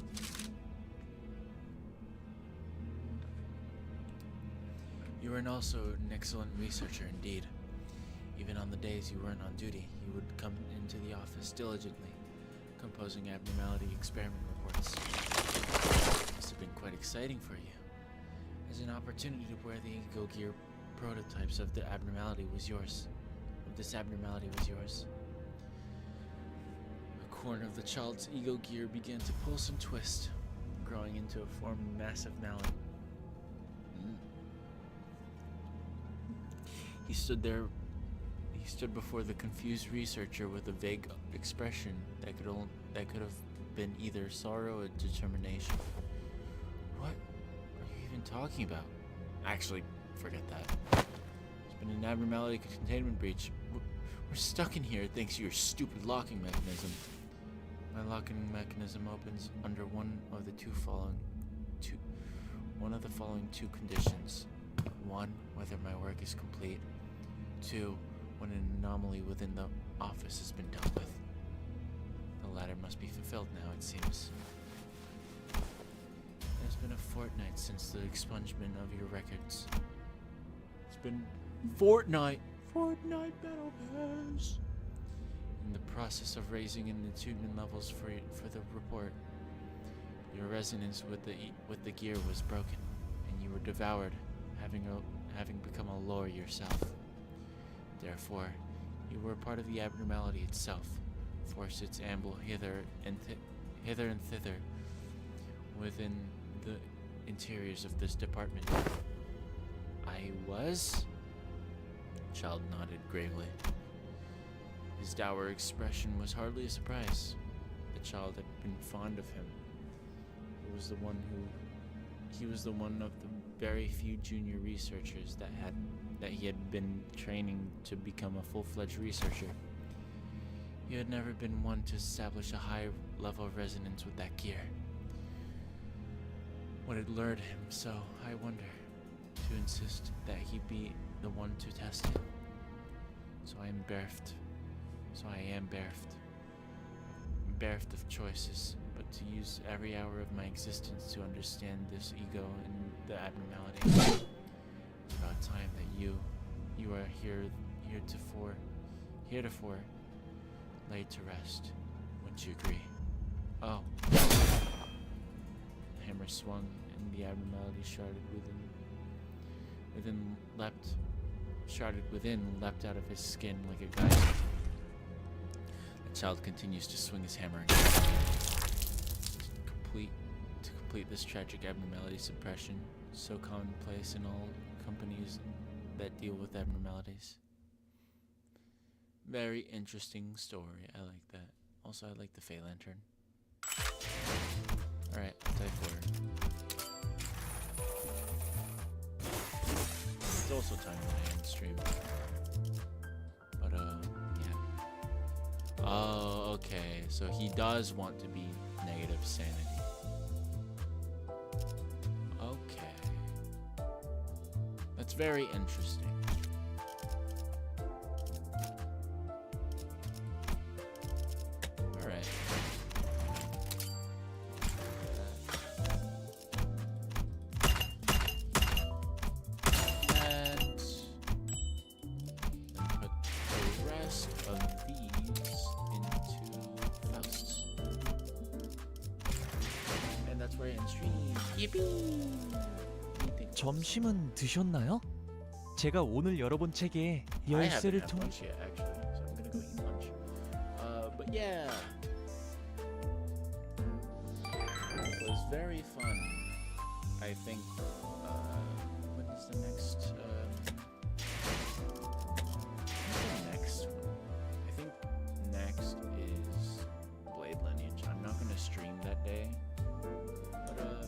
You were also an excellent researcher indeed. Even on the days you weren't on duty, you would come into the office diligently, composing abnormality experiment reports. It must have been quite exciting for you, as an opportunity to wear the ego gear prototypes of this abnormality was yours. The corner of the child's ego gear began to pulse and twist, growing into a form of massive mallet. He stood before the confused researcher with a vague expression that could have been either sorrow or determination. What are you even talking about? Actually, forget that. It's been an abnormality containment breach. We're stuck in here thanks to your stupid locking mechanism. My locking mechanism opens under one of the following two conditions. One, whether my work is complete. Two, when an anomaly within the office has been dealt with. The latter must be fulfilled now, it seems. There's been a fortnight since the expungement of your records. It's been fortnight battle pass. In the process of raising in the attunement levels for the report, your resonance with the gear was broken, and you were devoured, having become a lore yourself. Therefore, you were part of the abnormality itself, forced its amble hither and thither within the interiors of this department. I was? The child nodded gravely. His dour expression was hardly a surprise. The child had been fond of him. He was the one of the very few junior researchers that he had been training to become a full-fledged researcher. He had never been one to establish a high level of resonance with that gear. What had lured him so, I wonder, to insist that he be the one to test it? So I am bereft of choices, but to use every hour of my existence to understand this ego and the abnormality. It's about time that you are heretofore laid to rest. Wouldn't you agree? Oh. The hammer swung, and the abnormality sharded within leapt out of his skin like a geyser. The child continues to swing his hammer. To complete this tragic abnormality suppression, so commonplace in all companies that deal with abnormalities. Very interesting story. I like that. Also, I like the Fey Lantern. Alright, I'll type for It's also time when I end stream. But, yeah. Oh, okay. So he does want to be negative sanity. Okay. That's very interesting. Alright. Put the rest of these into Faust's. And that's where I end stream. Yippee!
점심은 드셨나요? 제가 오늘 열어본 책에
I haven't
열쇠를
had
통
lunch yet, actually, so I'm gonna go eat lunch. But yeah, it was very fun. I think. When is the next? Next one? I think next is Blade Lineage. I'm not gonna stream that day, but